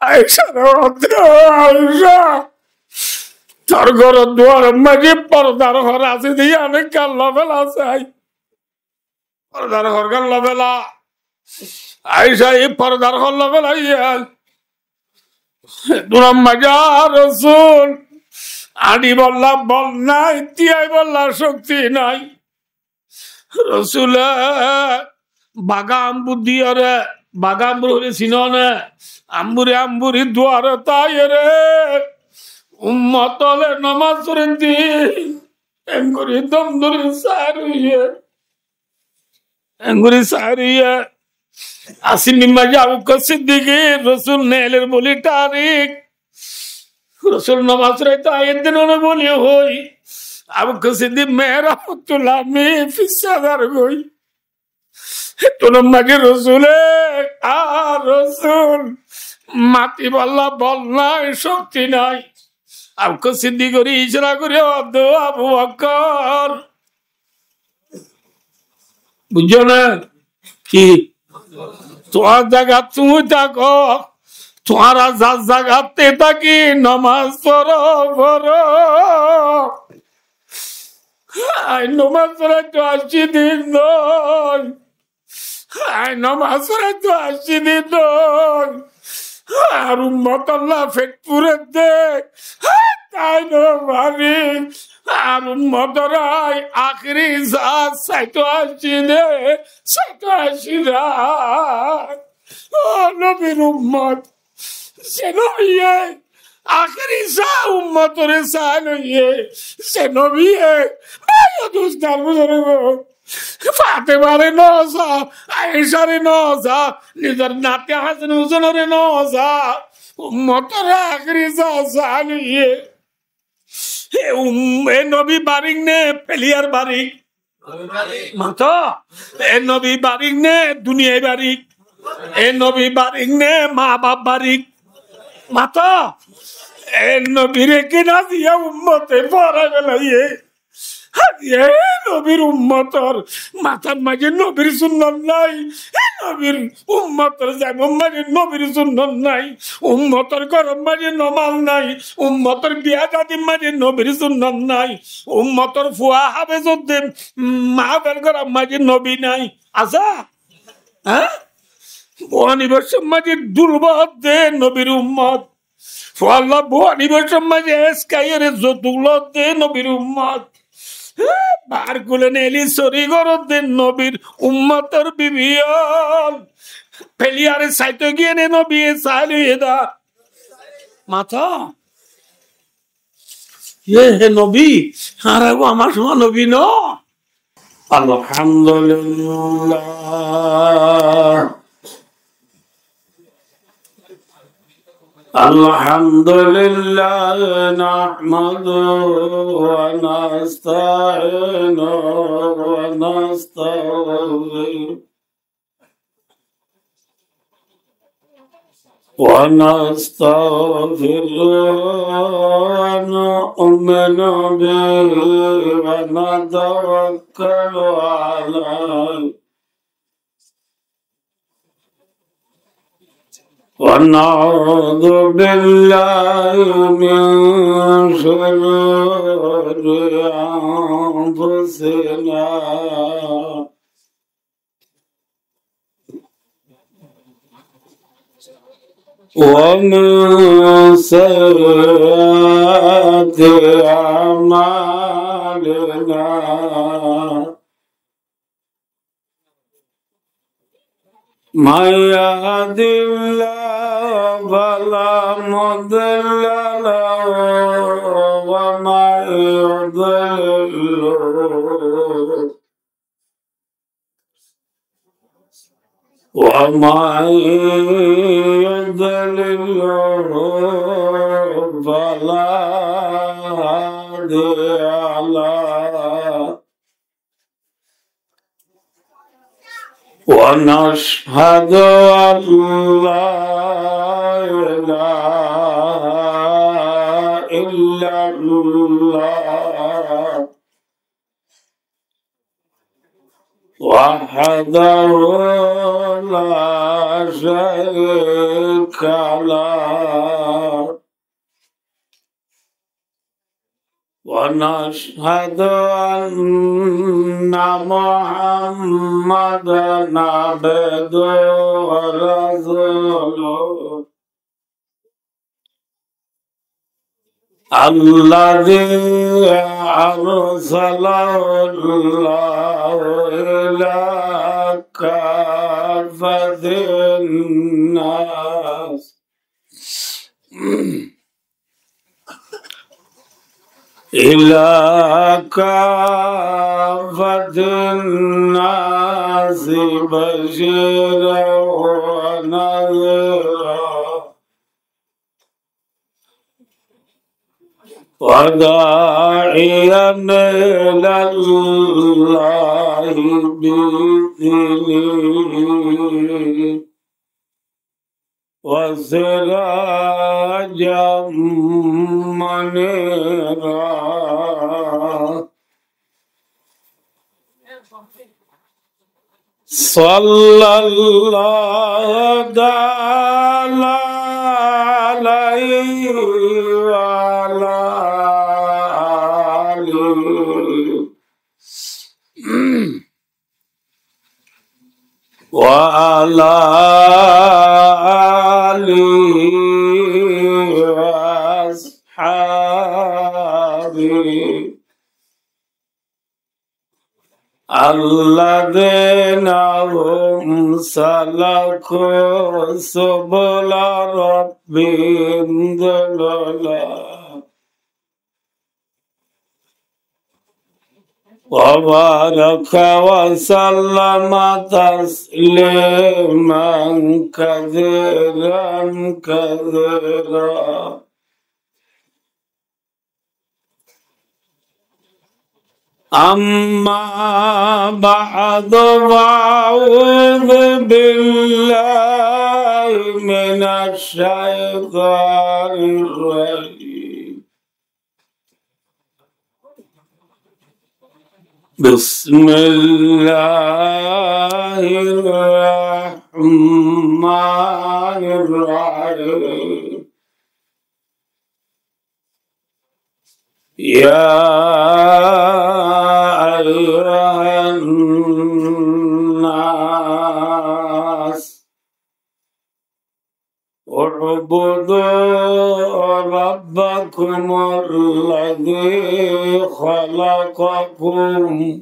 আয়েশা আয়েশা তোর ঘর দুয়ার মাঝে পর্দার ঘর আছে দিয়ে অনেক কাল্লা বেলা চাই পর্দার ঘর কাল্লা বেলা আয়েশা এই পর্দার ঘর বেলা ইয়াল দুরাম মাজা রসুল আডি বললাম বল নাই তিয়াই বললাম শক্তি নাই রসুলে বাগা আম্বুর দিয়ে রে বাগা আম্বুর হলে চিননে আম্বুরে আম্বুরি দুয়ার তাই রে উম্মতলে নমাজ পড়েন দি এঙ্গুরি দম ধরে সারিয়ে এঙ্গুরি সারিয়ে আসিমি মাজা আবু সিদ্দিকি রসুল নেলের বলি তারিখ রসুল নমাজ রাইতে আয়ের দিন বলি হই আবু সিদ্দিক মেহরা তুলা মে ফিসাদার গই তোর মাঝে রসুলে আর রসুল মাতি বললা বল নাই শক্তি নাই আবু সিদ্দিক করি ইশরা করে আবু বকর বুঝছো না কি তোমার জায়গা তুমি থাকো তোমার যার জায়গাতে থাকি নমাজ পড়ো আই নমাজ পড়ে তো 80 দিন নয় আই নমাজ পড়ে তো 80 দিন নয় আর উম্মত আল্লাহ ফেটপুরে দেখ তাই ভাবি আর উম্মতরাই আখরি জাত 87 দে 87 ও নবীর উম্মত সে নবিয়ে আখরি সা উম্মতরে সা নইয়ে সে নবিয়ে ভাইয়া দুস্তার বুঝরগো ফাতেমারে নজা আয়েশারে নজা নিজের নাতে হাসান হুসেনরে নজা উম্মতরে আখরি সা সা নইয়ে এ নবী বারিক নে পেলিয়ার বারিক মাতো এ নবী বারিক নে দুনিয়ায় বারিক এ নবী বারিক নে মা বাপ বারিক মাতো এ নবীরে কিনা দিয়া উম্মতে পড়া গেলাইয়ে নবীর উম্মতর মাথার মাঝে নবীর সুন্নত নাই নবীর উম্মতর যেমন মাঝে নবীর সুন্নত নাই উম্মতর গরম মাঝে নমাজ নাই উম্মতর বিয়া দাদির মাঝে নবীর সুন্নত নাই উম্মতর ফুয়া হাবে যদ্দে মাহাবের গরম মাঝে নবী নাই আচ্ছা হ্যাঁ বহানিবর্ষম মাঝে দুর্বহ দে নবীর উম্মত ফুয়াল্লাহ বহানিবর্ষম মাঝে এসকাইয়ের যতুল্লাহ দে নবীর উম্মত বার গুলে নেলি সরি গরদের নবীর উম্মতর বিবিয়ল ফেলিয়ারে সাইতে গিয়ে নে নবী সালিয়ে দা মাথা হে নবী আর আমার সময় নবী ন আলহামদুলিল্লাহ আলহামদুলিল্লাহ নাহমাদুহু ওয়া নাস্তাঈনুহু ওয়া নাস্তাগফিরুহু ওয়া নু'মিনু বিহি ওয়া নাতাওয়াক্কালু আলাইহি ونعوذ بالله من شرور أنفسنا ومن سيئات أعمالنا من يهد الله فلا مضل له ومن يضلل فلا هادي له ونشهد أن لا إله إلا الله وحده لا شريك له ونشهد أن محمدًا عبده ورسوله الذي أرسله الله إلى كافة الناس بشيرا ونذيرا وداعيا إلى الله بإذنه وسراجا منيرا صلى الله تعالى عليه وعلى آله وعلى آله وأصحابه الذين هم سلكوا سبل ربهم ذللا وبارك وسلم تسليما كثيرا كثيرا أما بعد فأعوذ بالله من الشيطان الرجيم بسم الله الرحمن الرحيم يا أيها الناس اعبدوا ربكم الذي خلقكم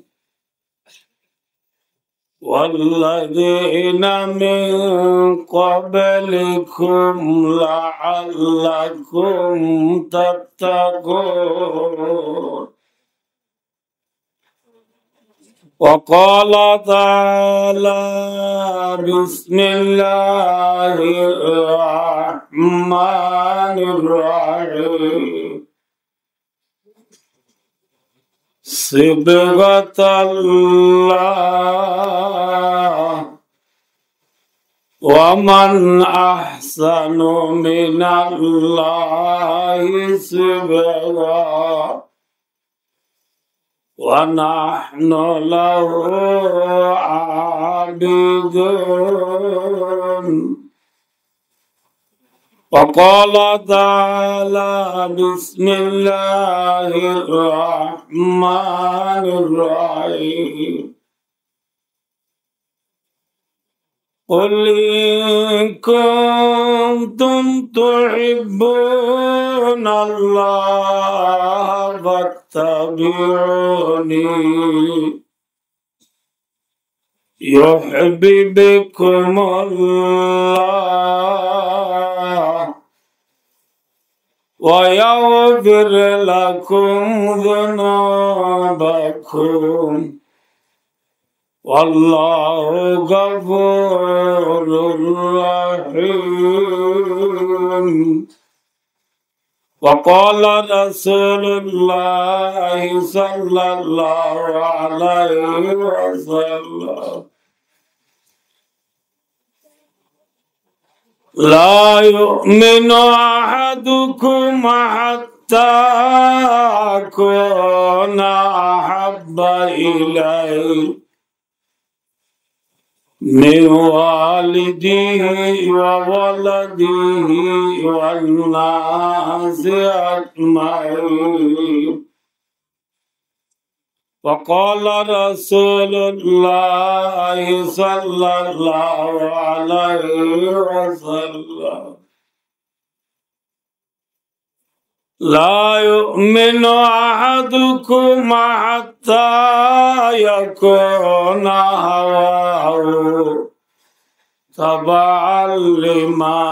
والذين من قبلكم لعلكم تتقون وقال تعالى بسم الله الرحمن الرحيم صبغة الله ومن أحسن من الله صبغة ونحن له عابدون وقال تعالى بسم الله الرحمن الرحيم قل إن كنتم تحبون الله فاتبعوني يحببكم الله ويغفر لكم ذنوبكم والله غفور رحيم وقال رسول الله صلى الله عليه وسلم لا يؤمن أحدكم حتى أكون أحب إليه من والدي وولدي والناس أجمعين. وقال رسول الله صلى الله عليه وسلم لا يؤمن أحدكم حتى يكون هواه تبعا لما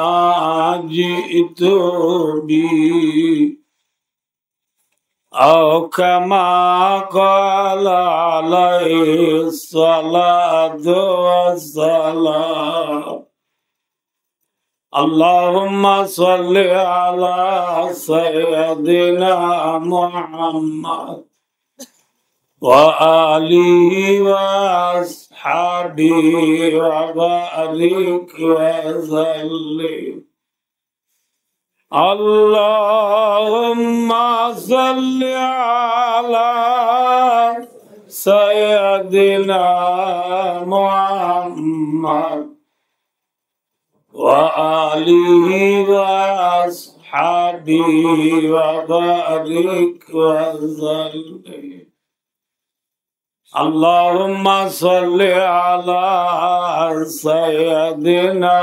جئت به أو كما قال عليه الصلاة والسلام. اللهم صل على سيدنا محمد وآله وأصحابه وبارك وسلم. اللهم صل على سيدنا محمد وآله وأصحابه وبارك وسلم. اللهم صل على سيدنا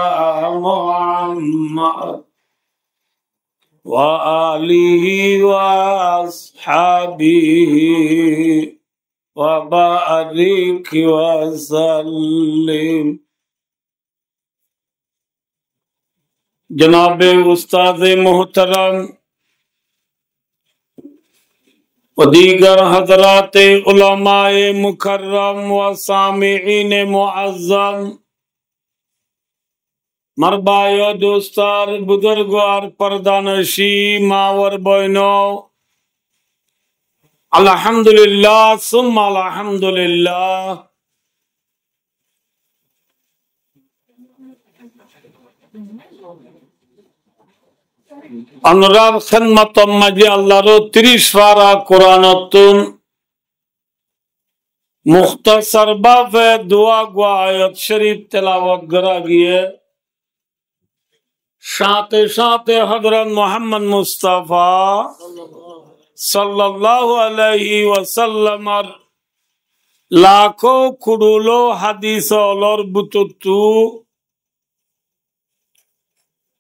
محمد وآله وأصحابه وبارك وسلم. जनाब उस्ताद मोहतरम व दीगर हजरात उलमाए मुकर्रम व सामिईन मुअज्जम मरबायो दोस्तार बुजुर्गार परदानशी मावर बहनो अल्हम्दुलिल्लाह सुम्मा अल्हम्दुलिल्लाह। अनुराग खिदमत मजे अल्लाह 30 पारा कुरानतुन मुख्तसर बाफे दुआ गो आयत शरीफ तिलावत करा गिए साथे साथे हजरत मोहम्मद मुस्तफा सल्लल्लाहु अलैहि वसल्लम लाखों कुडुलो हदीस और बुतुतु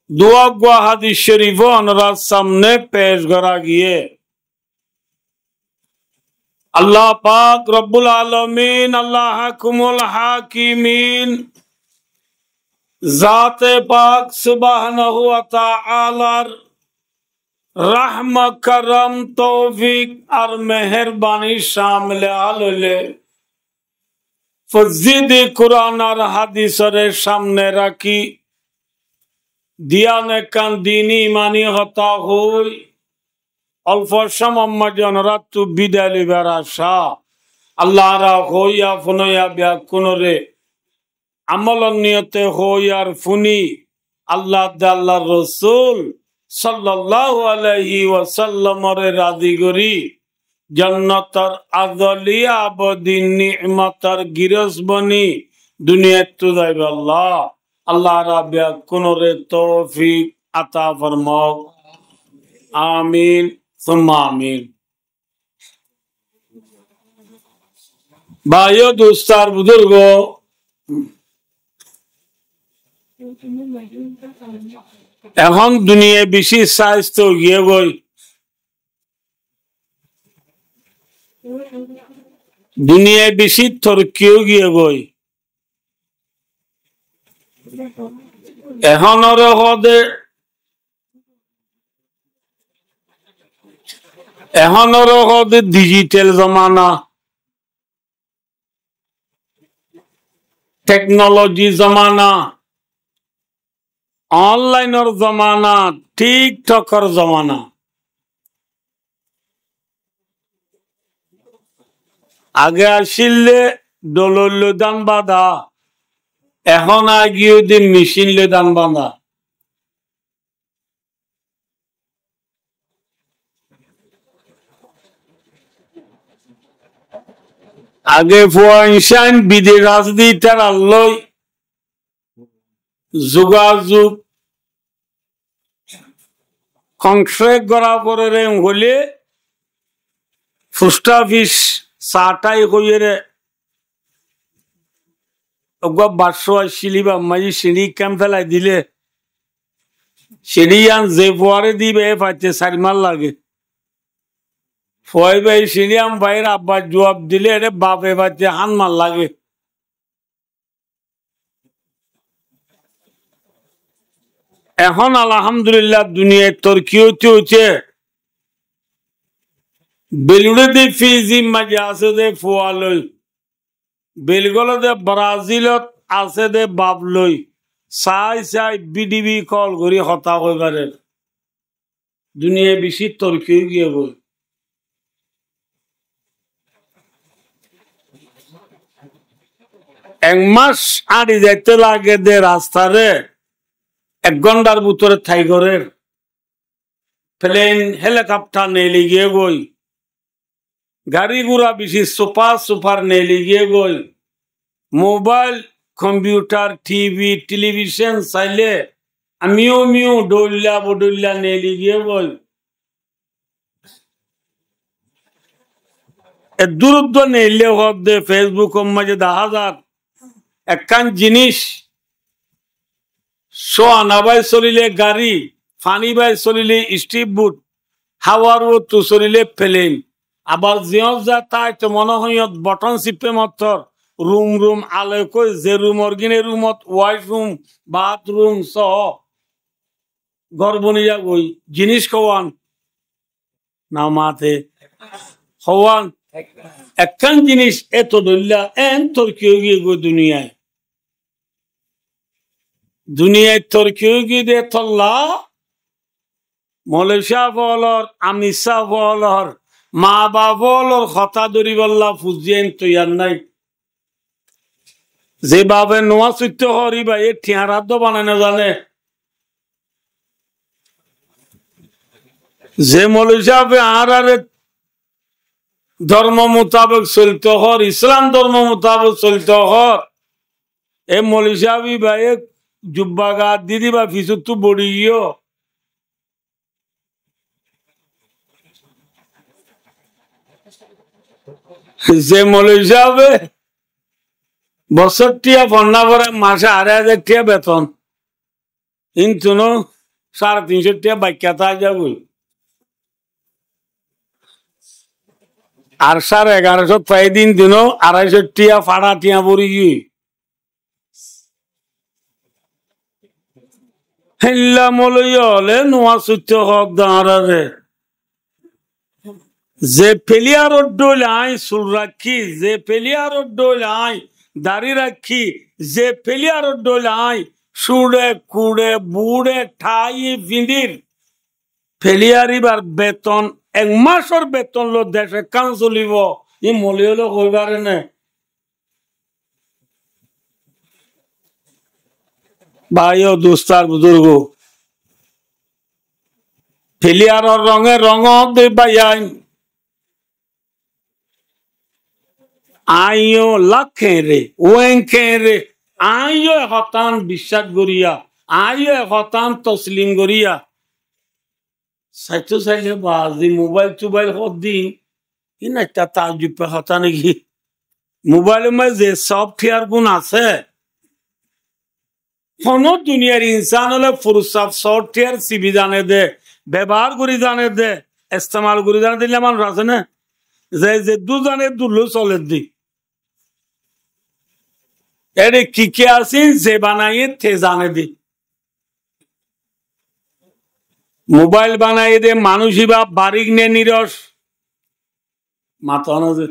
दुआ गो हदीस शरीफ अनुराग सामने पेश करा गिए। अल्लाह पाक रब्बुल आलमीन अल्लाह कुमुल हाकिमीन ज़ाते पाक सुब्हानहु व तआला रहम करम तौफीक और मेहरबानी शामिल आले फजीद कुरान और हदीस सामने रखी दिया ने कान दीनी मानी होता हुई अल्फ समय जनरत बिदाली बेराशा अल्लाह रा हो या फुनो या ब्या कुनरे अमल नियते हो यार फुनी अल्लाह दाल्ला रसूल सल्लल्लाहु अलैहि वसल्लम रे राजी गरी जन्नतर अज़लिया अबदी निअमतर गिरस बनी दुनिया तो जाइब अल्लाह अल्लाह राब्या कुनरे तौफीक अता फरमाओ आमीन सुम्मा आमीन। भाइयों दोस्तार बुजुर्गो এখন দুনিয়া বেশি স্বাস্থ্য গিয়ে গই দুনিয়া বেশি তরকিও গিয়ে গই এখনর হদে ডিজিটাল জমানা टेक्नोलॉजी जमाना ऑनलाइन और जमाना टिकटॉक और जमाना आगे आसिले डोलर दान बाधा এখন আগিয়ে দি মেশিন লে দান বাঁধা আগে ফুয়াইনশাইন বিদে রাজনীতি তার আল্লই যোগাযোগ কংক্রিট করা করে হলে পোস্ট অফিস চাটাই হয়ে বারশো শিলিবা মাঝি সিঁড়ি ক্যাম্প ফেলাই দিলে সিঁড়ি আন যে ফোয়ারে দিবে পাইতে 4 মাস লাগে ফয় ভাই সিঁড়ি আম ভাইয়ের আব্বার জবাব দিলে এটা বাপে পাইতে 8 মাস লাগে। এখন আলহামদুলিল্লাহ দুনিয়ায় তরকি হচ্ছে বেলুড়ে দে ফিজি মাঝে আছে দে ফোয়ালই বেলগল দে ব্রাজিলত আছে দে বাপ লই চাই চাই বিডিবি কল করি হতা কইবারে দুনিয়ায় বেশি তরকি গিয়ে বই। এক মাস আড়ি যাইতে লাগে দে রাস্তারে 1 ঘন্টার ভিতরে থাইগরের প্লেন হেলিকপ্টার নেলি গিয়ে গই গাড়ি ঘোড়া বেশি সুপার নেলি গিয়ে গই মোবাইল কম্পিউটার টিভি টেলিভিশন চাইলে আমিও ডলিয়া বডলিয়া নেলি গিয়ে গই দূরত্ব নেইলে হব দে ফেসবুক মাঝে 10,000 একখান জিনিস সোয়ানা বাই চলিলে গাড়ি ফানি বাই চলিলে স্টিপ বুট হাওয়ার তো চলিলে প্লেন আবার জিও যা তাই তো মনে হয় বটন চিপে মাত্র রুম আলে কই যে রুমর গিনে রুমত ওয়াশরুম বাথরুম সহ ঘর বনিয়া গই জিনিস খাওয়ান না মাতে খাওয়ান একখান জিনিস এত দল্লা এন তোর কেউ গিয়ে গো দুনিয়ায় তোর কেউ গিয়ে দে তল্লা মলেশিয়া বলর আমিষা বলর মা বাবলর হতা দরি বল্লা ফুজিয়েন তৈয়ার নাই যে বাবে নোয়া চৈত্য হরি বা এ ঠিয়ারাদ্দ বানানো জানে যে মলেশিয়া আর ধর্ম মোতাবেক চলতে হর ইসলাম ধর্ম মোতাবেক চলতে হর এ মলেশিয়া বা এ জুব্বা গা দিদি বা ফিসুত্তু বড়ি গিয়েও যে মলেশিয়া বছর টিয়া ফন্না করে মাসে 2,500 টিয়া বেতন কিন্তু 350 টিয়া বাক্যাতা যাব আর 1150 পাই দিন 250 টিয়া ফাড়া টিয়া পড়ি গিয়ে হেল্লা মলইয়া হলে নোয়া চৈত্য হক দাঁড়ারে যে পেলিয়ার ডোল আই চুল রাখি যে পেলিয়ার ডোল আই দাড়ি রাখি যে পেলিয়ার ডোল আই সুড়ে কুড়ে বুড়ে ঠাই ফিন্দির ফেলিয়ারিবার বেতন 1 মাসের বেতন লো দেশে কান চলিব ই মলি হলো কইবারে না ভাই ও দুস্তার বুজুর্গ ফেলিয়ার রঙ দে ভাই আইও লাখে রে ওয়েংখে রে আইও হতান বিশ্বাস করিয়া আইও হতান তসলিম করিয়া সাইতো সাইলে বাজি মোবাইল হত দিন ইনা একটা তাজুব পে হতা নাকি মোবাইলের মধ্যে সফটওয়্যার গুণ আছে কোন দুনিয়ার ইনসান হলে ফুরসাত সফটওয়্যার সিবি জানে দে ব্যবহার করি জানে দে ইস্তেমাল করি জানে দিলে মানুষ আছে না যে দুজনে দুলো চলে দি এরে কি আছে যে বানাইয়ে তে জানে দি মোবাইল বানাইয়ে দে মানুষই বা বারিক নে নিরস মাথা না যে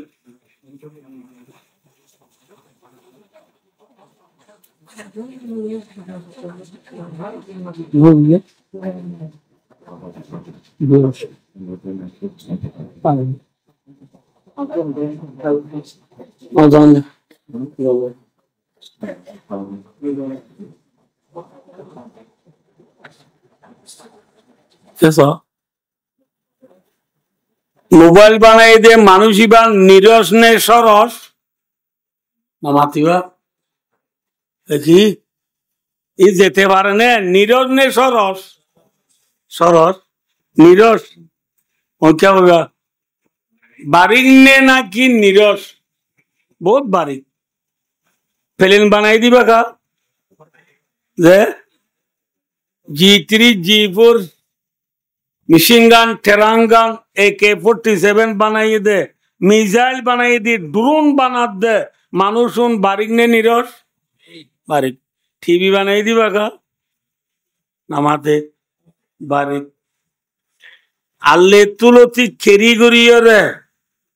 মোবাইল বানাই দে মানুষই বা নিরস নে সরস মাতিবা দেখি ই যেতে পারে না নিরস নে সরস সরস নিরস ওকে হোগা বারিক নে নাকি নিরস বহুত বারিক প্লেন বানাই দিবা কা যে G3 G4 মেশিন গান টেরাং গান AK-47 বানাইয়ে দে মিসাইল বানাইয়ে দি ড্রোন বানাত দে মানুষ বারিক নে নিরস বারিক টিভি বানাই দিবা কা নামাতে বারিক আল্লে তুলতি খেরি করিয়ে রে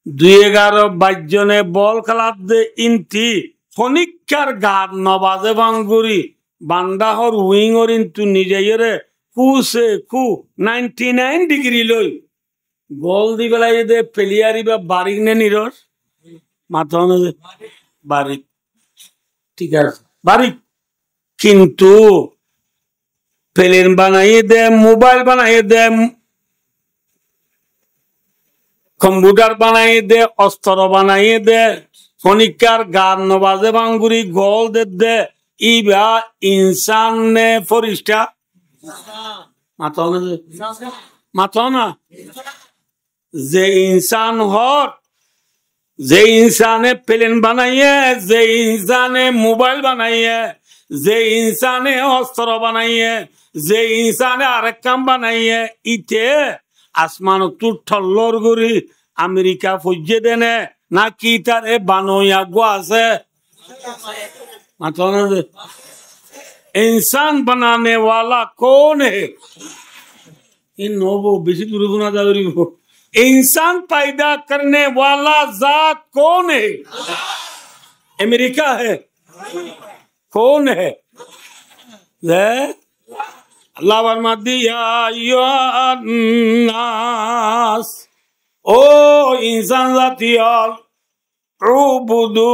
2-11 জনে বল খেলাত দে ইন্তি ফনিকার গাত নবাজে বাঙ্গুরি বান্দাহর উইংর ইন্তু নিজে রে কুসে কু 99 ডিগ্রি লই গোল দি বেলাই দে পেলিয়ারি বা বারিক নে নিরস মাথা বারিক ঠিক আছে বারিক কিন্তু প্লেন বানাইয়ে দে মোবাইল বানাইয়ে দে কম্পিউটার বানাইয়ে দে অস্ত্র বানাইয়ে দে ফনিকার গান নবাজে বাঙ্গুরি গোল দে ইবা ইনসান নে ফরিস্তা মাথা না যে ইনসান হর যে ইনসানে প্লেন বানাইয়ে যে ইনসানে মোবাইল বানাইয়ে যে ইনসানে অস্ত্র বানাইয়ে যে ইনসানে আরেক কাম বানাইয়ে ইতে আসমান তুর ঠল্লর গরি আমেরিকা ফজ্জে দেনে নাকি তারে বানইয়া গো আছে इंसान बनाने वाला कौन है इन नोबो बेसी दूर गुना दावरी को इंसान पैदा करने वाला जात कौन है अमेरिका है कौन है अल्लाह फरमाती या नास ओ इंसान जातियाल उबुदू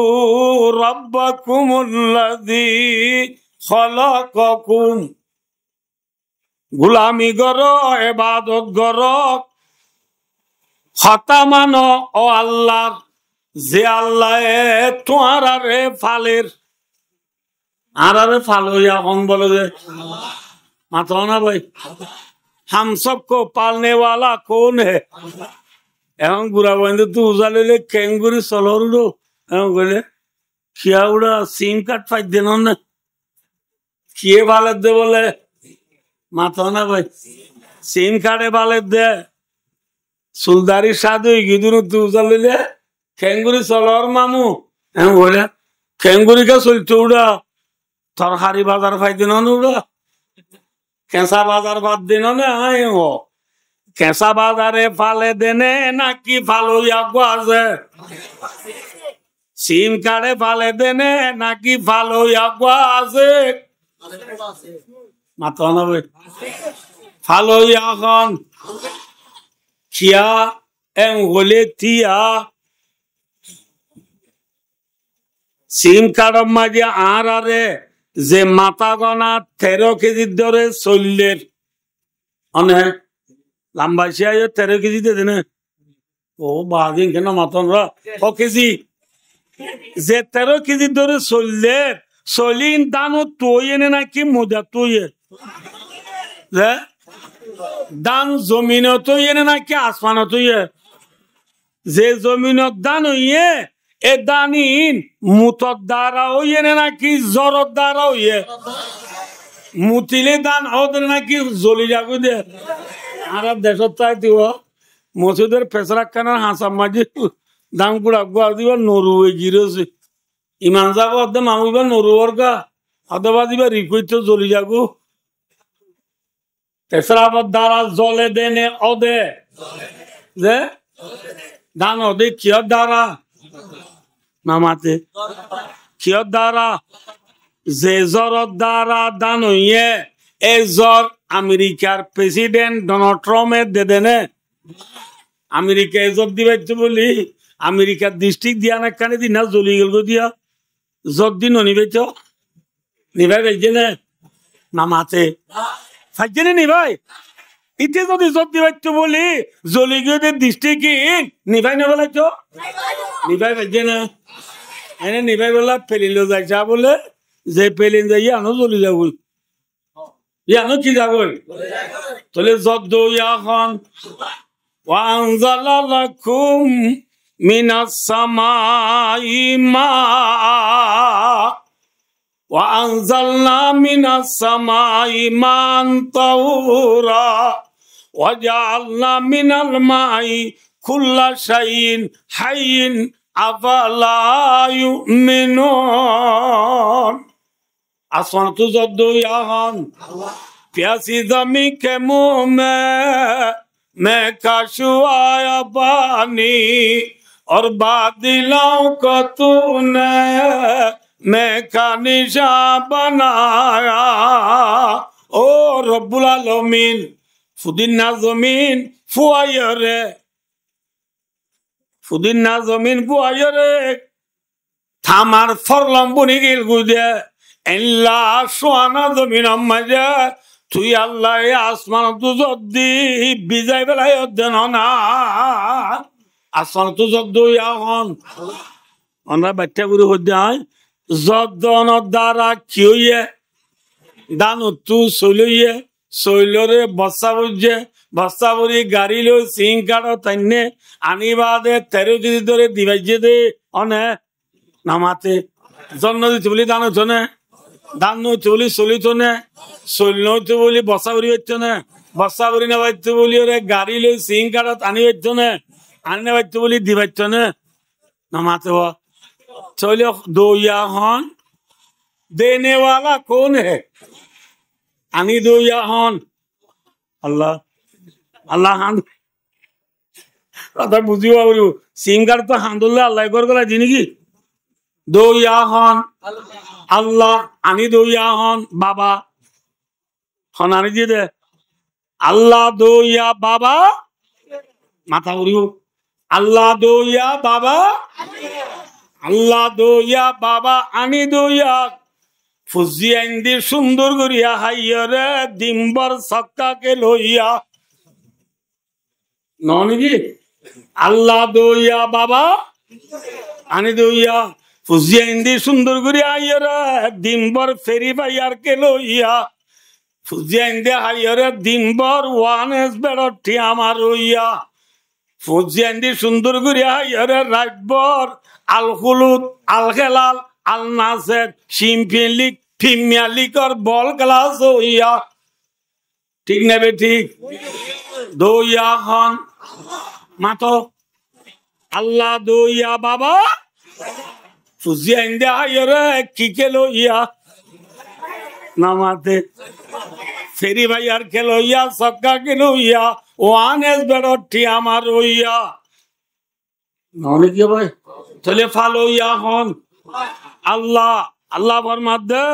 रब्बकुमुल्लज़ी खलक़कुम गुलामी करो इबादत करो खता मानो ओ अल्लाह जे अल्लाह तुम्हारा रे फालेर आरा रे फालो या कौन बोलो दे मातो ना भाई हम सबको पालने वाला कौन है এখন গুড়া বন্ধু তুই উজালে কেঙ্গুরি চলরো এখন কইলে খিয়া উড়া সিম কার্ড পাই দেন না খিয়ে ভালে দে বলে মাথা না ভাই সিম কার্ডে ভালে দে সুলদারি সাধু গিদুর তুই উজালে কেঙ্গুরি চলর মামু এখন কইলে কেঙ্গুরিকে চলতে উড়া তরকারি বাজার পাই দেন উড়া কেঁচা বাজার বাদ দিন না कैसा बाजारे फाले देने ना की फालो या गुआजे सीम काड़े फाले देने ना की फालो या गुआजे माताना भाई फालो या खान किया गोले थिया सीम काड़ो माजे आरा रे जे माता गना 13 केजी दरे सोल्लेर अने लंबा से 13 केजी दे देने ओ बादिन के ना मातन रा 100 केजी जे 13 केजी दरे सोल्ले सोलिन दानो तोये ने ना कि मुदा तोये ले दान जमीन तोये ने ना कि आसमान तोये जे जमीन दानो ये ए दानिन मुतद्दारा होये ने ना कि जरद्दारा होये मुतिले दान होदे ना कि जली जागो दे আরব দেশত তাই দিব মসজিদের ফেসরাক কানার হাসা মাঝে দাম গুড়া গুয়া দিবা নরুয়ে গিরেছে ইমান যাব অর্ধে মামুইবা নরুয়ার গা অথবা দিবা রিকুইত জ্বলি যাগো ফেসরাবত দ্বারা জলে দেনে অদে যে দান অদে কিয়র দ্বারা নামাতে কিয়র দ্বারা যে জ্বরত দ্বারা দান হইয়ে এই জ্বর আমেরিকার প্রেসিডেন্ট ডোনাল্ড ট্রাম্পে দে দেনে আমেরিকা এজব দিবাইতে বলি আমেরিকার ডিস্ট্রিক্ট দিয়া না কানে দিন না জ্বলি গেল দিয়া জব দিন নিবে তো নিভাই বেজে না নামাতে ফাইজে নিভাই ইতে যদি জব দিবাইতে বলি জ্বলি গিয়ে ডিস্ট্রিক্ট নিভাই না বলে তো নিভাই বেজে না এনে নিভাই বলা ফেলিল যাইছা বলে যে পেলিন যাই আনো জ্বলি যাবো ইয়ানো কি যাবই তাহলে যদ্দ ইয়াখন ওয়ানজালা লাকুম মিনাস সামাই মা وأنزلنا من السماء ماء طهورا وجعلنا من الماء كل شيء حي أفلا يؤمنون आसमान तो जद्दो यहाँ प्यासी जमी के मुंह में कशुआया पानी और बादलों को तूने मैं का निशान बनाया ओ रब्बुल आलमीन फुदिन्ना जमीन फुआयरे थामार फरलम बुनी गिल गुदे इल्ला सुआना जमीन मजा তুই আল্লাহ আসমান তো যদি বিজাই বেলায় দেন না আসমান তো যদি এখন আমরা বাচ্চা গুরু হতে হয় যদন দ্বারা কি হইয়ে দান তু চলিয়ে চলরে বসা বুঝে বসা বুড়ি গাড়ি লো সিং কাটো তাইনে আনিবাদে তেরো কেজি ধরে দিবাইছে দে অনে নামাতে জন্ম দিতে বলি দান হতো না দান নইতে বলি চলিত না চল নইতে বলি বসা বুড়ি হইতো না বসা বুড়ি না বাইতে বলি ওরে গাড়ি লো সিং কাটো আনি হইতো না আনি বাইতে বলি দিবাইতো না নামাতে হ चलो दो याहन देने वाला कौन है आनी दो याहन अल्लाह अल्लाह हांद बुझियो सिंगार तो हांदुल्ला अल्लाह कर गला जिंदगी दो याहन अल्लाह आनी दो याहन बाबा हनानी जी दे अल्लाह दो या बाबा माथा उड़ियो अल्लाह दो या बाबा আল্লাহ দইয়া বাবা আনি দইয়া ফুজিয়াইন দি সুন্দর করিয়া হাইয়রে ডিম্বর সক্কাকে লইয়া ননিজি আল্লাহ দইয়া বাবা আনি দইয়া ফুজিয়াইন দি সুন্দর করিয়া হাইয়রে ডিম্বর ফেরি ভাইয়ার কে লইয়া ফুজিয়াইন দি হাইয়রে ডিম্বর ওয়ানেস বেড়টি আমার হইয়া ফুজিয়ান্দি সুন্দর করিয়া ইয়ারে রাতভর আল হুলুদ আল খেলাল আল নাসের সিম্পিয়ালিক ফিমিয়ালিকর বল ক্লাস হইয়া ঠিক নেবে ঠিক দইয়া হন মাতো আল্লাহ দইয়া বাবা ফুজিয়ান্দি ইয়ারে কিকে লইয়া নামাতে ফেরি ভাইয়ার খেলইয়া সক্কা খেলইয়া ওয়ানেস বেড়টি আমার হইয়া নলে কি ভাই চলে ফালো ইয়া হন আল্লাহ আল্লাহ ফরমাতে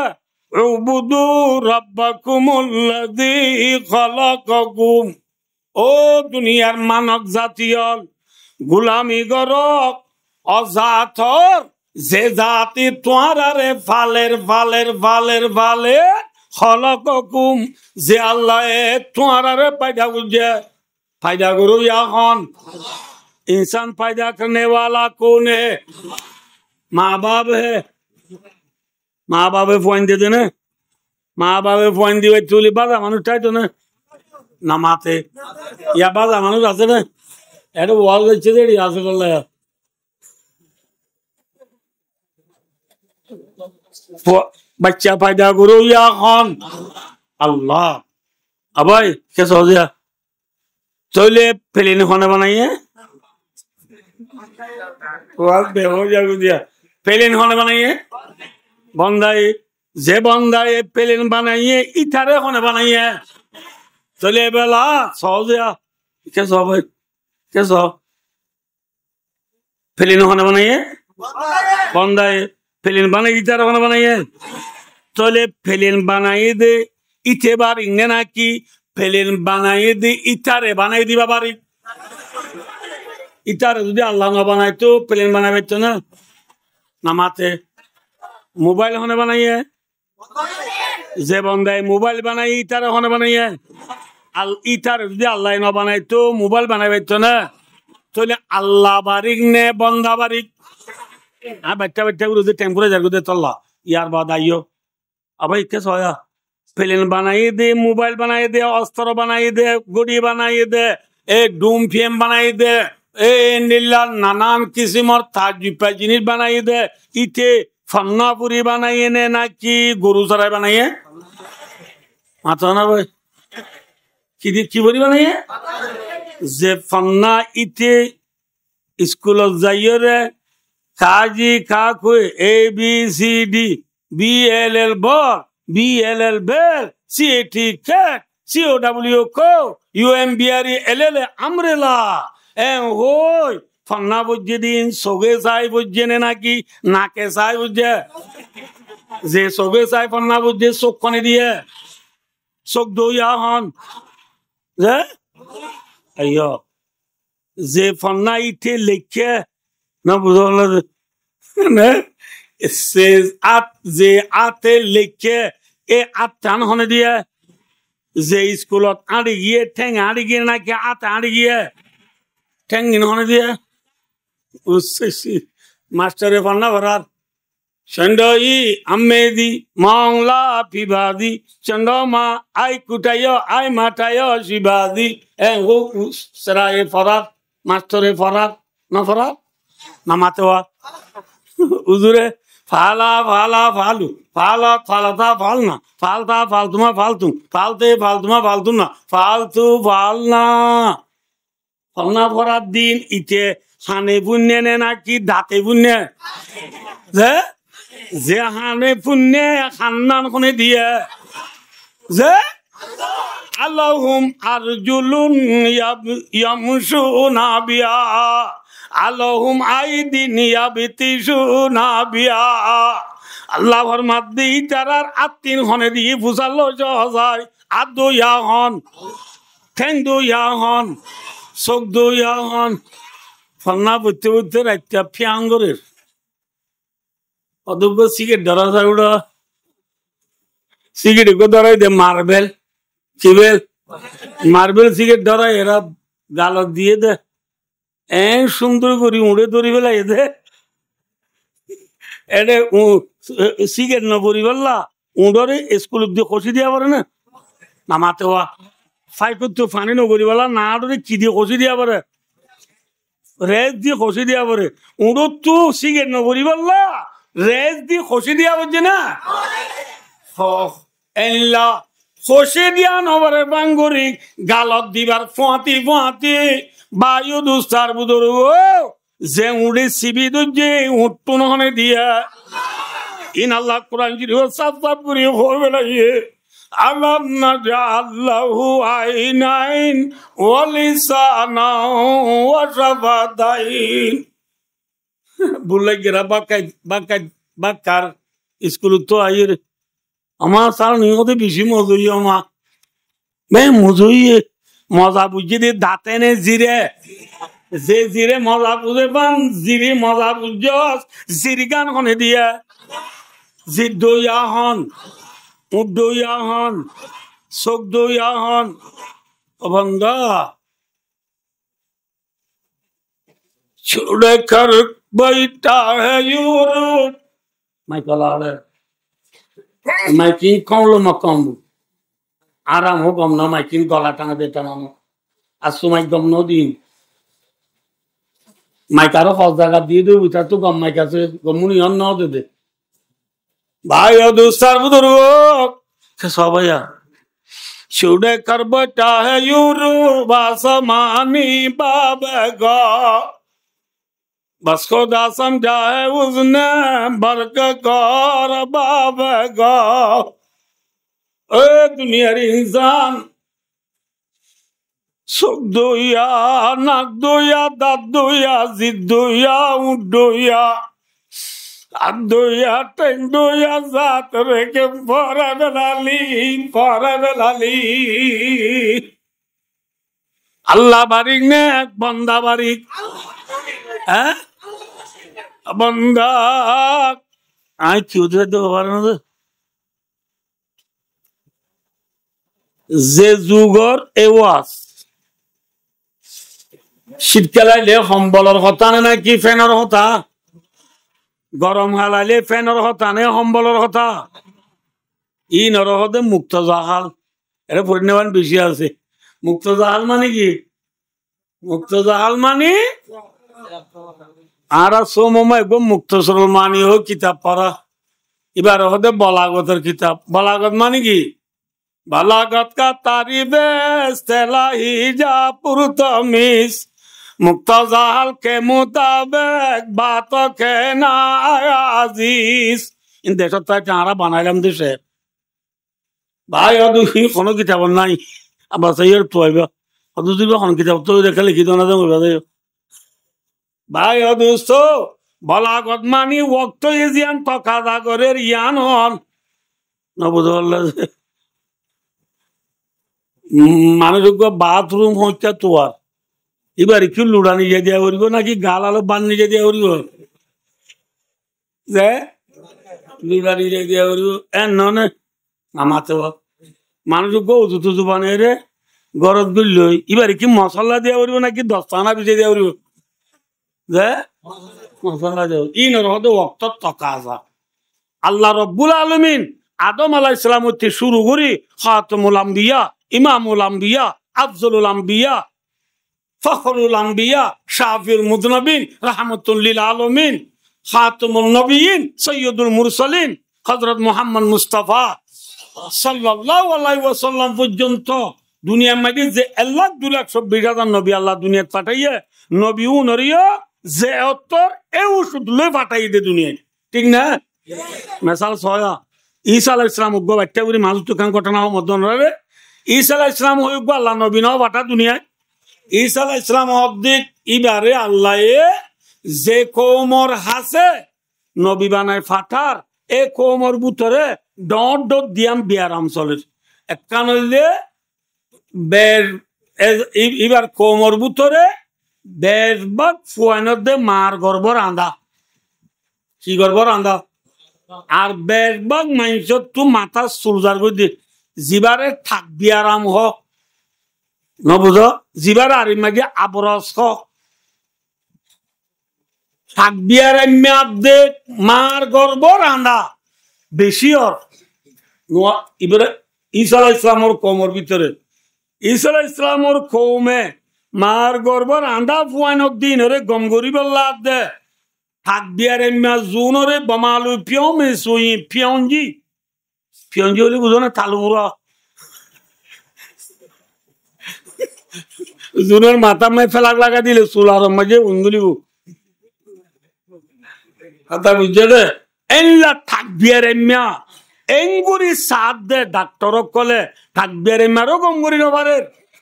উবুদু রাব্বাকুমুল্লাযী খালাকাকুম ও দুনিয়ার মানব জাতীয় গোলামি গরক অজাতর যে জাতি তোয়ারে ফালের ফালের ফালের ফালে খলকুম যে আল্লাহ তোয়ারে पैदा गुजे पैदा गुरु याखन इंसान पैदा करने वाला कौन है माँ बाप है माँ बाप फोन दे देना माँ बाप फोन दिए चुली बाजा मानुष चाहे तो ना नमाते या बाजा मानुष आते ना ऐसे वॉल के चीज़ें आसे कर ले बच्चा पैदा करो या खान अल्लाह अब भाई कैसा हो गया चले फिल्म खाने बनाइए फिल्म खाने बनाइए बंदाई जे बंदाई फिल्म बनाइए इतारे खाने बनाइए चले बेला सो गया कैसा हो भाई कैसा फिल्म खाने बनाइए बंदाई फिल्म बनाई इतारे खाने बनाइए चले फिल्म बनाई दे इथे बार इंगे ना की फिल्म बनाई दे इतारे बनाई दी बाबारी इतारे যদি আল্লাহ না বানায় তো প্লেন বানাবে তো না নামাতে মোবাইল হনে বানাইয়ে যে বন্দায় মোবাইল বানাই ইতারে হনে বানাইয়ে আল ইতারে যদি আল্লাহ না বানায় তো মোবাইল বানাবে তো না তাহলে আল্লাহ বারিক নে বন্দা বারিক বাচ্চা বাচ্চা গুলো যে টেম্পারেচার গুলো তল্লা ইয়ার বাদ আইও আবার কেস হয় প্লেন বানাই দে, মোবাইল বানাই দে, অস্ত্র বানাই দে, গুড়ি বানাই দে, ডুম ফিএম বানাই দে, নীলার নানান কিসিমর তাজুপা জিনিস বানাই দে। ইতে ফন্নাপুরি বানাইয়ে নে নাকি গরু চড়াই বানাইয়ে? মাথা না ভাই, কি বলি বানাইয়ে? যে ফন্না ইতে স্কুলত যাইয়ে রে কাজি কা কই ABCD BLL ball, BLL bell, CAT cat, COW co, UMBRE LL umbrella. হই ফন্না বুঝে দিন সগে চাই বুঝে নে নাকি নাকে চাই বুঝে? যে সগে চাই ফন্না বুঝে চোখ কনে দিয়ে চোখ দইয়া হন যে যে ফন্না ইঠে লেখে না বুঝল যে আতে লেখে এ আত টান হনে দিয়ে যে স্কুলত আড়ি গিয়ে ঠেং আড়ি গিয়ে নাকি আতে আড়ি গিয়ে ঠেং হনে দিয়ে মাস্টারে ফন্না ভরার চন্ডই আমেদি মাংলা পিবাদি চন্ডমা আই কুটাইয় আই মাটাইয় শিবাদি সেরাই ফরার মাস্টারে ফরার না ফরার না মাতেওয়া উজুরে ফালা ফালা ফালু ফালা ফালাতা ফাল না ফালতা ফালতুমা ফালতু ফালতে ফালতুমা ফালতু না ফালতু ফাল না। ফলনা ফরার দিন ইতে হানে পুণ্যে নে নাকি দাঁতে পুণ্যে? যে হানে পুণ্যে খান্নান কোনে দিয়ে যে আল্লাহুম আরজুলুন ইয়ামশুনা বিহা আল্লাহুম আইদিন ইয়াবতিশুনা বিহা। আল্লাহ ফরমাত দি তারার আত্মীন হনে দিয়ে বুঝালো যায় আদ দইয়া হন, ঠেং দইয়া হন, চোখ দইয়া হন। ফলনা বুঝতে বুঝতে রাইতা ফিয়াঙ্গরের অদব্য সিগারেট ধরা যায় ওটা সিগারেট ধরাই দে মার্বেল চিবেল মার্বেল সিগারেট ধরাই এরা গালত দিয়ে দে সুন্দর করি উড়ে ধরি বেলা এ দে এটা সিগারেট ন পরি বললা উড়রে স্কুল দিয়ে কষি দিয়া পারে না নামাতে হওয়া ফাই করতে ফানি নগরি বলা না আড়ে কি দিয়ে কষি দিয়া পারে রেস দিয়ে খসি দিয়া পরে উড়ো তো সিগারেট ন পরি বললা রেস দিয়ে খসি দিয়া বলছে না খসে দিয়া নবরে বাঙ্গুরি গালত দিবার ফুয়াতি ফুয়াতি বায়ু দুস্তার বুদর যে উড়ে সিবি দুজে উঠতো নহনে দিয়া ইন আল্লাহ কোরআন জিরি সাফ সাফ করি হইবে লাগিয়ে আলাম নাজাল্লাহু আইনাইন ওয়া লিসানাও ওয়া শাফাতাইন। বুলাই গেরা বাকার স্কুল তো আইর আমার সার নিয়তে বেশি মজুই আমা মে মজুই মজা বুঝি দিয়ে দাঁতে নে জিরে যে জিরে মজা বুঝে পান জিরি মজা বুঝ জিরি গান হনে দিয়া জি দইয়া হন উঠ দইয়া হন চোখ দইয়া হন বন্ধা छोड़ कर बैठा है यूरोप माइकल आले माइकिंग कौन लो मकाम आराम हो गम ना माइकिंग गला टांग देता ना आसु माइक गम नो दिन माइकारो फौज जगह दिए दे उतर तो गम माइका से गमुनी अन ना दे दे भाई और दूसरा बुजुर्ग के सोबया छोड़ कर बैठा है यूरोप आसमानी बाबा बस खुदा समझा है उसने बरक कर बाबा दुनिया इंसान सुख दुया नाक दुया दाद दुया जिद दुया ऊँट दुया हाथ दुया टेंग दुया जात रेके फरा बेलाली अल्लाह बारिक ने बंदा बारिक है बंदा आई क्यों दे যে যুগর এওয়াজ শীতকালে সম্বলের কথা নাকি ফ্যানের কথা গরম হালাইলে ফ্যানের কথা নে সম্বলের কথা ই নরহদে মুক্ত জাহাল এটা পরিণামান বেশি আছে। মুক্ত জাহাল মানে কি? মুক্ত জাহাল মানে আর সোমা একদম মুক্ত সরল মানি হোক কিতাব পড়া। এবার হতে বলাগতের কিতাব। বলাগত মানে কি? বলাগত কা তারিবে ইস্তেলাহি যা পুরতমিস মুক্ত জাহাল কে মুতাবেক বাত কে না আজিজ। ইন দেশত তাই যারা বানাইলাম দেশে ভাই অদুহি কোনো কিতাব নাই। আবার সেই তোয়াইব অদুদি কোনো কিতাব তো দেখে লিখি দো না ভাই অদুস্ত বলাগত মানি ওক্ত ইজিয়ান তকাদা করে ইয়ান হন নবুদল্লা মানুষ বাথরুম হচ্ছে তোয়ার এবার কি লুড়া নিজে দিয়া করিব নাকি গাল আলো বান নিজে দিয়া করিব যে লুড়া নিজে দিয়া করিব এ ননে নামাতে মানুষ উজু টুজু বানিয়ে রে গরত গুল এবার কি মশলা দিয়া করিব নাকি দস্তানা পিছিয়ে দিয়া করিব যে মশলা দেব ই নরহদে ওক্ত তকাজা। আল্লাহ রব্বুল আলামিন আদম আলাইহিস সালাম হতে শুরু করি খাতামুল আম্বিয়া ইমামুল আম্বিয়া আফজলুল আম্বিয়া ফখরুল আম্বিয়া শাফিউল মুযনবিন রাহমাতুল লিল আলামিন খাতামুন নবিয়িন সৈয়দুল মুরসালিন হযরত মুহাম্মদ মুস্তাফা সাল্লাল্লাহু আলাইহি ওয়াসাল্লাম পর্যন্ত দুনিয়ার মধ্যে যে 1,2,120,000 নবী আল্লাহ দুনিয়াত পাঠাইয়ে নবী উনরিয়া যে অত্তর এ ওষুধ লই পাঠাই দে দুনিয়ায় ঠিক না। মেসাল ছয়া ঈসা আলাইহিস সালাম উগ্র বাচ্চা করে মাঝ তুকান ঘটনা মদন রে ঈসা আলাইহিস সালাম হইব আল্লাহ নবী নাও পাঠা দুনিয়ায়। ঈসা আলাইহিস সালাম অবদিক ইবারে আল্লাহ যে কওমর হাসে নবী বানায় ফাটার এ কওমর ভিতরে ডট ডট দিয়াম বিয়ারাম চলের একখান হইলে বের এবার কওমর ভিতরে বেশবাগ ফুয়ানোর দে মার গর্বর আন্দা কি গর্বর আন্দা আর বেশবাগ মাইনসত তু মাথা সুলজার করে দি জিবারে থাক বিয়ারাম হ নবুঝ জিবার আরি মাঝে আবরস হ থাক বিয়ারাম দে মার গর্বর আন্দা বেশি ওর এবারে ঈসা আলাইহিস সালামের কওমের ভিতরে ঈসা আলাইহিস সালামের কওমে মার গর্বর আন্দা ফুয়ানোর দিন রে গম গরিব লাভ দে থাক বিয়ারে জুনরে বমালু পিয়মে সুই পিয়ঞ্জি পিয়ঞ্জি হলে বুঝো না তালুরা জুনের মাথা মাই ফেলাক লাগা দিলে চুলার মাঝে উঙ্গুলিব কথা বুঝছে দে এনলা থাক বিয়ারে এঙ্গুরি সাথ দে ডাক্তর কলে থাক বিয়ারে মারও গম করি নবারে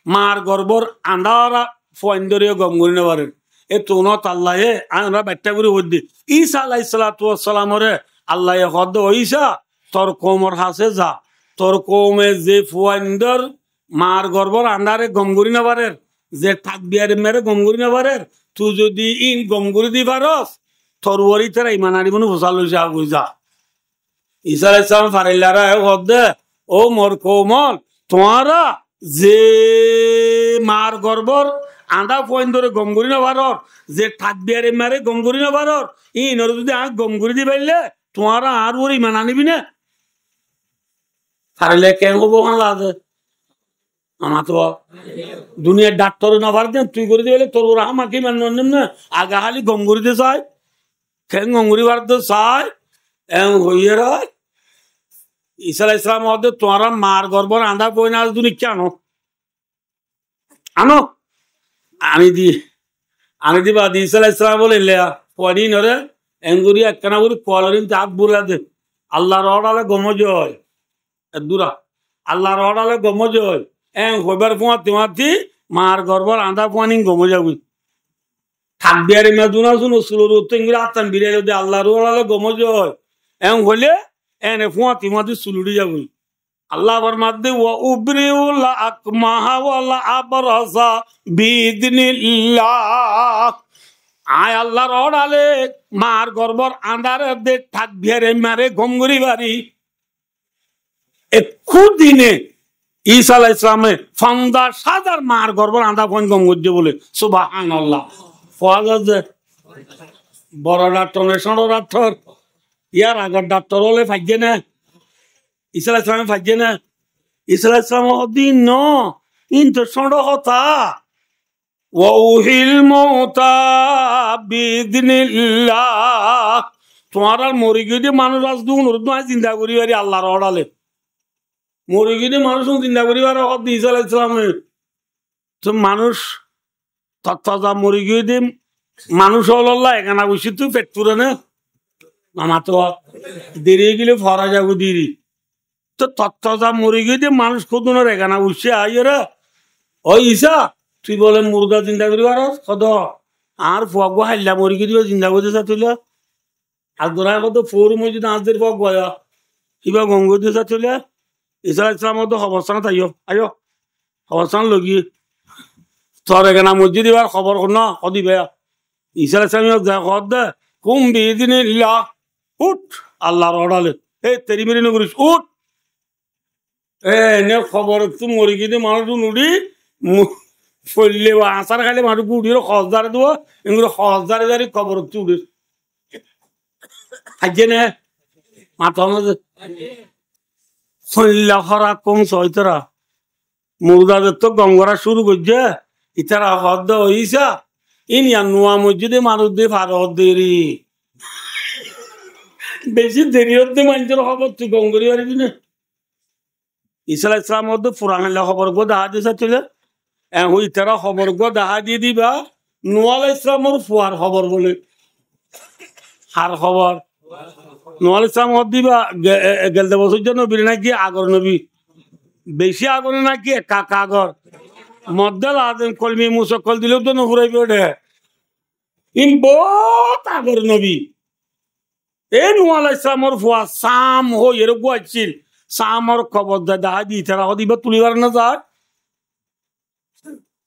মার গর্বর আন্দারা ফয়েন্দরিও গম করি নবারে এ তোনত আল্লাহে আমরা বাচ্চা করে হদ্দি ঈসা আলাইহিস সালাতু ওয়াস সালামরে আল্লাহে হদ ঈসা তোর কওমর হাসে যা তোর কওমে যে ফয়েন্দর মার গর্বর আন্দারে গম করি নবারে যে থাক বিয়ারে মেরে গম করি নবারে তুই যদি ইন গম করে দি পারস তোর ওরি তেরা ইমান আনিবনু ফসাল যা কই যা ঈসা আলাইহিস সালাম ফারিল্লারা হদ ও মোর কওমল তোমারা যে মার গর্বর আন্দা ফয়েন্দরে গম করি নবারর যে থাক বিয়ারে মেরে গম করি নবারর ইনর যদি আ গম করে দি পাইলে তোমারা আর ওর ইমান আনিবি না ফারিলে কেন হবো লাগে আমার তো দুনিয়ার ডাক্তার নবার দেন তুই করে দিলে তোর ওরা আমাকে মান না আগা হালি গম করে দিয়ে চাই কেন গম করি বার তো চাই এম হইয়ে রয় ঈসা আলাইহিস সালাম হদ তোমারা মার গর্বর আন্দা বই না দুনি কেন আনো আনি দিবা ঈসা আলাইহিস সালাম বলে পড়ি নরে এঙ্গুরি একখানা করে কলরিন তাক বুলা দে আল্লাহর অর্ডারে গমজ হয় দূরা আল্লাহর অর্ডারে গমজ হয় এং হইবার তোমাতি মার গর্বর আন্দা পানি গমজ যাবি থাকবি আর মা দুনা শুনো সুলোর উত্তর আত্মান বিরিয়ানি দে আল্লাহর অর্ডারে গমজ হয় এং হইলে এনে তোমাতি সুলুড়ি যাবি আল্লাহ ফরমাতে ওয়া উবরিউল আকমাহা ওয়াল আবরাসা বিইذনিল্লাহ আয় আল্লাহর অর্ডারে মার গর্বর আন্দারে দে থাকবি আর মারে গমগুরি বাড়ি দিনে ঈসা আলাইহিস সালামে 50,000 মার গর্বর আন্দা ফোন গম করছে বলে সুবহানাল্লাহ ফওয়াজ বড় ডাক্তার নেশন ডাক্তার ইয়ার আগর ডাক্তার হলে ভাগ্যে না ঈসা আলাইহিস সালাম ফাজে না ঈসা আলাইহিস সালাম দিন ন ইনতো সন্ড হতা ওয়া উহিল মাউতা বিইذনিল্লাহ তোমার আর মরি গিয়ে মানুষ আজ দুন নয় চিন্তা করি পারি আল্লাহর অর্ডালে মরি গিয়ে মানুষ চিন্তা করি পারে ঈসা আলাইহিস সালামের তো মানুষ তত্ত্বা মরি গিয়ে মানুষ হল্লা এখানে বসে তুই পেট পুরে না আমার তো দেরি গেলে ফরা যাবো দেরি তো তত্ত্বা মরি গিয়ে মানুষ খুদুনের এখানে বসে আইরে ওই ঈসা তুই বলে মুর্গা চিন্তা করি পার কত আর ফগ হাইলা মরি গিয়ে চিন্তা করতে চাইলে আর দোরা কত ফোর মসজিদ আজদের ফগ গয়া কিবা গঙ্গ দিয়ে চাইলে ঈসা আলাইহিস সালাম তো অবস্থান তাইও আয়ো অবস্থান লগিয়ে তোর এখানে মসজিদ এবার খবর না কদিবে ঈসা আলাইহিস সালাম খদ দে কুম বিইذনিল্লাহ উঠ আল্লাহর অর্ডারে এ তেরি মেরি নগরিস উঠ এনে খবর তুই মরি গিয়ে মানুষ নুড়ি ফলে আচার খাইলে মানুষ উঠির সহজদারে দেব এগুলো সহজদারে দাঁড়ি খবর তুই উঠিস খাইছে নে মাথা ফল্লা খরা কম ছয়তরা মুর্দাদের তো গঙ্গরা শুরু করছে ইতারা হদ হইসা ইনিয়া নোয়া মসজিদে মানুষ দিয়ে ভার দেরি বেশি দেরি হতে মানুষের খবর তুই গঙ্গরি পারবি না ঈসা আলাইহিস সালাম মধ্যে পুরান খবর গো দেখা দিয়েছে চলে ইতারা খবর গো দেখা দিয়ে দিবা নোয়া আলাইহিস সালামের ফুয়ার খবর বলে হার খবর নোয়া আলাইহিস সালাম দিবা গেলতে বছর জন্য নবী নাকি আগর নবী বেশি আগরে নাকি কাকা আগর মদ্দাল আদম কলমি মুসকল দিলেও তো নফুরাইবে ওঠে ইন বহুত আগর নবী এ নোয়া আলাইহিস সালামের ফুয়া সাম হই এরকম আসছিল সামর খবর দেখা দি তারা দিবা তুলিবার না যায়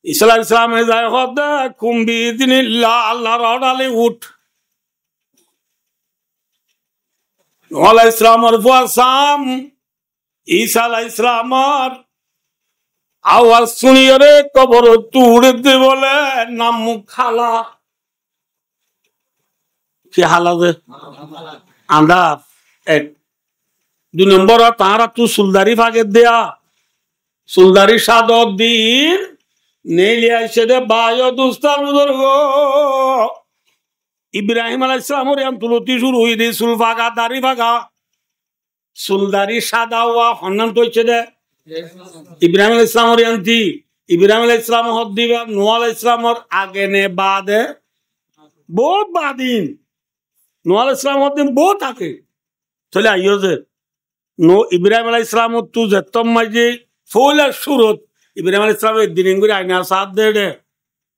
ঈসা আলাইহিস সালাম যায় হদ কুম বিইذনিল্লাহ আল্লাহর অর্ডারে উঠ নোয়া আলাইহিস সালামের ফুয়া সাম ঈসা আলাইহিস সালামের আওয়াজ শুনিয়ে রে কবর তুড়তে বলে নাম মুখ খালা কি হালা দে আন্দা এক 2 নম্বর তাহারা তু সুলদারি ভাগে দেয়া সুলদারি সাদর দিন নেইলে আইসে দে বায়ো দুস্তার বুজুর্গ ইব্রাহিম আলাইহিস সালামের এম তুলতি শুরু হই দে সুল ভাগা দাড়ি ভাগা সুলদারি সাদা ওয়া হন্নান তৈছে দে ইব্রাহিম আলাইহিস সালামের আনতি ইব্রাহিম আলাইহিস সালাম হদ দিবা নোয়া আলাইহিস সালামের আগে নে বাদে বহুত বাদিন নোয়া আলাইহিস সালাম হদ দিন বহুত আগে চলে আইও যে নো ইব্রাহিম আলাইহিস সালাম তু যেতম মাঝে ফুলের সুরত ইব্রাহিম আলাইহিস সালাম দিন করে আইনা সাদ দে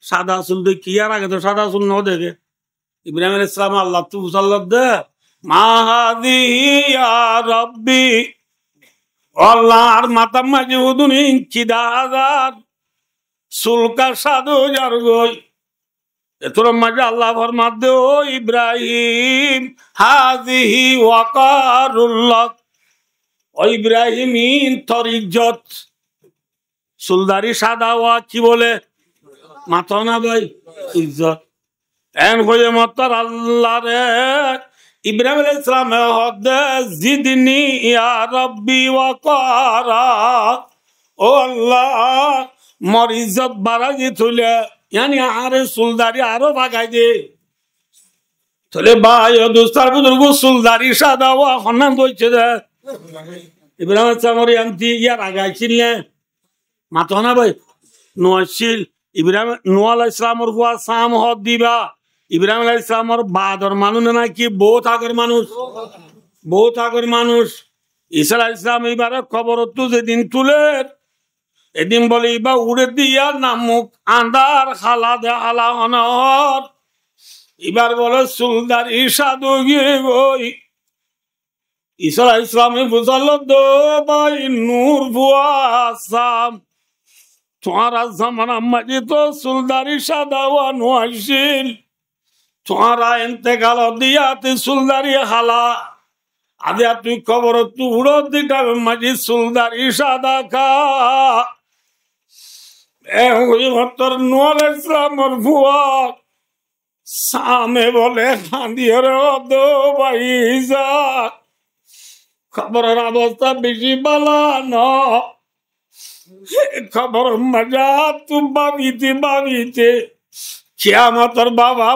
সাদা চুল দে কি আর আগে তো সাদা চুল ন দেখে ইব্রাহিম আলাইহিস সালাম আল্লাহ তু সাল্লাত দে মা হাদিহি ইয়া রাব্বি আল্লাহর মাথা মাঝে উদুন ইঞ্চি দাগার সুলকা সাধু যার গই এতর মাঝে আল্লাহ ফরমাত দে ও ইব্রাহিম হাদিহি ওয়াকারুল্লাহ ও ইব্রাহিম ইন তোর ইজ্জত সুলদারি সাদা ওয়া কি বলে মাথা না ভাই ইজ্জত এন হয়ে মতর আল্লাহ রে ইব্রাহিম আলাইহিস সালাম হদ জিদনি ইয়া রাব্বি ওয়াকারা ও আল্লাহ মোর ইজ্জত বাড়াই তুলে यानी आरे सुलदारी आरो भागाई दे तले भाई दोस्तार बुजुर्ग सुलदारी सादा हुआ हन्ना दोइछे दे इब्राहिम सामरी अंती यार आगाइछिले मातो ना भाई नोशिल इब्राहिम नूह अलैहिस सालामर हुआ साम हद दिबा इब्राहिम अलैहिस सालामर बादर मानुन ना कि बहुत आगर मानुष ঈসা আলাইহিস সালাম এবারে খবর তো যেদিন তুলে এদিন বলে বা উড়ে দিয়া নামুক আন্দার খালা দে হালা অনর এবার বলে সুলদারি সাধু গিয়ে গই ঈসা আলাইহিস সালামে বুঝাল দো ভাই নূর বুয়া সাম তোমারা জামানা মাঝে তো সুলদারি সাদা ওয়া নোয়াশিল তোমারা ইন্তেকাল দিয়াতে সুলদারি হালা আদে তুই খবর তুই উড়ো দিটা মাঝে সুলদারি সাদা খা নূহ আলাইহিস সালামের ফুয়া সামে বলে কাঁদিয়ে রে দো ভাই ঈসা খবরের অবস্থা বেশি ভালো না। খবর মজা তু বাবিতে কিয়ামতের বাবা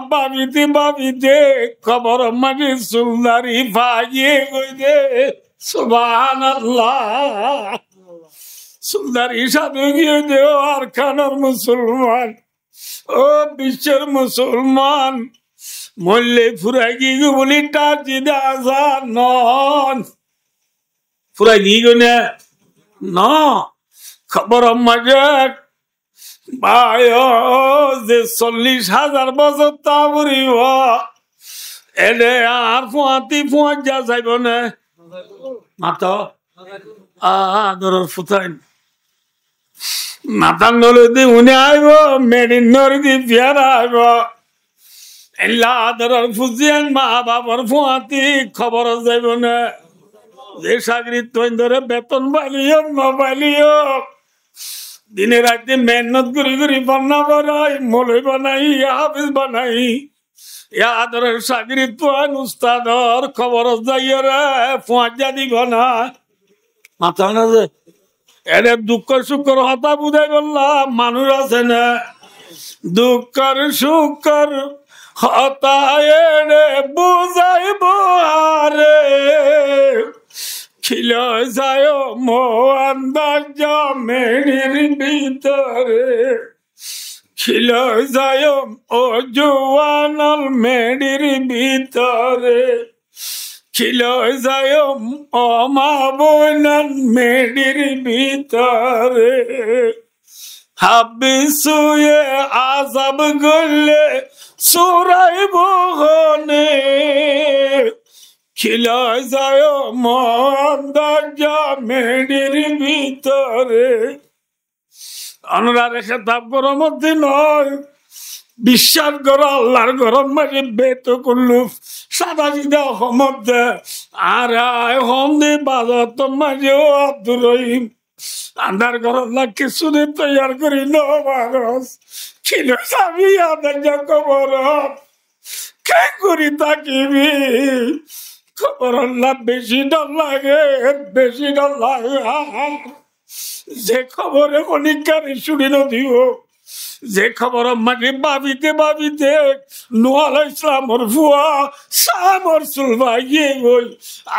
বাবিতে খবর মাঝে সুলদারি ভাইয়ে গইলে সুবহানাল্লাহ। সুলদারি সাধু গিয়ে দেও আর খানার মুসলমান ও বিশ্বের মুসলমান মল্লে ফুরাই গিয়ে বলি টাচি দাসা নন ফুরাই দিয়ে না খবর মজা ভাই যে 40,000 বছর তা বুড়িব এনে আর ফুয়া যা যাইব না মাতা আদরের ফুটাই মাতার নলদি উনি আইব মেডিন নরদি বিয়ারা আইব এলা আদরের ফুজিয়ান মা বাবার ফুয়াতি খবর যাইব না যে চাকরি তৈন ধরে বেতন পালিও নপালিও দিনে রাতে মেহনত করি বান্না বানাই মলই বানাই হাফিজ বানাই আদরের চাকরি তোয়ান উস্তাদর খবর যাইয়া রে ফুয়া দিব না মাথা না যে এনে দুঃখ সুখর হতা বুঝাই বললাম মানুষ আছে না দুঃখর সুখর হতা এনে বুঝাইব আরে খিল যায় মোয়ান্দাজ মেরির ভিতরে খিল যায় ও জোয়ানল মেরির ভিতরে খিল যায় ও মা বোনাল মেরির ভিতরে হাবিসুয়ে আজাব গলে সুরাইব হনে খিলায় যায় মন্দাজা মেডির ভিতরে অনুরাধা খেতাব গরম নয় বিশ্বাস করো আল্লাহর গরম মাঝে বেত করলু সাদা সিধা হমদ দে আর হম দে বাজার তো মাঝেও আব্দুর রহিম আন্ধার গরল্লা কিছু দিন তৈয়ার করি নস ছিল সাবি আদার যা খবর কে করি তাকিবি খবর বেশি ডর লাগে যে খবরে অনেকখানি শুনি নদীও যে খবর মানে ভাবিতে নূহ আলাইহিস সালামর ফুয়া সামর সুলভাই গই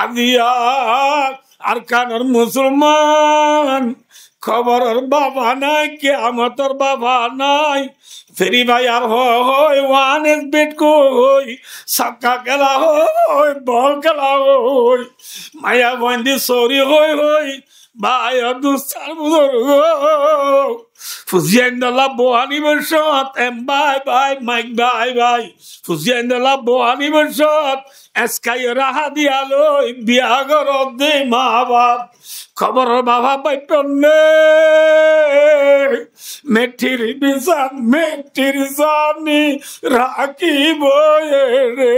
আদিয়া আর কানর মুসলমান খবরের বাবা নাই কিয়ামতের বাবা নাই ফেরি ভাই আর হয় ওয়ান এস বেট কই সাক্কা খেলা হয় বল খেলা হয় মায়া বন্দি সরি হয় ভাই দুস্তার বুজুর্গ ফুজিয়াইন্দলা বোহানি বর্ষত M by mic by ফুজিয়াইন্দলা বোহানি বর্ষত Sky রাহা দিয়ালই বিয়া ঘরত দে মা বাপ খবর বাবা পাইপনে মেঠির জানি রাখিব রে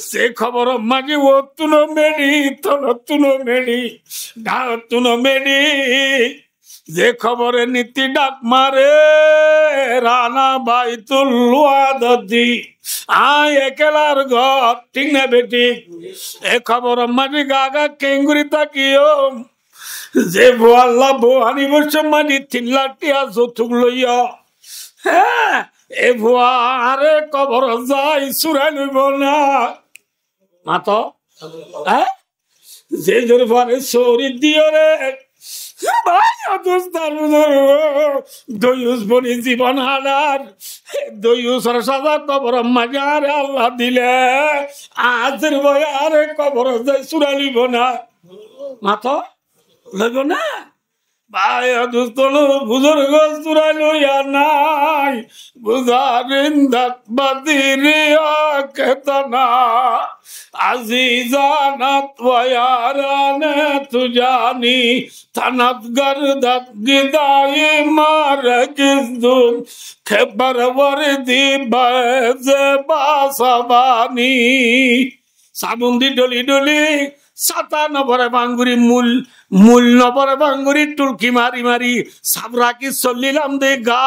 সে খবর মাঝে ও তুলো মেডি তুলো মেডি তুলো মেডি যে খবরে নীতি ডাক মারে রানা বাইতুল ওয়াদতি আয় একেলার ঘর ঠিক না বেটি এ খবর মাঝে গাগা কেঙ্গুরি তাকিও যে বোয়াল্লা বোহানি বসে মানি 3 লাখ টিয়া যৌতুক লইয়া হ্যাঁ এ ভুয়া আরে কবর যাই সুরাই লইব না মাত হ্যাঁ যে জোর পরে সৌরি দিও রে জীবন হারার দইউসর সাজা কবর মাজার আল্লাহ দিলে আজের বয় আরে কবর চূড়া লিব না মাথ লইব না ভাই দুস্তল বুজুর্গ চূড়া লইয়া নাই বুঝারিন্দাত বাদিরিয়া কেতনা আজিজানাত ওয়ারানে তুজানি থানাত গরদাত গিদাই মার কিসদুম খেবার ওয়ারদি বাজে বাসাবানি সাবুন দি ডলি ছাতা নপরে বাঙ্গুরি মূল মূল নপরে বাঙ্গুরি টুলকি মারি মারি সাবরাকি চলিলাম দে গা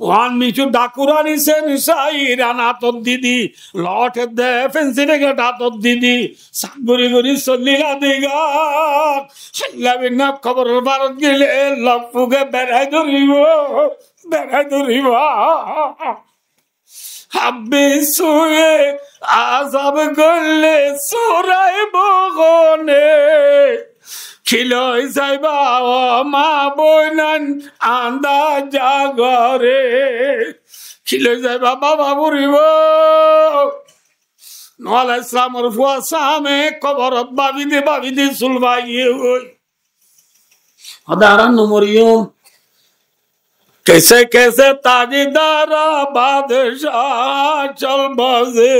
ওয়ান মিচু ডাকুরানি সেন সাই রানা তোর দিদি লটে দে ফেন্সি রেখে তোর দিদি সাবগুরি গুরি চলিলা দে গা হাইলাবি না খবর ভারত গেলে লপুকে বেড়াই ধরিব হাব্বি শুয়ে আজাব করলে সোরাই বগনে খিলই যাইবা মা বইনান আন্দা জাগরে খিলই যাইবা বাবা বুড়িব নহলে ইসলামর ফুয়া সামে কবরত বাবিদি চুলবাইয়ে ওই হদারান নমরিয়ম कैसे कैसे ताजदारा बादशाह चल बजे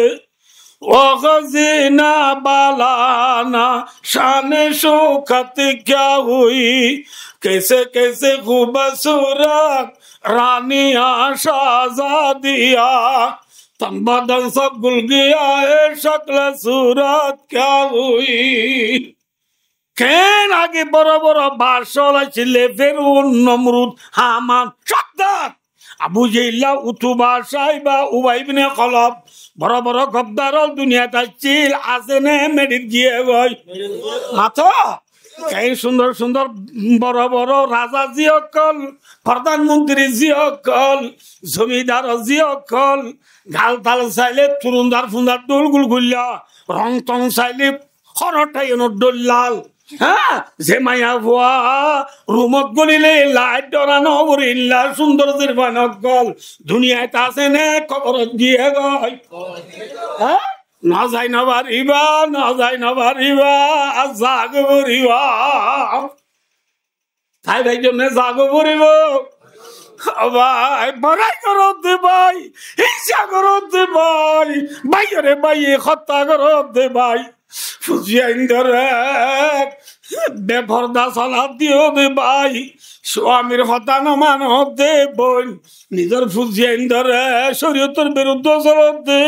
ओ खजीना बालाना शान शौकत क्या हुई कैसे कैसे खूबसूरत रानिया शाहजादिया तन बदन सब गुल गया है शक्ल सूरत क्या हुई কেন আগে বড় বড় বাসল ছিল ফেরুন নমরুদ হামান সাদ্দাত আবু জেইলা উতুবা সাইবা উবাই ইবনে খলব বড় বড় গদ্দার দুনিয়াতে ছিল আছে নে মেডিট গিয়ে গই মাথা কেন সুন্দর সুন্দর বড় বড় রাজা জিয়কল প্রধানমন্ত্রী জিয়কল জমিদার জিয়কল গাল তাল চাইলে তুরুন্দার ফুন্দার ডোল গুল গুল্লা রং টং চাইলে খরটাই ডোল্লাল হ্যাঁ যে মায়া ভুয়া রুমত গলিলে লাইট ডরানো বরিল্লা সুন্দর জিরবানকল দুনিয়ায় আছে নে খবরত দিয়ে গয় হ্যাঁ না যাই না বাড়িবা জাগ বরিবা তাই ভাই জন্য জাগ বরিব ভাই বড়াই করত ভাই হিংসা করত ভাই বাইরে বাইয়ে হত্যা করত ভাই ফুজিয়া ইন্দরে বেফরদা সালাদ দিও দে ভাই স্বামীর হত্যা নমানব দে বোন নিজের ফুজিয়া ইন্দরে শরীয়তের বিরুদ্ধে চলত দে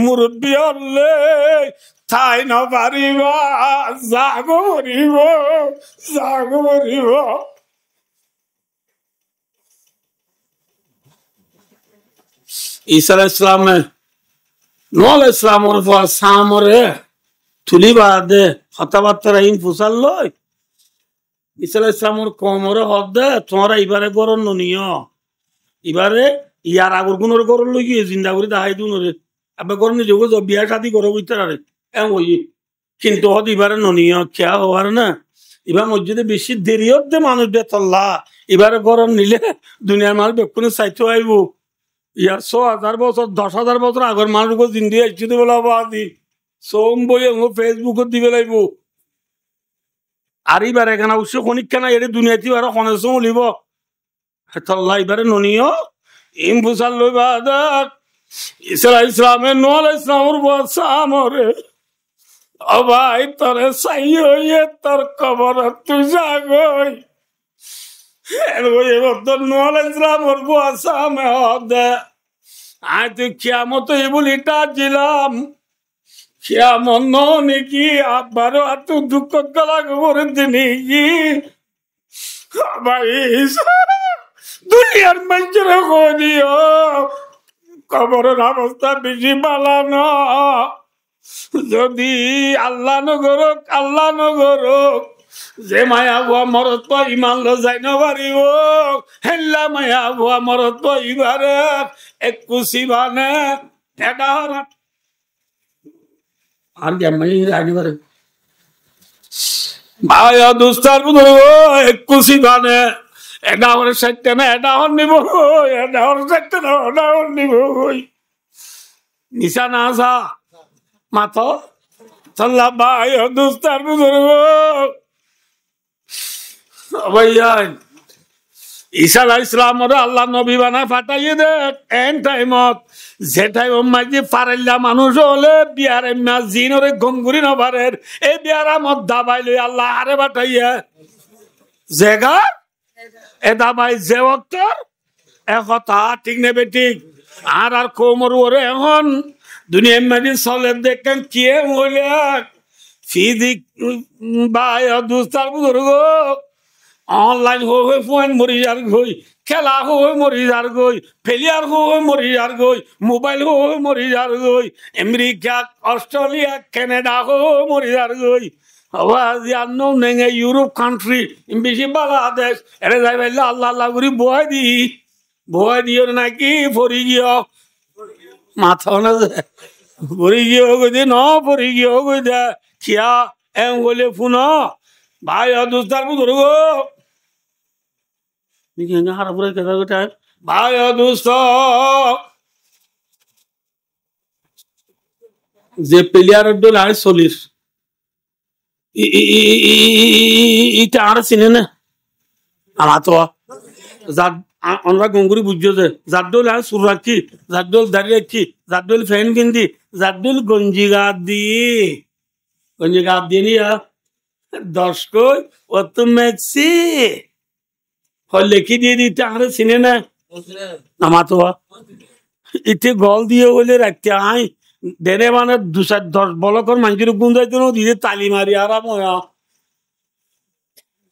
মুরব্বী হলে তাই না পারিবা জাগ মরিব ঈসা আলাইহিস সালামে নূহ আলাইহিস সালামর পর সামরে তুলি বাদে কথাবার্তা রাইন ফুসাল লয় ঈসা আলাইহিস সালামর কোমরে হদ দে তোমরা এবারে গরন নিও এবারে ইয়ার আগর গুণর গরন লই গিয়ে জিন্দা করে দাহাই দুনরে আবে গরন যোগ বিয়া শাদি করো বুঝতারে এম ওই কিন্তু হদ এবারে নিও খেয়া হওয়ার না এবার মসজিদে বেশি দেরি হতে মানুষ বেতল্লা এবারে গরম নিলে দুনিয়ার মানুষ বেক্ষণে চাইতে আইব ইয়ার 100,000 বছর 10,000 বছর আগর মানুষ জিন্দি আসছি বলা বাদি সোম বই ফেসবুক দিবে লাগব আর এবার এখানে অবশ্য খনিকা না এটা দুনিয়াতে আর খনেছ উলিব হেতল্লা এবারে ননিও ইম ফুসাল লই বাদাক ঈসা আলাইহিস সালামে নূহ আলাইহিস সালামর সামরে ও ভাই তোরে সাই হইয়ে তোর কবর তুই জাগই নূহ আলাইহিস সালামর সামনে হদে আয় তুই কিয়ামত বলিটা দিলাম কিয়ামত নাকি আবারও এত দুঃখ গলা করে দিনি ভাই দুনিয়ার মানুষের দিও কবরের অবস্থা বেশি ভালো না যদি আল্লাহ নগরক যে মায়া ভুয়া মরত ইমান লো যাই না পারিব হেল্লা মায়া ভুয়া মরত ইবারে একুশি বানে এটা আর কেমন আগেবারে ভাইয়া দুস্তার বুধ একুশি বানে এটা আমার সাইটটা না এটা আমার নিব এটা আমার সাইটটা না ওটা আমার নিব নিশা না আসা মাথা চল্লা ভাই দুস্তার বুধ ভাইয়া ঈসা আলাইহিস সালামর আল্লাহ নবী বানায় পাঠাইয়ে দে এন টাইমত যে টাইম মাঝে পারাইলা মানুষ হলে বিয়ারে মাছ জিনরে গমগুরি নবারের এই বিয়ারা মত দাবাই লই আল্লাহ আরে পাঠাইয়া জেগা এ দাবাই যে অক্তর এ কথা ঠিক নেবে ঠিক আর কোমর ওরে এখন দুনিয়ার মাঝে চলে দেখেন কে হইলে ফিজিক ভাই দুস্তার বুজুর্গ অনলাইন হয়ে ফোন মরি যার গই খেলা হয়ে মরি যার গই ফেলিয়ার হয়ে মরি যার গই মোবাইল হয়ে মরি যার গই আমেরিকা অস্ট্রেলিয়া কানাডা হয়ে মরি যার গই আওয়াজ জানো নেঙে ইউরোপ কান্ট্রি বেশি বাংলাদেশ এরে যাই ভাই আল্লাহ আল্লাহ করি বয় দিও নাকি পরি গিয়ে মাথা না পরি গিয়ে গই দে ন পরি গিয়ে গই দে খিয়া এম বলে ফোন ভাই দুস্তার বুজুর্গ ভাই দুস্ত যে প্লেয়ারের দল আর 40 ইটা আর চিনে না আমার তো আমরা গঙ্গুরি বুঝছো যে যার দল আর সুর রাখি যার দল দাঁড়িয়ে রাখি যার দল ফ্যান কিনতি যার দল গঞ্জি গাছ দিয়ে নিয়া দর্শক ও তো মেক্সি লেখি দিয়ে দিতে আর চিনে না আমার তো ইতে গল দিয়ে হলে রাখতে আই দেনে মানে 2-10 বলকর মানুষের গুণ যাইতো দিদি তালি মারি আরাম হয়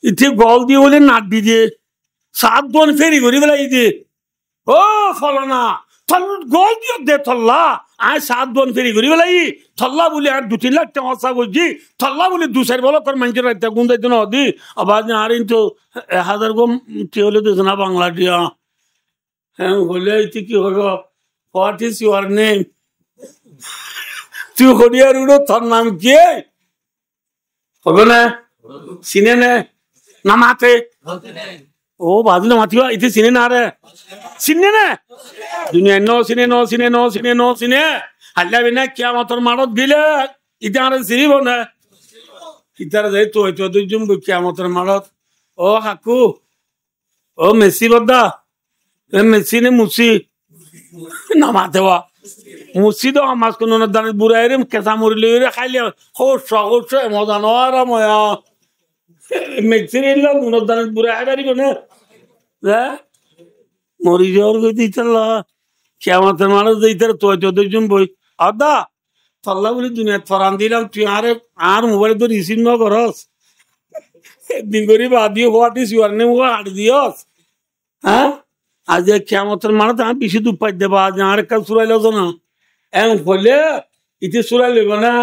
ইতে গল দিয়ে হলে নাট দিয়ে 7 জন ফেরি করি বেলাই দিয়ে ও ফলনা গল দিয়ে দে থল্লা আয় 7 জন ফেরি করি বেলাই থল্লা বলে আর 2-3 লাখ টাকা খরচা করছি থল্লা বলে 2-4 বলকর মানুষের রাখতে গুণ যাইতো না দি আবার আর তো 1000 গম হলে দিস না বাংলা দিয়া হ্যাঁ বলে ইতি কি হলো হোয়াট ইজ ইউর নেম তুই হরিয়ার উড়ো তোর নাম কি হবে না চিনে না মাতে ও বাজু না মাতিবা ইতি চিনে না রে চিনে না দুনিয়া চিনে হাল্লা বিনা কিয়ামতের মারত গিলে ইতি আর চিনিব না ইতার যাই তো দুজন কিয়ামতের মারত ও হাকু ও মেসি বদ্দা মেসি নে মুসি না মাতেবা মুসিদ আমার কোন দানে বুড়াই রে কেঁচা মরি লই রে খাইলে হোস মজা নয় ময়া মেক্সির মনের দানে বুড়াই পারিব না মরি যাওয়ার গই দিতাল্লা কেমতের মানুষ দিতে তো দুজন বই আদা তল্লা বলি দুনিয়া ফরান দিলাম তুই আর মোবাইলে তো রিসিভ ন করস একদিন করি বাদিও হোয়াট ইজ ইউর নেম হাট দিয়স হ্যাঁ আজ কেমতের মানুষ আমি বেশি দুপাই দেবা আজ আর কাল চুরাই লজ না এম হলে ইতি চুরাই লইব না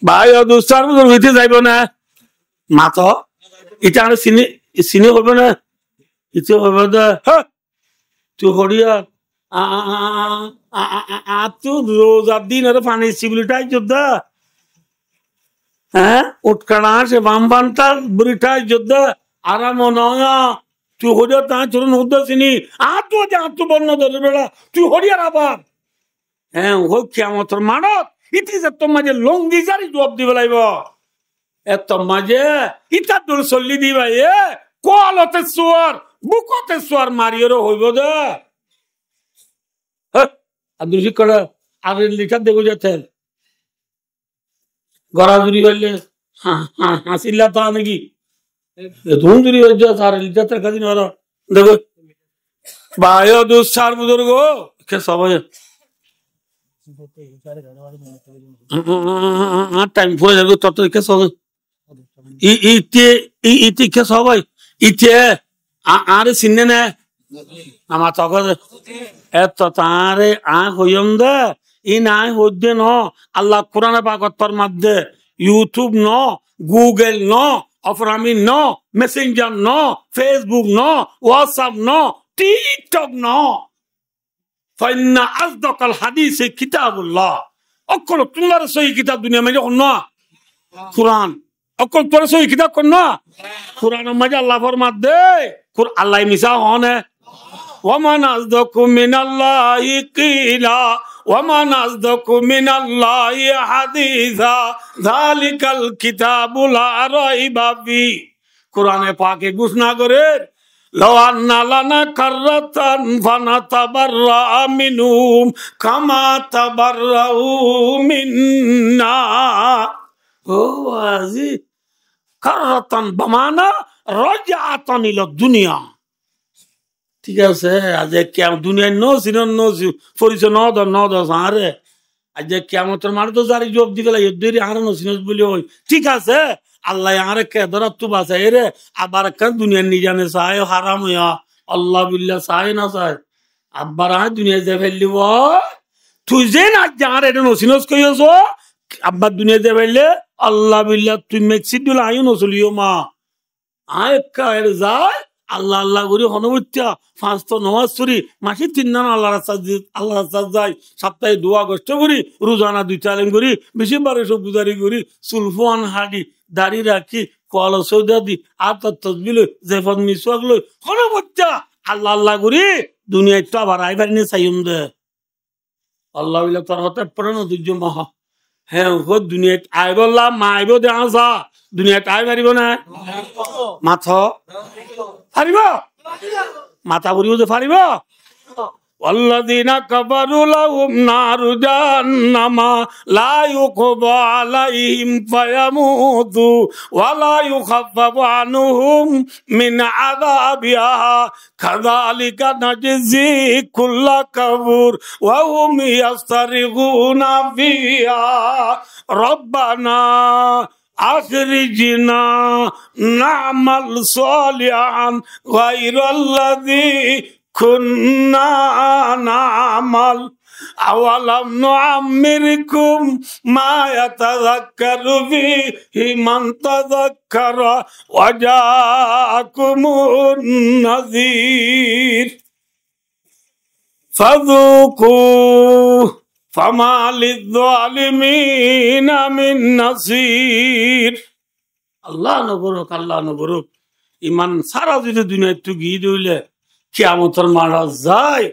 ভাই দুস্তার হইতে যাইব না মাত এটা আর চিনি করবে না ইতি করবে দে তুই হরিয়া তুই রোজার দিন আর পানি সিবিলিটাই যোদ্ধা হ্যাঁ উৎকানা সে বামবানটা বুড়িটাই যোদ্ধা আরাম নয়া তুই হরিয়া তা চোর নৌদ্দ চিনি আতু বন্য ধরে বেড়া তুই হরিয়ার আবার হ্যাঁ হোক কেমতর মানত ইতি যে তোর মাঝে লঙ্গি জারি জবাব দিবে লাইব তোর মাঝে ইতার দূর চল্লি দিবা কলতে চোয়ার বুকতে চোয়ার মারিয়েরও হইব দে আব্দুল করে আর লিটার দেখো যেতেন গড়াজুরি হইলে হাসিল্লা তা নাকি ধুম জুরি হয়ে যাচ্ছে আর লিটার তার কাছে দেখো ভাই দুঃসার বুজুর্গ কে সবাই টাইম পরে যাবে তত কে সবাই ইতে কে সবাই ইতে আর চিনে না আমার তখন এত তারে হইম দে ই নাই হইতে ন আল্লাহ কোরআনে পাকতর মধ্যে ইউটিউব ন গুগল ন অফরামি ন মেসেঞ্জার ন ফেসবুক ন হোয়াটসঅ্যাপ ন টিকটক ন ফাইন্না আসদাকাল হাদিসে কিতাবুল্লাহ অকল তোমার সহি কিতাব দুনিয়া মে অন্য কোরআন অকল তোর সহি কিতাব কোন না কোরআনের মাঝে আল্লাহ ফরমাত দে আল্লাহ মিশা হনে ওয়ামান আসদাকু মিনাল্লাহি কিলা ওয়ামান আসদাকু মিনাল্লাহি হাদিসা যালিকাল কিতাবু লা রাইবা ফি কোরআনে পাকে ঘোষণা করে লাউ আন্না লানা কাররাতান ফানাতাবাররা মিনহুম কামা তাবাররাউ মিন্না ও আজি কাররাতান বামানা রাজাতান ইলা দুনিয়া ঠিক আছে আজ কেমন দুনিয়ায় পরিচয় ন দশ আরে আজ কেমতের মানে তো জারি জব দি গেল আর নসিনস বলি ওই ঠিক আছে আল্লাহ আরে কে ধরা তু বাসাই রে আবার কেন দুনিয়ার নিজানে চায় হারাম হইয়া আল্লাহ বিল্লাহ চায় না চায় আব্বার আয় দুনিয়া যে ফেললিব তুই যে না যার এটা নসিনস কইস আব্বার দুনিয়া যে ফেললে আল্লাহ বিল্লাহ তুই মেক্সিডুল আয়ু নচলিও মা আয় এর যায় আল্লাহ আল্লাহ করি হনবত্যা পাঁচটা নমাজ পড়ি মাসে 3 দিন আল্লাহ রাস্তা যায় সপ্তাহে 2 আগস্ট করি রোজানা 2 চালেন করি বেশি 1200 গুজারি করি সুলফান হাডি দাড়ি রাখি কল সৌদা দি আর তার তসবিল জেফত মিসওয়াক লই হনবত্যা আল্লাহ আল্লাহ করি দুনিয়ায় তো আবার আইবার নিয়ে চাইম দে আল্লাহ বিল্লাহ তোর হতে পড়ে না দুর্য মহা হ্যাঁ দুনিয়ায় আইব মা আইব দেখা যা দুনিয়ায় আই পারিব না মাথ পারিব মাথা ঘুরিও যে পারিব والذين كفروا لهم نار جهنم لا يقضى عليهم فيموتوا ولا يخفف عنهم من عذابها كذلك نجزي كل كفور وهم يصطرخون فيها ربنا أخرجنا نعمل صالحا غير الذي كنا نعمل أولم نعمركم ما يتذكر فيه من تذكر وجاءكم النذير فذوقوا فما للظالمين من نصير আল্লাহ নগরক ইমান সারা যদি দুনিয়া একটু গিয়ে দিলে কিয়ামতের মারা যায়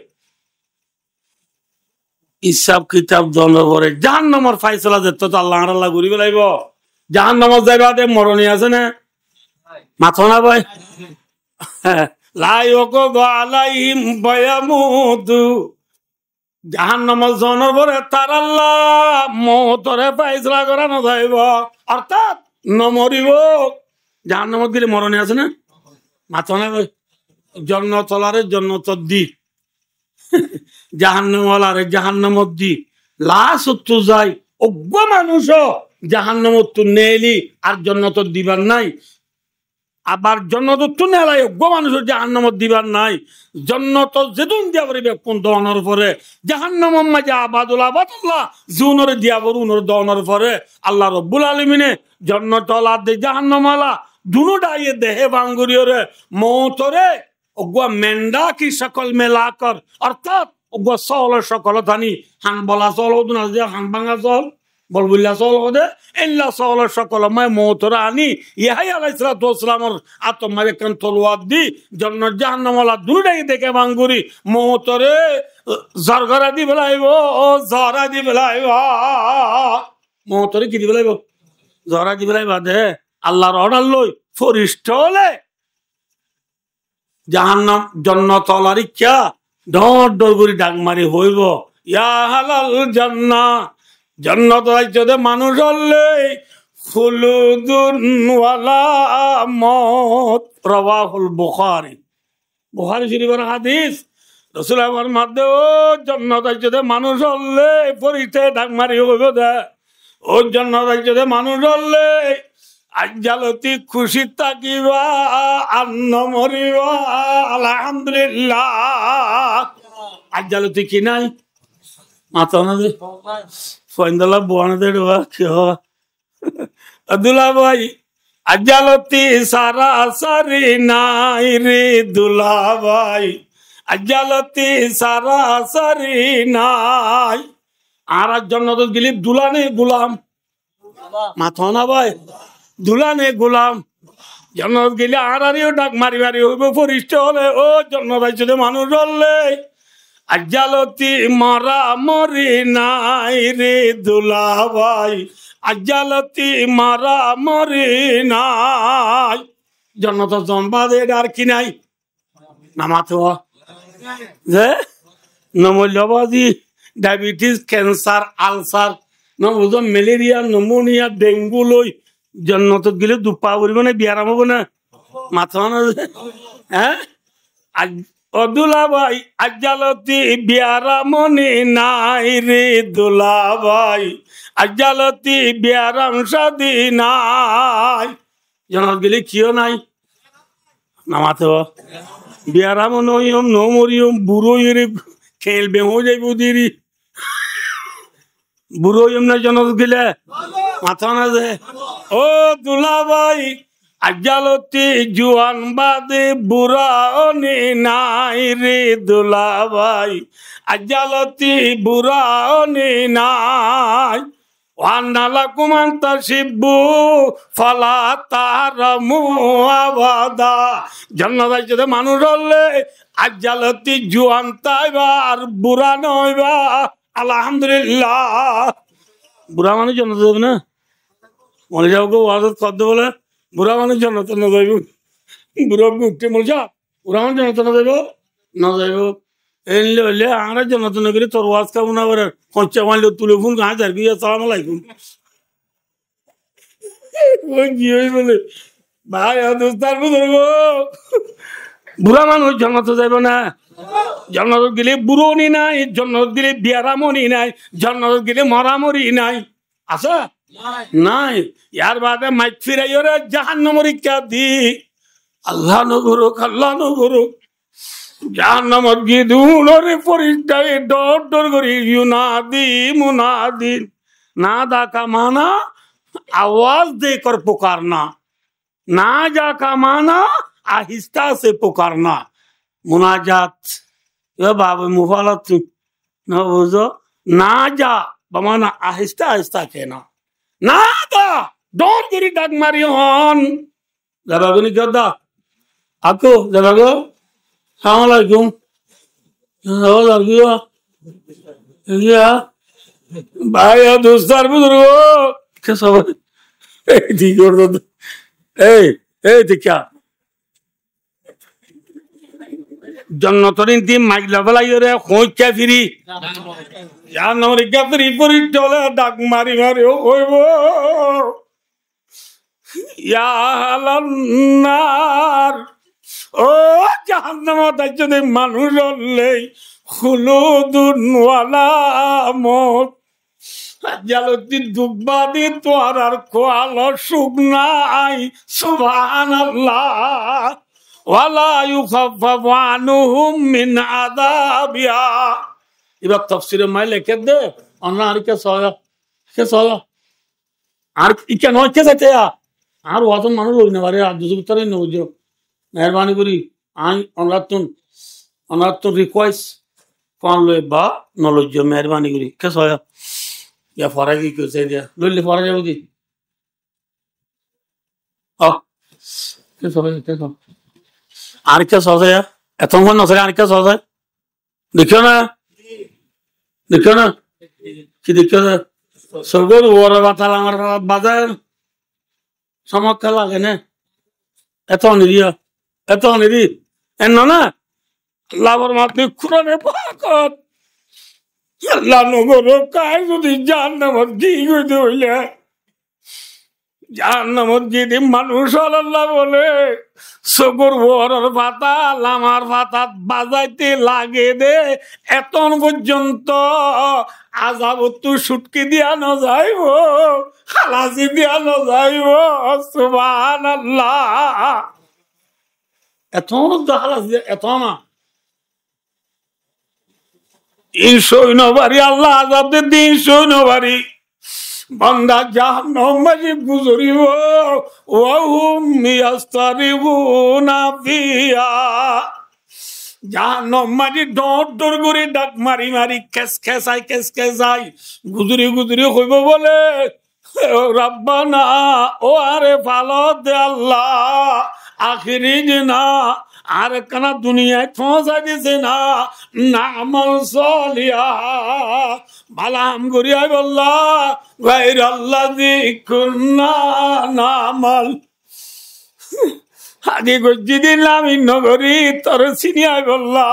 হিসাব কিতাব দনের পরে জাহান্নামের ফাইসলা যেত তো আল্লাহ আল্লাহ ঘুরি বেলাইব জাহান্নামত যাইবা দে মরণী আছে না মাথো না ভাই আলাইহিম বায়ামুতু জাহান্নামত জনের পরে তার আল্লাহ মতরে ফাইসলা করানো যাইব অর্থাৎ নমরিব জাহান্নামত গেলে মরণী আছে না মাথো না ভাই জন্নতলারে জন্নতর দি জাহান্নামওয়ালারে জাহান্নামত দি লাশ তো যায় অজ্ঞ মানুষ জাহান্নামত তো নেলি আর জন্নতর দিবার নাই আবার জন্নত তো নেলাই অজ্ঞ মানুষের জাহান্নামত দিবার নাই জন্নত যেদিন দিয়া পারিবে কোন দহনের পরে জাহান্নামর মাঝে আবাদুল্লাহ জুনরে দিয়া বড় উনর দহনের পরে আল্লাহ রব্বুল আলমিনে জন্নতলা দে জাহান্নামালা দুনোটাইয়ে দেহে বাঙ্গুরিয়রে মৌতরে অগুয়া মেন্ডা কি সকল মেলাকর অর্থাৎ অগুয়া চল সকল থানি হান বলা চল হতো না যে হান ভাঙা চল বল বললা চল হদে এল্লা চল সকল মায় মৌতরে আনি ইহাই আলাইহিসসালামের আত্মারে কান তলোয়ার দি জন্নত জাহান্নামালা দুনোটাই দেখে বাঙ্গুরি মৌতরে জরগরা দি বেলাইব ও জরা দি বেলাইব মৌতরে কি দি বেলাইব জরা দি বেলাইবা দে আল্লাহর অর্ডার লই ফরিষ্ঠ হলে জাহান্নাম জন্নতলার ইচ্ছা ডর ডর করে ডাক মারি হইব ইয়া হালাল জান্নাহ জন্নত রাজ্যতে মানুষ হলে খুলুদুন ওয়ালা মত রাওয়াহুল বুখারী শরীফের হাদিস রাসূল আমার মধ্যে ও জন্নত রাজ্যতে মানুষ হলে পরিতে ডাক মারি হইব দে ও জন্নত রাজ্যতে মানুষ হলে আজ্জালতি খুশি থাকিবা আন্ন মরিবা আলহামদুলিল্লাহ আজ্জালতি কি নাই মাথা না দে ফয়ন্দলা বোয়ানা দে কি দুলা ভাই আজ্জালতি সারা সারি নাই রে দুলা ভাই আজ্জালতি সারা সারি নাই আর জন্নত গেলি দুলানে গুলাম মাথা না ভাই দুলানে গোলাম জন্নত গেলে আরিও ডাক মারি মারি হইব ফরিষ্ঠ হলে ও জন্নত আইসলে মানুষ হলে আজ্জালতি মারা মরি নাই রে দুলা ভাই আজ্জালতি মারা মরি নাই জন্নত জম্বাদে আর কি নাই নামাতো যে নমূল্যবাদী ডায়াবেটিস ক্যান্সার আলসার নবুজ ম্যালেরিয়া নমোনিয়া ডেঙ্গু লই জন্নত গেলে দুপা উড়ব না বিয়ারাম হবো না মাথা না হ্যাঁ ও দুলাভাই আজ্জালতি বিয়ারামনি নাই রে দুলাভাই আজ্জালতি বিয়ারাম সাদি নাই জানাত গেলে কিও নাই নামাতে বিয়ারাম নইম নমরিয়ম বুড়ো এরে খেলবে হয়ে যাইব দেরি বুড়ো না জানাত গেলে মাথা না যে ও দুলাভাই আজ্জালতি জুয়ান বাদে বুড়া অনি নাই রে দুলাভাই আজ্জালতি বুড়া অনি নাই ওয়ান্নালা কুমান্তা শিব্বু ফলা তারামু আবাদা জান্নাত যাইতে মানুষ হলে আজ্জালতি জুয়ান তাইবা আর বুড়া নইবা আলহামদুলিল্লাহ বুড়া মানুষ জান্নাত যাবে না মনে যাও গো ওয়াজত করতে বলে বুড়া মানুষ জান্নাত না যাইব বুড়া উঠতে মনে যা বুড়া মানুষ জান্নাত না যাইব না যাইব এলে হইলে আমরা জান্নাত না করে তোর ওয়াজ খাবো না আবার খরচা মারলে তুলে ফোন কাঁ যার কি আসসালামু আলাইকুম কি হই বলে ভাই দোস্তার বুঝবো বুড়া মানুষ জান্নাত যাইব না জান্নাত গেলে বুড়োনি নাই জান্নাত গেলে বিয়ারামনি নাই জান্নাত গেলে মরামরি নাই আচ্ছা নাই ইয়ার বাদে মাইক ফিরাই ওরে জাহান্নামরি কে দি আল্লাহ নগরুক জাহান্নামত গিয়ে দুনরে ফরিস্তায় ডর ডর করি ইউনাদি মুনাদি না দাকা মানা आवाज देकर पुकारना ना जा का माना आहिस्ता से पुकारना मुनाजात ये बाबा मुफालत न बुझो ना जा बमाना आहिस्ता आहिस्ता कहना ना दा डोर गिरी डाक मारी हन जबागुनी गद्दा आपको जबागो सलाम अलैकुम क्या भाई दोस्तार बुजुर्गो क्या सब ठीक कर दो क्या जन्नतरिन ती माइक लबलाई रे खोज क्या फिरी यार नमरे क्या फिरी पूरी टोले डाक मारी ओ वो या हलन्नार ओ जहन्नम दाइजने मानुष ले खुलुदुन वाला मौत জালতি দুঃখবাদী তোর আর কোয়াল সুখ নাই সুবহানাল্লাহ ওয়ালা ইউখাফফু আনহুম মিন আযাবিহা এবার তাফসীরে মাই লিখে দে অন্য আর কে সয়া আর ইকে নয় কে যেতে আর ওয়াজন মানুষ লই না পারে আর দুজুতরে নজো মেহরবানি করি আই অনাতুন রিকোয়েস্ট কোন লই বা নলজ মেহরবানি করি কে সয়া या फरागी क्यों से दिया लोली फरा जाओगी আর কে সহজ এতক্ষণ নসরে আর কে সহজ দেখিও না কি দেখিও না সর্বর ওর বাতাল আমার বাজার চমৎকার লাগে না এত নিরি এন না লাভর মাতনি খুরনে পাকত আল্লাহ নগর কায় যদি জাহান্নামত কি কইতে হইলে জাহান্নামত গিয়ে মানুষ আল্লাহ বলে সগর বড়র পাতা লামার পাতা বাজাইতে লাগে দে এতন পর্যন্ত আজাব তো সুটকি দিয়া ন যাইব খালাসি দিয়া ন যাইব সুবহানাল্লাহ এতন খালাস এত না ইনশোইনবারি আল্লাহ আযাব দে দিন সৈনবারি বান্দা জাহান্নাম মাঝে গুজরিব ওয়া হুম ইয়াস্তারিবুনা ফিহা জাহান্নাম মাঝে ডর করে ডাক মারি খেসাই গুজরি হইব বলে রব্বানা ও আরে ফালো দে আল্লাহ আখিরি না আর কানা দুনিয়ায় পৌঁছা দিছে না নামল সলিয়া বালাম গরিয়া বল্লা গায়র আল্লাযী কুন্না নামাল আগে গজ্জি দিলাম নগরী তোর সিনিয়ায় বল্লা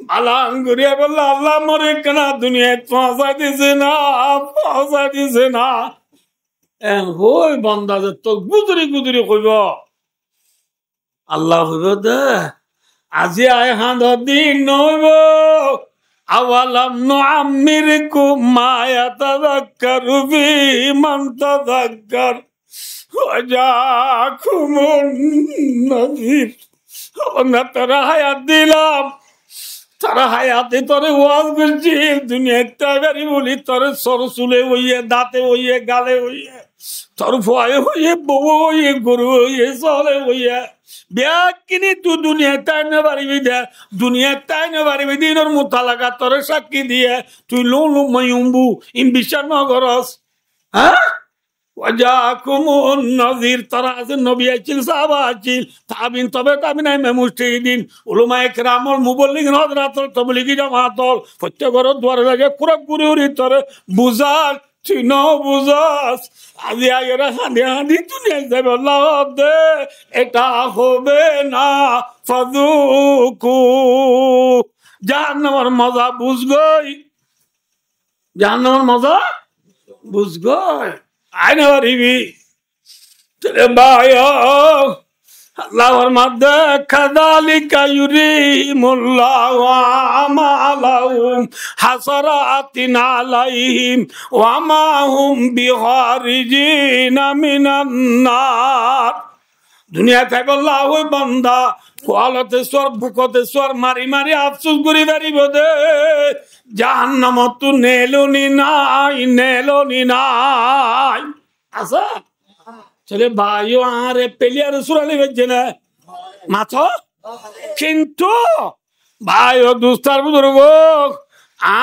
বালাম গরিয়া বল্লা আল্লাহ মরে কানা দুনিয়ায় পৌঁছা দিছে না হই বান্দা যে তো গুজরি কইব আল্লাহ হইব দে আজি আয় দিন নব আওয়ালাম নুআম্মিরকুম মা ইয়াতাযাক্কারু ফীমান তাযাক্কার ওয়া জাআকুমুন নাযীর। আমরা তারা হায়াত দিলাম, তারা হায়াতে তোরে ওয়াজ করছি, দুনিয়ার টাইগারি বলি তোরে সরসুলে হইয়ে, দাঁতে হইয়ে, গালে হইয়ে, তোর ভয়ে হইয়ে, বউ হইয়ে, গরু হইয়ে, চলে হইয়ে ব্যাগ কিনি তুই দুনিয়ার তাই না পারিবি দে, দুনিয়ার তাই না পারিবি দিনের মোতালাকা তোরে সাক্ষী দিয়ে তুই লো লো মাইম্বু ইম বিশ্বাস ন করস। হ্যাঁ ওয়াজাকুমুন নাযীর, তারা আছে নবী আছিল, সাহাবা আছিল, তাবিন, তবে তাবিন আইমে মুজতাহিদিন, উলামায়ে কেরামল, মুবল্লিগিন, হযরতুল তাবলীগী জামাতল প্রত্যেকর দুয়ারে লাগে কুরাক গুরি উরি তোরে বুঝার, তুই ন বুঝাস। আজি আইরা হাঁদি হাঁদি দুনিয়ায় যাবে, আল্লাহ দে এটা হবে না, ফাযুকু জাহান্নামের মজা বুঝগই, জাহান্নামের মজা বুঝগই আইনে পারিবি। আল্লাহর মধ্যে কাযালিকা ইউরিহিমুল্লাহু আমালাহুম হাসারাতিন আলাইহিম ওয়া মা হুম বিখারিজিনা মিনান নার। দুনিয়া থেকে আল্লাহ ওই বান্দা কোয়ালতে সর বুকতে সর মারি মারি আফসোস করি পারিব দে, জাহান্নামত তো নেলনি নাই, নেলনি নাই। আচ্ছা চলে ভাইও আরে পেলিয়ার সুরালি বেজে না মাছ, কিন্তু ভাইও দুস্তার বুজুর্গ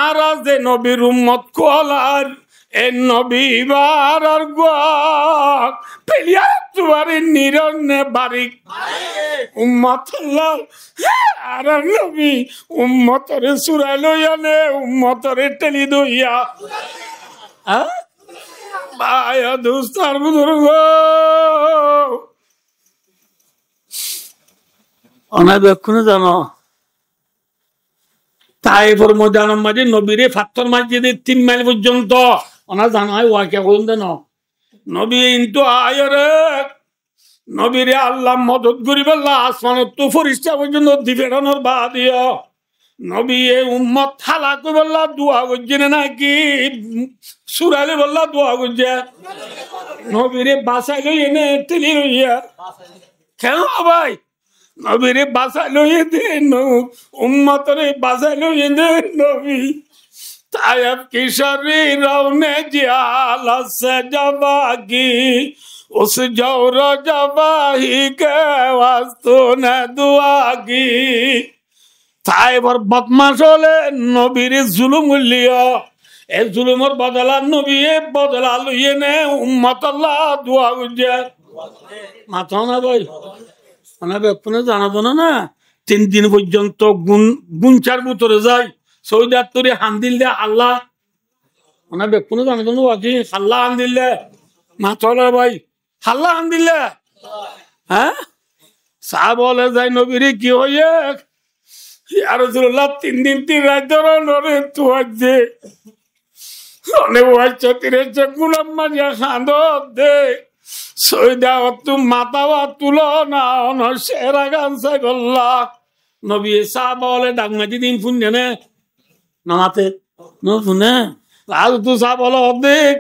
আর যে নবীর উম্মত কোলার এ নবী বারার গোয়াক পেলিয়ার তুয়ারে নিরন্নে বারিক উম্মত আল্লাহ আর নবী উম্মতরে সুরা লইয়া নে, উম্মতরে টেলি দইয়া। হ্যাঁ ভাই দুস্তার বুজুর্গ অনাবেক্ষণে জানো তাইফের ময়দানের মাঝে নবীরে ফাত্তর মসজিদের 3 মাইল পর্যন্ত ওনা জানাই ওয়াকে করুন দেন নবী কিন্তু আয়রে নবীরে আল্লাহ মদত করি বললা আসমানত তো ফরিস্তা পর্যন্ত দিবেড়ানোর বা দিও নবী এ উম্মত হালাকু বললা দোয়া করছে নাকি সুরালে বললা দোয়া করছে নবীরে বাসায় লই এনে টেলি লইয়া কেন ভাই নবীরে বাসায় লইয়ে দে উম্মতরে বাসায় লইয়ে দে নবী তাইব কি শরীরও নে জিয়ালা সে জবাগি उस जौर जबाही के वास्तु ने दुआगी তাইবার বদমাশ হলে নবীর জুলুম লিও এই জুলুমের বদলা নবী বদলা লইয়ে নে উম্মত আল্লাহ দোয়া গুজে মাথা না ভাই মানে ব্যাপারে জানাবো না 3 দিন পর্যন্ত গুঞ্চার ভিতরে যায় সৌদাত তোরে হান্দিল দে আল্লাহ মানে ব্যাপারে জানাবো না বাকি আল্লাহ হান্দিল দে মাথা না ভাই আল্লাহ হান্দিল দে হ্যাঁ সাহাব বলে যায় নবীর কি হইয়ে ইয়া রাসূলুল্লাহ 3 দিন 3 রাত ধরে নরে তুয়াজে অনে ওয়াচ্চা তিরে গুলাম মাঝে খাঁদো দে সৈদা তু মাতাওয়া তুলো না অন সেরা গানসা গল্লা নবী সাহাব বলে ডাকমাজি দিন ফুনে নে নাতে ন ফুনে লাল তু সাহাব বলে অদেক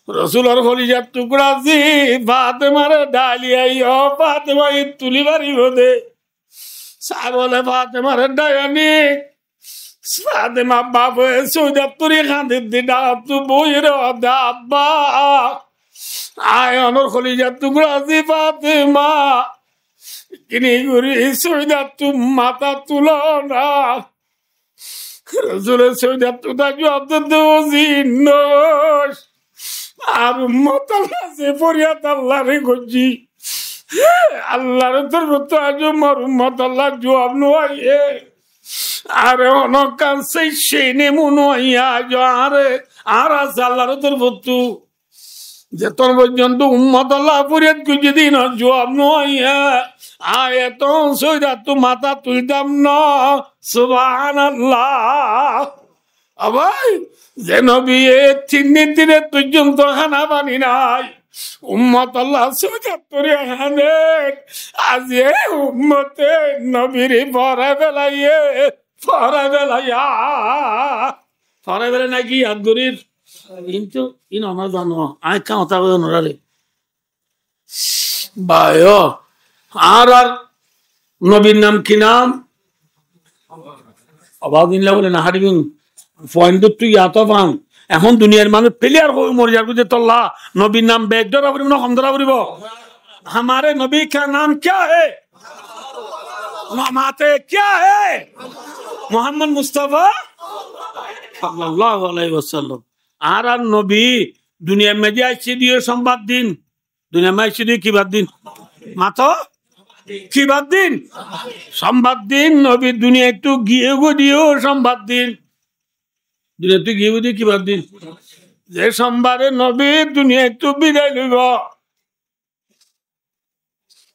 রসুলের কলিজার টুকরা জি ফাতেমারে ডালিয়াই ও ফাতেমা তুলি বাড়ি দে সাহাব বলে ফাতেমার ডায়ানি ফাতেমা বাবু সৌদাব তুরি খাঁদির দিদা তু বইর আব্বা আয় অনর খলিজার টুকরা আজি ফাতেমা কিনি গুরি সৌদাব তু মাথা তুলো না রসুলের সৌদাব তু তাকে অব্দ দোষ আর উম্মত আল্লাহ সে ফরিয়াদ আল্লাহ রে গজি আল্লাহর তরফ আজ মর উম্মত আল্লাহ জবাব নয় আরে অনকান সেই সেনে মনোয়া আরে আর আছে আল্লাহর তরফ যেতন পর্যন্ত উম্মত আল্লাহ ফরিয়াদ গুজি দিন জবাব নয় আয় তো সৈদা তু মাথা তুলতাম না সুবহানাল্লাহ আবাই যে নবী 3 দিন পর্যন্ত খানা পানি নাই উম্মত আল্লাহ 74 হানের আজি উম্মতে নবীর পরে বেলাইয়ে পরে বেলাইয়া পরে বেলা নাকি আদগরির কিন্তু ইন আমার জানো আই কাউতা নরালে বায় আর আর নবীর নাম কি নাম অবাদিনলা বলে না হারিবিন পয়েন্ট তুই এত পান এখন দুনিয়ার মানুষ প্লেয়ার হয়ে মরে যার বুঝে তল্লা নবীর নাম বেগ ধরা পড়িব না কম ধরা পড়িব हमारे नबी का नाम क्या है नमाते क्या है मोहम्मद मुस्तफा सल्लल्लाहु अलैहि वसल्लम আর আর নবী দুনিয়া মে যে আইছে দিয়ে সংবাদ দিন দুনিয়া মে আইছে দিয়ে কি বাদ দিন মাতো কি বাদ দিন সংবাদ দিন নবী দুনিয়া একটু গিয়ে গো দিও সংবাদ দিন দুনিয়া একটু গিয়ে গো দিয়ে কি বাদ দিন যে সোমবারে নবী দুনিয়া একটু বিদায় লইব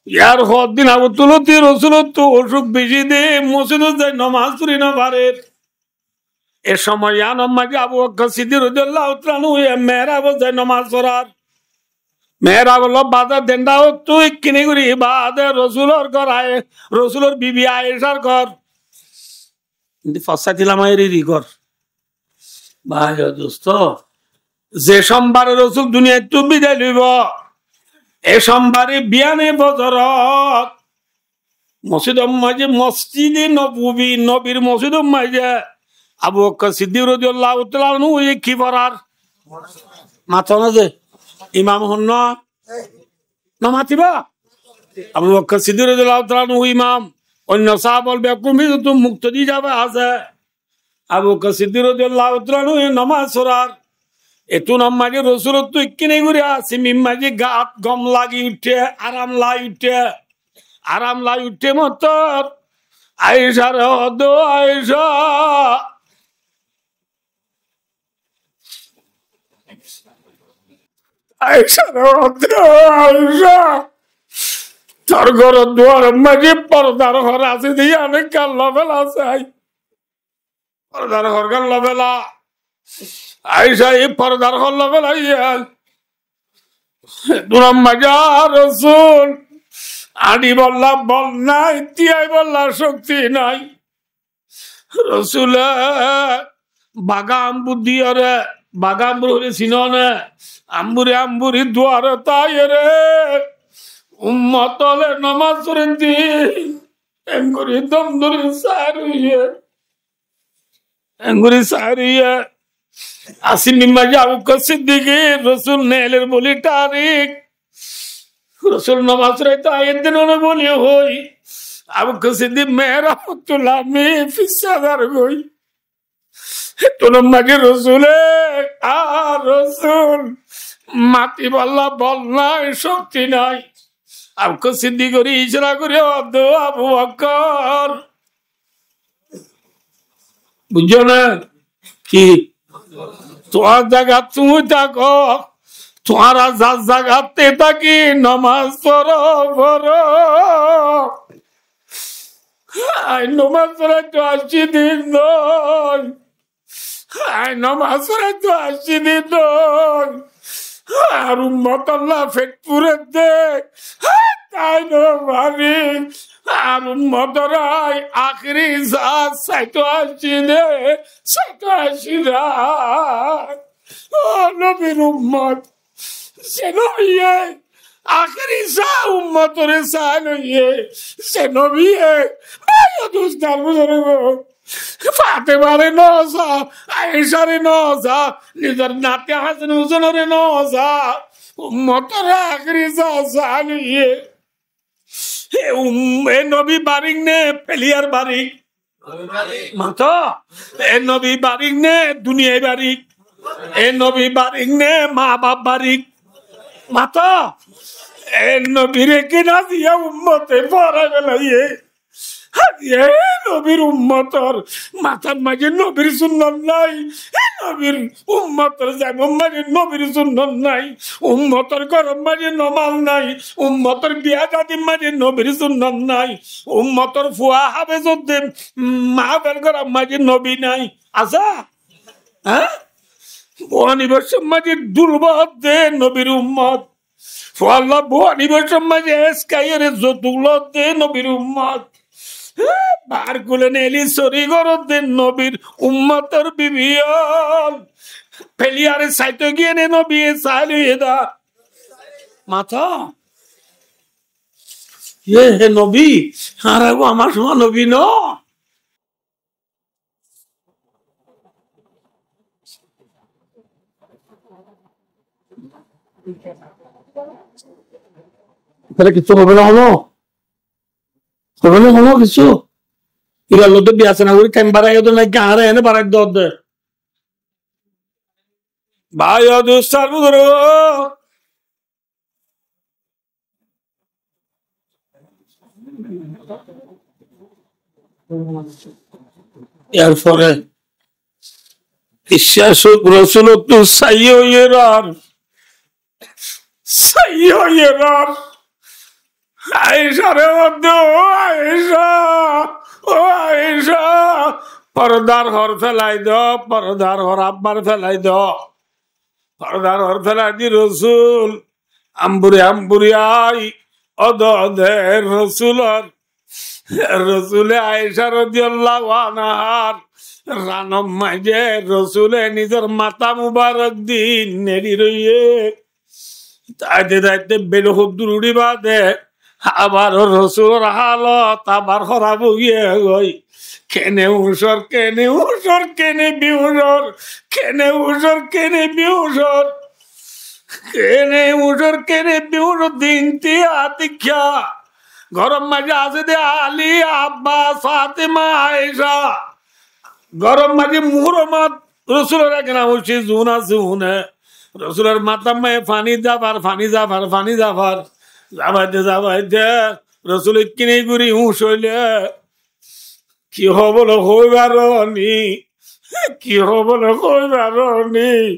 ইয়ার দিন আবতুলতি রসুলত অসুখ বেশি দে মসজিদে যায় নমাজ পড়ি না পারে এ সময় ইয়ানম্মাকে আবু বকর সিদ্দিক রাদিয়াল্লাহু তাআলা আনহু মেহরাব যায় নমাজ পড়ার মেহরাব হলো বাজার দেন্ডাও তুই কিনে করি বাদে রসুলর ঘর আয় রসুলর বিবি আয়েশার ঘর কিন্তু ফসা দিলাম এরই ঘর ভাই দোস্ত যে সোমবারে রসুল দুনিয়া একটু বিদায় লইব এ সোমবারে বিয়ানে বজরত মসজিদ মাঝে মসজিদে নববী নবীর মসজিদ মাঝে আবু বকর সিদ্দিক রাদিয়াল্লাহু তাআলা আনহু কি পড়ার মাথা না যে ইমাম হন না মাতিবা আবু বকর সিদ্দিক রাদিয়াল্লাহু তাআলা আনহু ইমাম অন্য সাহাবাল বেকুমি তো মুক্তদি যাবে আছে আবু বকর সিদ্দিক রাদিয়াল্লাহু তাআলা আনহু নামাজ পড়ার এতু নামাজে রসুল তো কিনে ঘুরে আসি মিম্মাজি গাত গম লাগি উঠে আরাম লাই উঠে মতর আয়েশার হদ আয়েশা আয়েশার হদ আয়েশা তোর ঘর দুয়ার মাঝে পর্দার ঘর আছে দিয়ে অনেক কাল্লা বেলা চাই পর্দার ঘর কাল্লা বেলা আয়েশা এই পর্দার হল্লা বেলাইয়া দুরাম মাজা রসুল আডি বললা বল নাই তিয়াই বললা শক্তি নাই রসুল বাগা আম্বুর দিয়ে রে বাগা আম্বুর হলে চিননে আম্বুরি দুয়ার তাই রে উম্মতলে নমাজ পড়েন দি এঙ্গুরি দম ধরে সারিয়ে আসিম মাঝে আবু বকর সিদ্দিক রসুল নেলের বলি তারিখ রসুল নামাজ রাইতে আয়ের দিন বলি হই আবু বকর সিদ্দিক মেহরাবতুল্লাহ মে ফিসাদার গই তোর মাঝে রসুলে আর রসুল মাতি বললা বল নাই শক্তি নাই আবু বকর সিদ্দিক করে ইশারা করে আবু বকর বুঝছো না কি তোমার জায়গা তুমি থাকো তোমার যার জায়গাতে থাকি নমাজ পড়ো নমাজ পড়া তো 80 দিন নয় নমাজ পড়া তো 80 দিন নয় আর উম্মত আল্লাহ ফেটপুরে দেখ তাই ভাবি আর উম্মতরাই আখরি জাত 87 রাত ও নবীর উম্মত সে নবী আখরি সা উম্মতরে সা নইয়ে সে নবী ভাই দুস্তার বুঝরগো ফাতেমারে নজা আয়েশারে নজা নিজের নাতে হাসান হুসেনরে নজা উম্মতরে আখরি সা নইয়ে এ নবী বারিক নে পেলিয়ার বারিক মাতো এ নবী বারিক নে দুনিয়ায় বারিক এ নবী বারিক নে মা বাপ বারিক মাতো এ নবীরে কিনা দিয়া উম্মতে পড়া গেলাইয়ে নবীর উম্মতর মাথার মাঝে নবীর সুন্নাত নাই নবীর উম্মতর যেমন মাঝে নবীর সুন্নাত নাই উম্মতর গরম মাঝে নমাজ নাই উম্মতর বিয়া জাতির মাঝে নবীর সুন্নাত নাই উম্মতর ফুয়া হাবে যদ্দিন মাহবের গরম মাঝে নবী নাই আচ্ছা হ্যাঁ বনিবর্ষের মাঝে দুর্বল দে নবীর উম্মত আল্লাহ নিবেশন মাঝে এসকাইয়ের যতুগুলোতে নবীর উম্মত বার গুলেন এলি সরি গরদের নবীর উম্মতর বিবিয়ল ফেলিয়ারে সাইতে গিয়ে নে নবী সাইলিয়ে দা মাথা হে নবী আর আমার সময় নবী ন তাহলে কিছু হবে না হলো হবে না হলো কিছু এবার লোক বিয়ে আছে না ওই টাইম বাড়াই তো নাকি আরে এনে বাড়াই দে ভাই অদুস্তার বুধরো এরপরে বিশ্বাস রসুল তো সাইয়ের আয়েশা রে আয়েশা ও আয়েশা পর্দার হর ফেলাই দ পর্দার হর আব্বার ফেলাই দ পর্দার হর ফেলাই দি রসুল আম্বুরি আই অদ রসুলর রসুলে আয়েশা রাদিয়াল্লাহু আনহার রানম মাঝে রসুলে নিজের মাথা মুবারক দিন নেড়ি রইয়ে তাইতে তাইতে বেলো হদ্দুর উড়ি বাদে আবার রসুলর হালত আবার খরাব গিয়ে গই কেনে উসর কেনে উসর কেনে বিউসর কেনে উসর কেনে বিউসর কেনে উসর কেনে বিউসর দিনটি আতিক্ষা গরম মাঝে আছে দে আলী আব্বাস ফাতেমা আয়েশা গরম মাঝে মুহরমত রসুলের এক নাম হচ্ছে জুনা জুনে রসুলের মাথা মায়ে ফানি যাবার যাবাইতে রসুল কিনে গুড়ি হুঁশ হইলে কি হবল হইবার নি কি হবল হইবার নি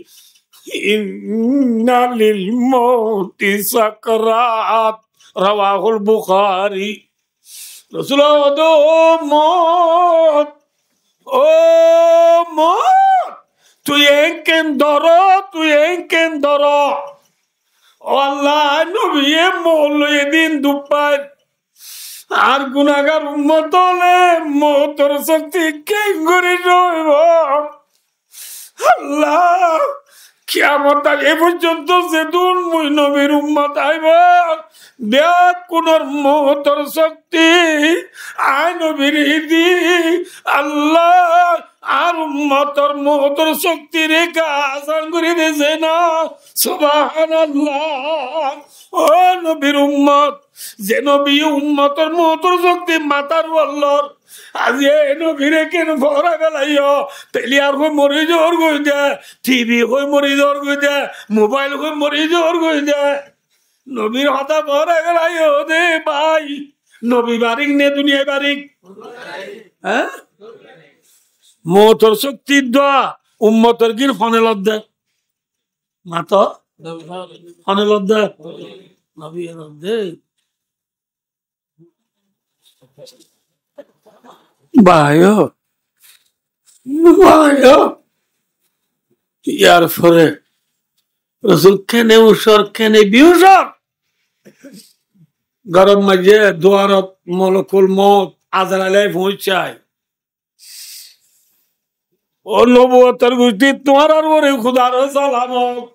ইন্নালিল মৌতি সাকরাত রাওয়াহুল বুখারী রসুল ও মত ও মত তুই এঁকেন ধর আল্লাহ নবী মৌল এদিন দুপায় আর গুনাগার উম্মত হলে মৌতর শক্তি কেন করে রইব আল্লাহ কিয়ামত এ পর্যন্ত যেদিন মুই নবীর উম্মত আইব দেখ কোনর মৌতর শক্তি আয় নবীর হিদি আল্লাহ আর উম্মতর মৌতর শক্তি রেখা আসান করে দিয়েছে না সুবহানাল্লাহ ও নবীর উম্মত যে নবী উম্মতর মৌতর শক্তি মাতার বল্লর আজি এ নবীরে কেন ভরা গেলাইও তেলিয়ার হয়ে মরি জোর গই দে টিভি হয়ে মরি জোর গই দে মোবাইল হয়ে মরি জোর গই দে নবীর হতা ভরা গেলাইও দে ভাই নবী বারিক নে দুনিয়ায় বারিক হ্যাঁ মৌতর শক্তির দোয়া উম্মতর গির ফনে লদ্দে মাত ফনে লদ্দে নবী লদ্দে ভাইও ইয়ার পরে রসুল কেনে উসর কেনে বিউসর গরম মাঝে দুয়ারত মলকুল মত আজরাইলে পৌঁছায় ও নবুয়তের গোষ্ঠী তোমার আর ওরে খুদার সালাম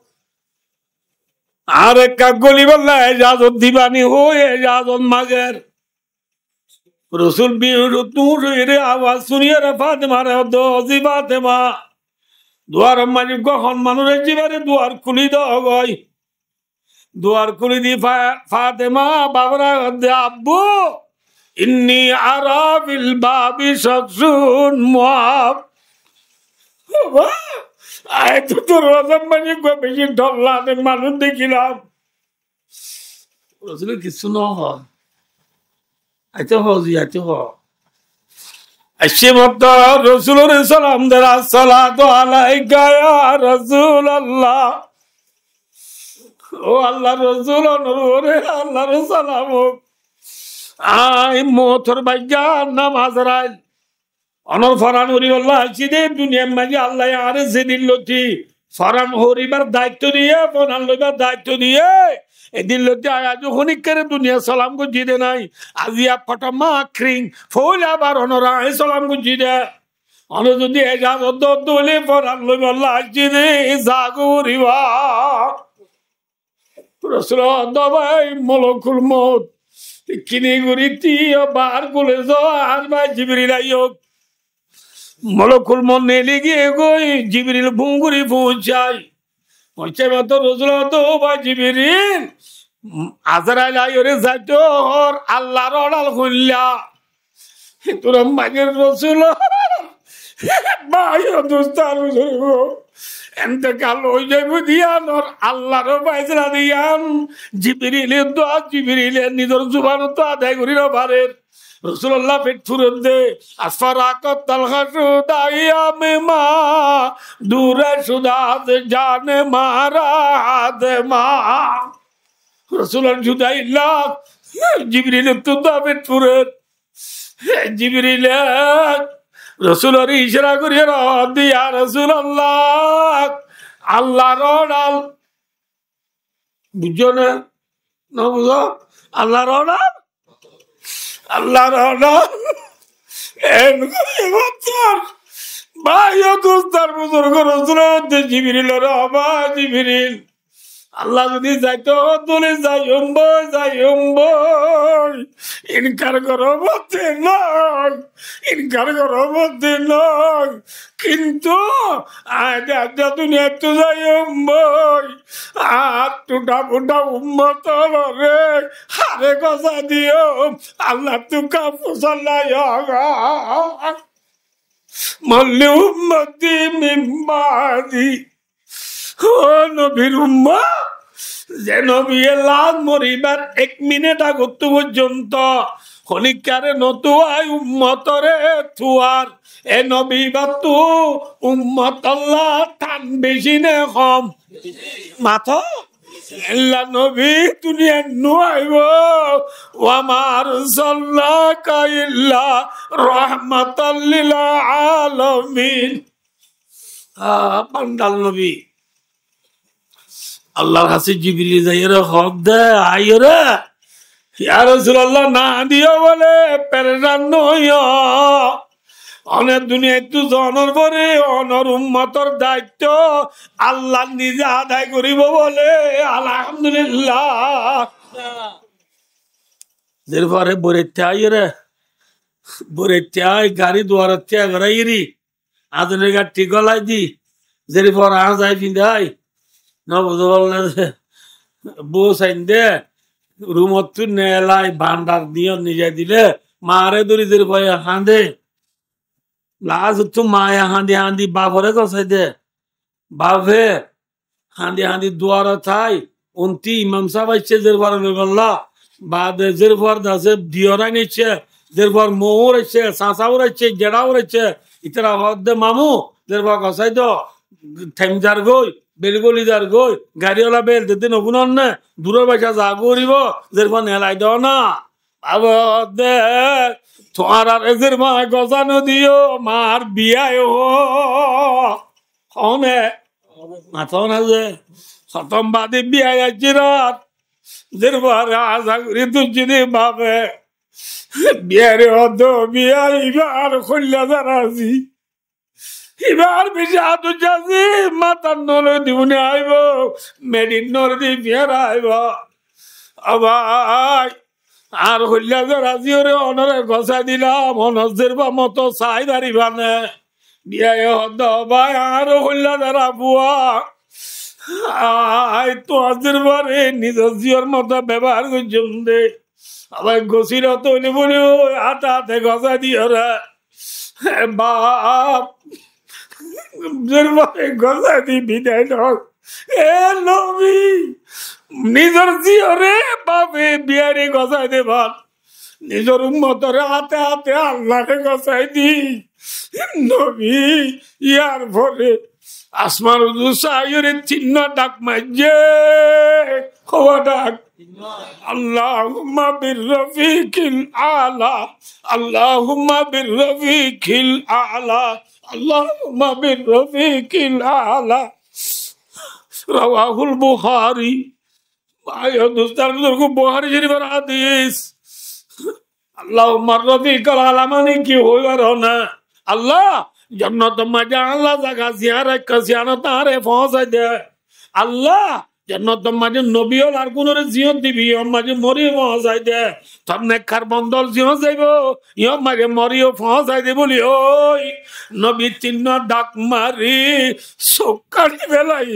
আর এক গলি বললা এজাজত দিবানি হো এজাজত মাগের রসুল তুর আওয়াজ শুনিয়ে রে ফাতেমা রে জি ফাতেমা দুয়ার মাঝে গহন মানুষের জীবনে দুয়ার খুলি দই দুয়ার খুলি দি ফাতেমা বাবরা আব্বু ইন্নি আরা বিল বাবি শাকসুন মুআব আয় তো তোর রসম মাঝে বেশি ঢল্লা মানুষ দেখিলাম রসুলের কিছু ন হয় আইতে হজি আইতে হ আসে মত রসুলের সালাম দেরা সালাতু আলাইকা ইয়া রাসূলুল্লাহ ও আল্লাহ রসুল নূরে আল্লাহর সালাম আই মোথর বাইগা নাম আজরাইল অনর ফরানুরি আল্লাহ আসি দে দুনিয়ার মাঝে আল্লাহ আরে সেদিন লতি ফরাম হরিবার দায়িত্ব দিয়ে ফরান লইবার দায়িত্ব দিয়ে এদিন লইতে আজ হনিকের দুনিয়া সালাম গুজি দে নাই আজিয়া ফটমা ক্রিং ফুল আবার অনরা সালাম গুজি দে অন যদি এজাজত দলে ফরান লইবার লাগছি দে জাগুরিবা রসুল দবাই মলকুল মত কিনে গুরিতি বার বলে আর বা জিবরিল আইয়ক মলকুল মত নেলে গিয়ে গই জিবরিল ভুঙ্গুরি পৌঁছাই পৌঁছে মত রসুল দবা জিবরিল আজরাইল আইরে যাইতো হর আল্লাহর অড়াল হইলা তোর মাগের রসুল ভাই দোস্তার এতেকাল হয়ে যাইব দিয়ান ওর আল্লাহর বাইজরা দিয়ান জিবরিলের দোয়া জিবরিলের নিজের জুবান তো আদায় করি না পারেন রসুল্লাহ পেট ফুরত দে আসফারাকত তালহাসু দাইয়ামে মা দূরে সুদাত জানে মারাত মা রসুলার জুদাইল্লা জিবরিলের তো দোয়া পেট ফুরত জিবরিলে রসুলের ইশারা করিয়ে দিয়া রসুল্লাহ আল্লাহর অড়াল বুঝছো না বুঝো আল্লাহর অড়াল আল্লাহর অড়াল ভাই দোস্তার বুজুর্গ রসুল জিবরিল রহবা জিবরিল আল্লাহ যদি যাইতো তুলে যাইম ইনকার করো মধ্যে নয় ইনকার করো মধ্যে নয় কিন্তু দুনিয়া তো যাইম আর টুটা ফুটা উম্মত রে হারে গজা দিও আল্লাহ তু কাপুসাল্লাই মল্লি উম্মতি মিম্বাদি ও নবীর উম্মা যে নবী লাল মরিবার 1 মিনিট আগত পর্যন্ত খনিকারে নতুয়াই উম্মতরে থুয়ার এ নবী বাতু উম্মত আল্লাহ টান বেশি নে কম মাথা আল্লাহ নবী দুনিয়া নুয়াইব ওয়ামার সাল্লাকা ইল্লা রাহমাতাল লিল আলামিন পান্ডাল নবী আল্লাহর কাছে জিবরিল যাইরে হক দে আইরে ইয়া রাসূলুল্লাহ না দিও বলে পেরেশান নইও অনেক দুনিয়া একটু জনর পরে অনর উম্মতর দায়িত্ব আল্লাহ নিজে আদায় করিব বলে আলহামদুলিল্লাহ এরপরে বরেতে আইরে বরেতে আই গাড়ি দুয়ারতে গড়াইরি আদনের গাড়ি গলাই দি যেরপর আজ আই ফিন্দাই বউ সাইন দে রুমত নেলাই ভান্ডার দিয়ে নিজে দিলে মারে দড়ি দের ভয়ে হাঁদে লাজ তো মায়ে হাঁদি হাঁদি বাপরে গসাই দে বাপে হাঁদি হাঁদি দুয়ার থাই উনতি ইমাম সাহেব আসছে যেরপর বললা বাদ যেরপর দাসে দিয়রা নিচ্ছে যেরপর মৌর আসছে সাঁসাও আসছে জেড়াও আসছে ইতরা হদ দে মামু যেরপর গসাই দো থেমজার গই বেলগলিদার গই গাড়িওয়ালা বেল দিতে নবুন না দূরের বাসা যা করিব যেরপর নেলাই দাও না দে তোমার আর এদের মা গজানো দিও মার বিয়ায় হনে মাথা না যে খতম বাদে বিয়ায় আছি রাত যেরপর আশা করি তুই যদি ভাবে বিয়ারে হদ বিয়া ইবার খল্লা যারা আছি এবার বেশি আদু যাচ্ছি মাতার নলে দিবনে আইব মেডিন নলে দি বিয়ার আইব আবার আর হইলাদের আজি ওরে অনরে গছাই দিলাম অনজের বা মতো চাই দাঁড়িবা নে বিয়ায় হদ ভাই আর হইলাদের আবুয়া আই তো আজের বারে নিজের জিওর মতো ব্যবহার করছুন দে আবার গছির তৈরি বলে হাতে হাতে গছাই দিও রে বাপ গছাই দি বিদায় নয় এ নবী নিজের জিওরে বাপে বিয়ারে গছাই দে ভাল নিজের উম্মতরে হাতে হাতে আল্লাহরে গছাই দি নবী ইয়ার পরে আসমান সাইরে চিহ্ন ডাক মাইজে হওয়া ডাক আল্লাহুম্মা বিররফিকিল আলা আল্লাহুম্মা বিররফিকিল আলা আল্লাহুম্মা বিররফিকিল আলা রাওয়াহুল বুখারী আয়া দুস্তার বুজুর্গ বুখারী শরীফের হাদিস আল্লাহুম্মা রাফিকাল আলামানি কি হইবার না আল্লাহ জান্নাত মাঝে আল্লাহ জায়গা জিয়ারত কাসিয়ানা তারে পৌঁছাই দে আল্লাহ জান্নাত মাঝে নবীল আর কোন জিয়ত দিবি মাঝে মরিও পৌঁছাই দে তোর নেককার বন্দল জিয়ত যাইব ইয়ম মাঝে মরিও পৌঁছাই দে বলি ওই নবী চিহ্ন ডাক মারি সকালি বেলায়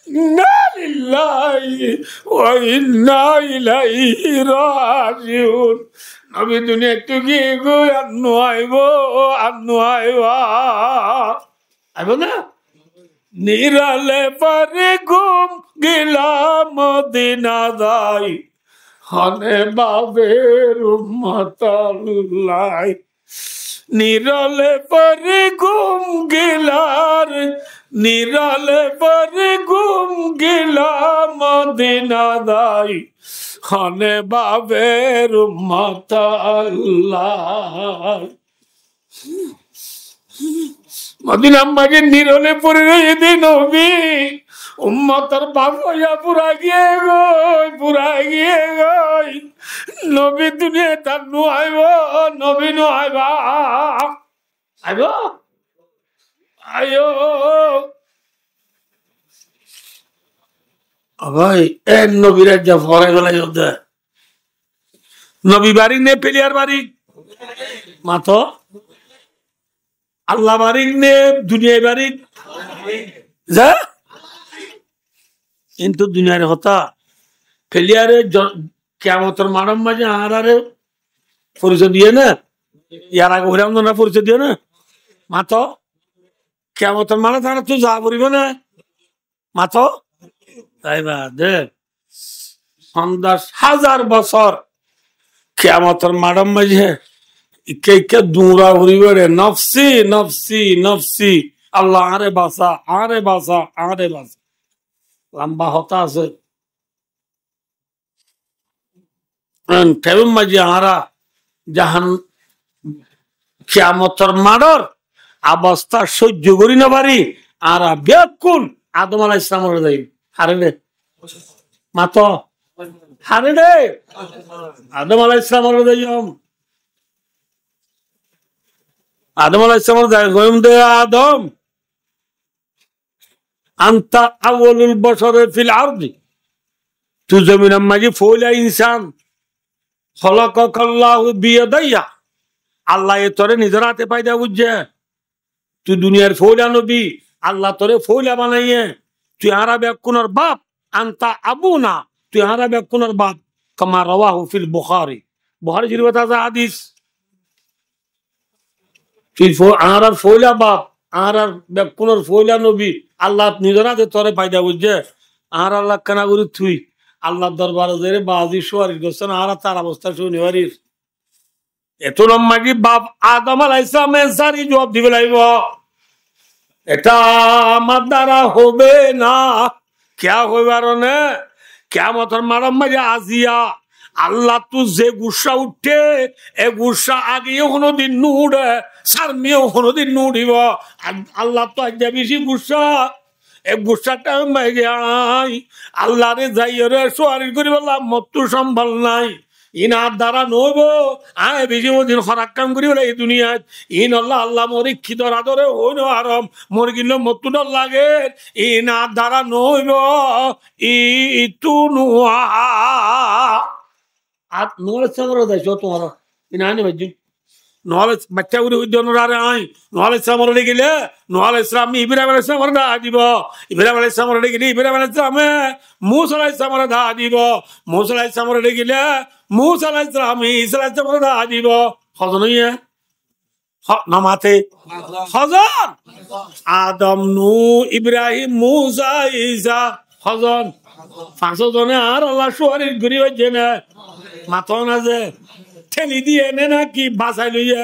ইন্না লিল্লাহি ওয়া ইন্না ইলাইহি রাজিউন নবী দুনিয়া একটু গিয়ে গো আন্নু আইব আইব না নিরালে পারে ঘুম গেলাম মদিনা যাই হনে বাবের উম্মতাল্লাহ নিরালে পারে ঘুম গেলার নিরালে পারে ঘুম গেলাম মদিনা যাই হনে বাবের উম্মতাল্লাহ মদিনা মাঝে নিরলে পড়ে রয়েছে নবী উম্মতের বাপ হইয়া পুরা গিয়ে গই নবী দুনিয়া তার নু আইব নবী নু আইবা আইব আয়ো ভাই এ নবীর যা ফরে বেলায় নবী বাড়ি নে পেলিয়ার বাড়ি মাতো আল্লাহ বাড়ি নে দুনিয়া বাড়ি যা কিন্তু দুনিয়ার হতা ফেলিয়ারে কেমতর মানব মাঝে আরে পরিচয় দিয়ে না ইয়ার আগে হইলাম না পরিচয় দিয়ে না মাতো কেমতর মানে তারা তো যা করিব না মাতো তাই বা দেখ 50,000 বছর কেমতর মানব মাঝে কে দৌড়া ঘুরিবে রে নফসি নফসি নফসি আল্লাহ আরে বাসা আরে বাসা আরে বাসা লম্বা হতা আছে মাঝে আরা জাহান কিয়ামতের মাডর অবস্থা সহ্য করি না পারি আরা ব্যাকুল আদম আলাইহিস সালামের যাই হারে রে মাত হারে রে আদম আলাইহিস সালামের যাই আদম আলাইহিস সালামের যাই গয়ম দে আদম আনতা আউয়ালুল বশরে ফিল আরদি তু জমিনের মাঝে ফৌলা ইনসান খলাকাল্লাহু বিয়াদাইয়া আল্লাহ এ তোরে নিজের হাতে পায়দা বুঝছে তুই দুনিয়ার ফৌলা নবী আল্লাহ তোরে ফৌলা বানাইয়ে তুই হারা ব্যাকুনের বাপ আনতা আবু না তুই হারা ব্যাকুনের বাপ কামা রাওয়াহু ফিল বুখারী বুখারী শরীফে আছে হাদিস তুই হারা ফৌলা বাপ হারা ব্যাকুনের ফৌলা নবী আল্লাহ নিজের হাতে তোরে পায়দা বুঝছে আর আল্লাহ কানা করি তুই আল্লাহর দরবারে যে বাজি শোয়ারির করছেন আর তার অবস্থা শুনি হারির এত লম্বাজি বাপ আদম আলাইহিস সালামের সারি জবাব দিবে লাগব এটা আমার দ্বারা হবে না क्या হইবার না কিয়ামতের মারাম মাঝে আজিয়া আল্লাহ তু যে গুসা উঠে এ গুসা আগেও কোনোদিন নুড়ে সারমিও কোনোদিন নুড়িব আল্লাহ তো আজ বেশি গুসা এক গুসাটা মাইগে আই আল্লাহ রে যাই রে সোয়ারি করি বললাম মত সম্ভব নাই ইনার দ্বারা নইব আয় বেশি দিন খরাক কাম করি বলে এই দুনিয়ায় ইন আল্লাহ আল্লাহ মরি খিদর আদরে হইন আরম মরি কিন্তু মতো ডর লাগে ইনার দ্বারা নইব ইটু নুয়া আর নোয়ালে সামরে যাইছ তোমার ইনা আনি ভাই নহলে বাচ্চা গুলি উদ্যানরে আই নহলে ইসলামরে গেলে নহলে ইসলাম ইব্রাহিম আলাইহিস সালামরে দা দিব ইব্রাহিম আলাইহিস সালামরে গেলে ইব্রাহিম আলাইহিস সালামে মূসা আলাইহিস সালামরে দা দিব মূসা আলাইহিস সালামরে গেলে মূসা আলাইহিস সালাম ঈসা আলাইহিস সালামরে দা দিব খজনইয়া নামাতে খজন আদম নূ ইব্রাহিম মূসা ঈসা খজন 500 জনে আর আল্লাহ শুয়ারির ঘুরি হইছে না মাথা না যে ঠেলি দিয়ে নে নাকি বাসাই লইয়া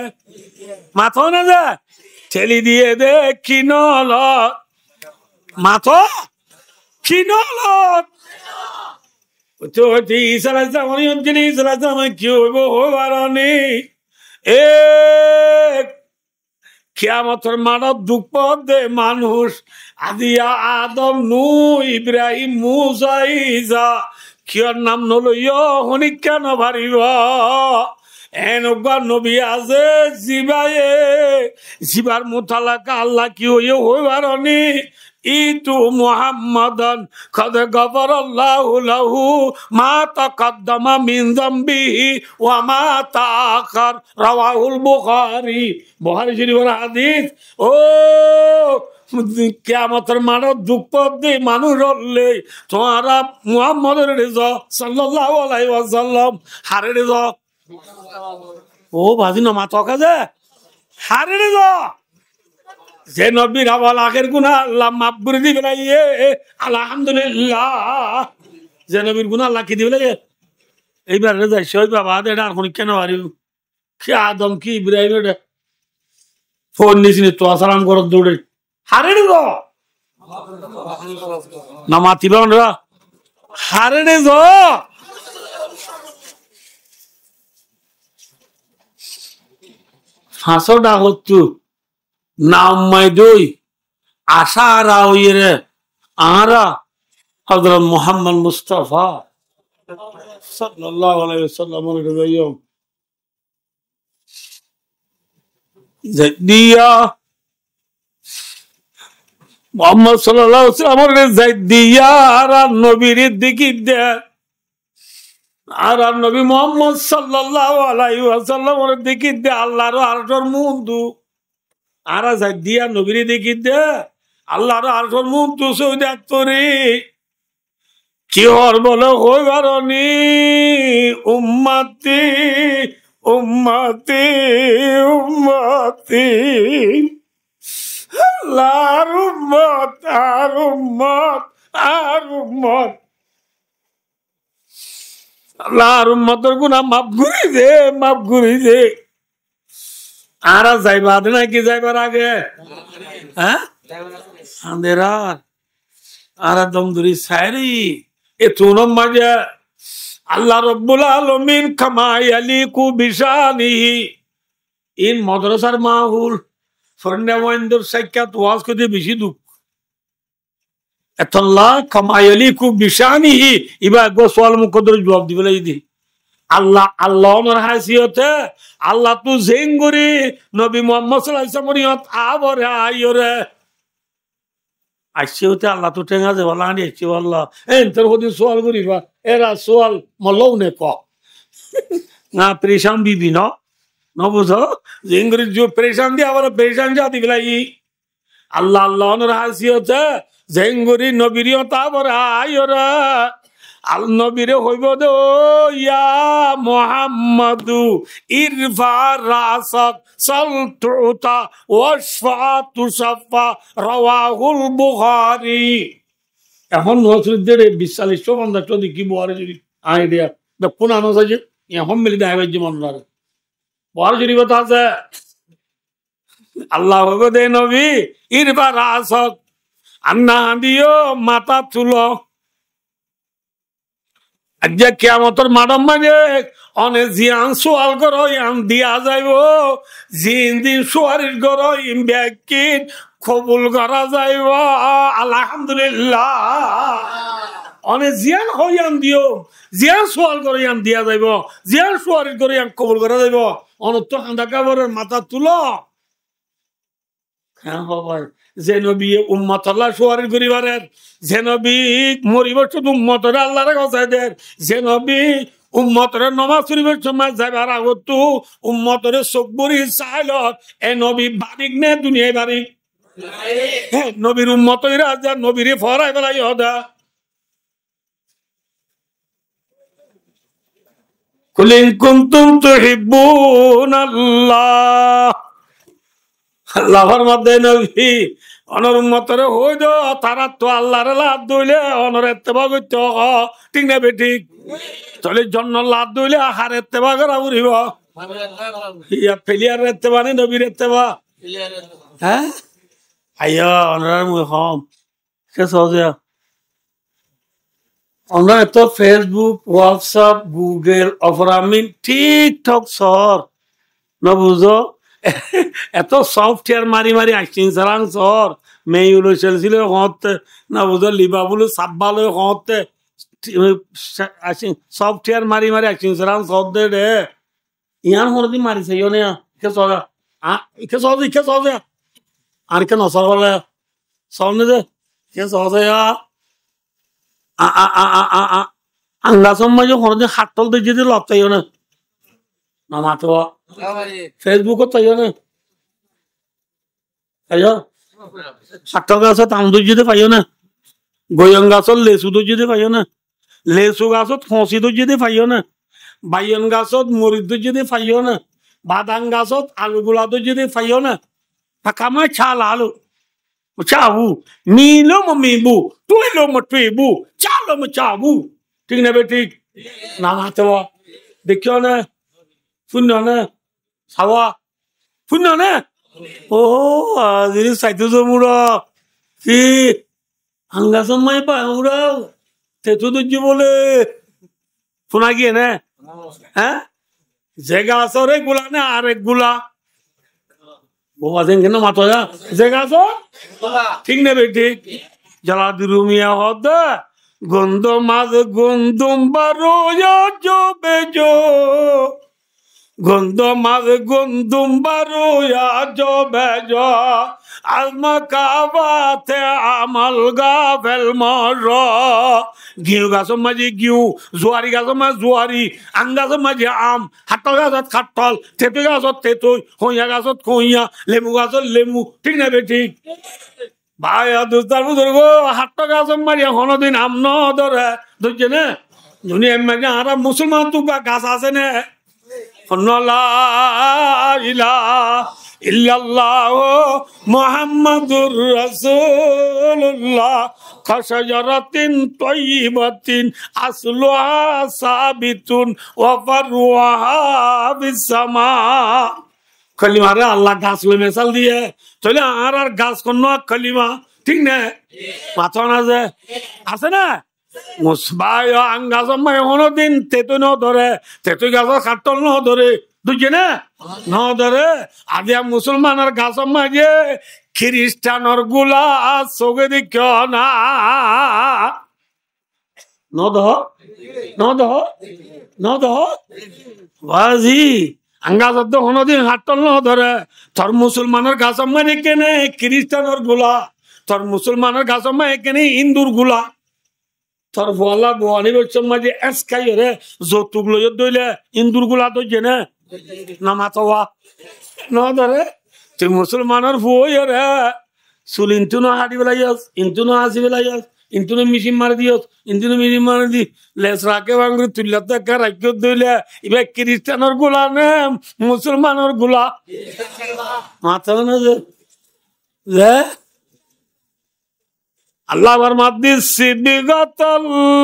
মাথা না যে ঠেলি দিয়ে দে কি নল মাথা কি নল তো ঈসা আলাইহিস সালাম ঈসা আলাইহিস সালাম কি হইব হইবার নেই এ কিয়ামতের মানব দুঃখ দে মানুষ আদিয়া আদম নু ইব্রাহিম মুসা ঈসা কিয়র নাম নলইয় হনি কেন ভারিব এনেকুৱা নবী আছে জিবায়ে জিবার মুতালাকা আল্লাহ কি হইয়ে হইবারনি ইতু মুহাম্মাদান কদ গফরাল্লাহু লাহু মা তাকাদ্দামা মিন যামবিহি ওয়া মা তাআখার রাওয়াহুল বুখারী বুখারী শরীফের হাদিস ও কিয়ামতের মানব দুঃখ দে মানুষ হলে তোমারা মুহাম্মদের রেজা সাল্লাল্লাহু আলাইহি ওয়াসাল্লাম হারে রেজা ও বাজি না মাথা কাজে হারে রেজা যে নবীর আওয়াল আখের গুনাহ আল্লাহ মাফ করে দিবে না আলহামদুলিল্লাহ যে নবীর গুনাহ আল্লাহ কি দিবে এইবার রেজা সই বাবা এটা আর কোন কেন পারিব কি আদম কি ইব্রাহিম এটা ফোন নিছিনি তো সালাম করত দৌড়ে হারে রেজা না মাতিবা না হারে রেজা হাসোটা হচ্ছু নাম্মাই দই আশা আরা হইরে আরা হযরত মুহাম্মদ মুস্তাফা সাল্লাল্লাহু আলাইহি ওয়াসাল্লামের হৃদয়ম জাইদিয়া মুহাম্মদ সাল্লাল্লাহু আলাইহি ওয়াসাল্লামের জাইদিয়া আর নবীর দিকে দে আর নবী মুহাম্মদ সাল্লাল্লাহু আলাইহি ওয়াসাল্লামের দিকে দে আল্লাহর আরশের মুন্দু আরা জাইদিয়া নবীর দিকে দে আল্লাহর আরশের মুন্দু সৌদা তোরে কি হর বলে হইবারনি উম্মতি উম্মতি উম্মতি আল্লাহর উম্মত আর উম্মত আর উম্মত আল্লাহর উম্মতের গুনাহ মাফ করি দে আরা যাইবা নাকি যাইবার আগে হ্যাঁ আন্দেরা আরা দমদুরি সাইরি এ তুনম মাঝে আল্লাহ রব্বুল আলামিন কামাই আলিকু বিশানিহি ইন মাদ্রাসার মাহুল ফরনেওয়াইন্দর সাইকাত ওয়াজ কতে বেশি দুঃখ আল্লাহ কামাই আলিকু বিশানিহি ইবা গো সওয়াল মুকদ্দর জবাব দিবেলাই দি আল্লাহ আল্লাহ ওনার হাসিয়তে আল্লাহ তু জেঙ্গুরি নবী মুহাম্মদ সাল্লাল্লাহু আলাইহি ওয়াসাল্লাম আবরে আইরে আইছে হতে আল্লাহ তো টেঙ্গা যে বলা আনি আইছে আল্লাহ তোর হদিন সোয়াল করিবা এরা সোয়াল মলও নে ক না পরেশান বিবি ন বুঝো জেঙ্গুরি যে পরেশান দি আবার পরেশান জাতি গলাই আল্লাহ আল্লাহ ওনার হাসিয়তে জেঙ্গুরি নবীরিও তাবরে আইরে আল নবীরে হইব দে ইয়া মুহাম্মাদু ইরফা রাসাক সালতুতা ওয়াশফা তুশফা রাওয়াহুল বুখারী এখন নসরুদ্দের 4250 চদি কি বড় যদি আইডিয়া দা কোন আনো সাজে এখন মিলি দাইবে জীবন রে বড় যদি কথা আছে আল্লাহ হইব দে নবী ইরফা রাসাক আন্না দিও মাথা তুলো আজ কিয়ামতের মানব মাঝে অনেক জিয়ান সোয়াল করো ইয়ান দিয়া যাইব জিন দিন সোয়ারির করো ইম ব্যাকিন কবুল করা যাইব আলহামদুলিল্লাহ অনেক জিয়ান হইয়ান দিও জিয়ান সোয়াল করো ইয়ান দিয়া যাইব জিয়ান সোয়ারির করো ইয়ান কবুল করা যাইব অনত্য খান্দা কাবরের মাথা তুলো হ্যাঁ হবার যে নবী উম্মত আল্লাহ সোয়ারির করিবারের যে নবী মরিব শুধু উম্মতের আল্লাহরে গছাইদের যে নবী উম্মতের নমাজ শরীফের সময় যাইবার আগত উম্মতের চকবরি চাইল এ নবী বারিক নে দুনিয়ায় বারিক হ্যাঁ নবীর উম্মতই রাজা নবীরে ফরাই বেলাই হদা কুল ইন কুনতুম তুহিব্বুনাল্লাহ আল্লাহর মধ্যে নবী অনর উম্মতরে হই দো তারা তো আল্লাহর লাভ দইলে অনর ইত্তেবা করতে ঠিক না বেঠিক চলে জন্য লাভ দইলে আহার ইত্তেবা করা উড়িব ইয়া ফেলিয়ার ইত্তেবা নি নবীর ইত্তেবা হ্যাঁ আইয়া অনর মুই হম কে সহজে অনর তো ফেসবুক হোয়াটসঅ্যাপ গুগল অফরামিন টিকটক সর না বুঝো এত সফটওয়্যার মারি মারি আসছেন সারাং সর মেয়ে চলছিল হতে না বুঝল লিবাবুল সাব্বাল হতে সফটওয়্যার মারি মারি আসছেন সারাং সর দে রে ইয়ান হরদি মারিছে ইয়নে কে সগা কে সহজে আর কে নসর বলে সবনে দে কে সহজে আঙ্গাসম মাঝে হরদি হাতল দিয়ে যদি লতাইও না না মাতো ফেসবুকত তাইও না তাইও হাতল গাছত আম যদি পাইও না গয়ং গাছত লেচু যদি পাইও না লেচু গাছত খসি যদি পাইও না বাইয়ন গাছত মরিচ যদি পাইও না বাদাম গাছত আলু গুলা যদি পাইও না পাকামা ছাল আলু চাবু মিলো মিবু তুইলো তুইবু চালো চাবু ঠিক না বে ঠিক না মাতো দেখিও না শূন্য না সাওয়া শূন্য না ও আজির সাইতো জমুরা কি আঙ্গাসম মাই পা উড়া তেতো দুজি বলে শোনা গিয়ে না হ্যাঁ যে গাছ এক গুলা না আর এক গুলা বাবা দেন কেন মাতো যা যে গাছ ঠিক নেবে ঠিক জ্বালা দিরুমিয়া হদ গন্ধ মাঝ গন্ধম বারো জবে জো গন্ধ মাঝ গন্ধম বারো জবে জো আলমা কাবাতে আমাল গাফেল মর ঘিউ গাছের মাঝে ঘিউ জোয়ারি গাছের মাঝে জোয়ারি আম গাছের মাঝে আম হাতল গাছত খাটল তেঁতুই গাছত তেঁতুই কইয়া গাছত কইয়া লেমু গাছত লেমু ঠিক না বে ঠিক ভাই দুস্তার বুঝল গো হাতল গাছের মাঝে কোনোদিন আম ন ধরে ধরছে না দুনিয়া মানে আর মুসলমান তো গাছ আছে না ইল্লাল্লাহ মুহাম্মাদুর রাসূলুল্লাহ কাশাজারাতিন তাইয়িবাতিন আসলুহা সাবিতুন ওয়া ফারুহা বিসসামা কলিমা রে আল্লাহ গাছ লই মেসাল দিয়ে তাহলে আর গাছ কোন কলিমা ঠিক না মাথা না যে আছে না মুসবাই আঙ্গাসম মাই কোনদিন তেতো ন ধরে তেতুই গাছ কাটল ন ধরে দুজে না ন ধরে আদিয়া মুসলমানের গাছম মাঝে খ্রিস্টানর গুলা চোখে দেখ না ন দহ বাজি আঙ্গাসত কোনদিন হাটল ন ধরে তোর মুসলমানের গাছম মাঝে কেনে খ্রিস্টানর গুলা তোর মুসলমানের গাছম মাঝে কেনে হিন্দুর গুলা তোর বলা বোয়ানি বলছে মাঝে এসকাই রে যৌতুক লই দইলে ইন্দুর গুলা দইছে না না মাতোয়া ন ধরে তুই মুসলমানের বই রে চুল ইন্তু ন হাঁটি বেলাইস ইন্তু ন হাসি বেলাইস ইন্তু ন মিশিম মারি দিয়স ইন্তু ন মিশিম মারি দি লেস রাখে বাঙ্গুরি তুলিয়া তো একটা রাজ্য দইলে এবার খ্রিস্টানের গুলা নে মুসলমানের গুলা মাথা না যে আল্লাহ মাদ্দি সিবিগাতাল্লাহ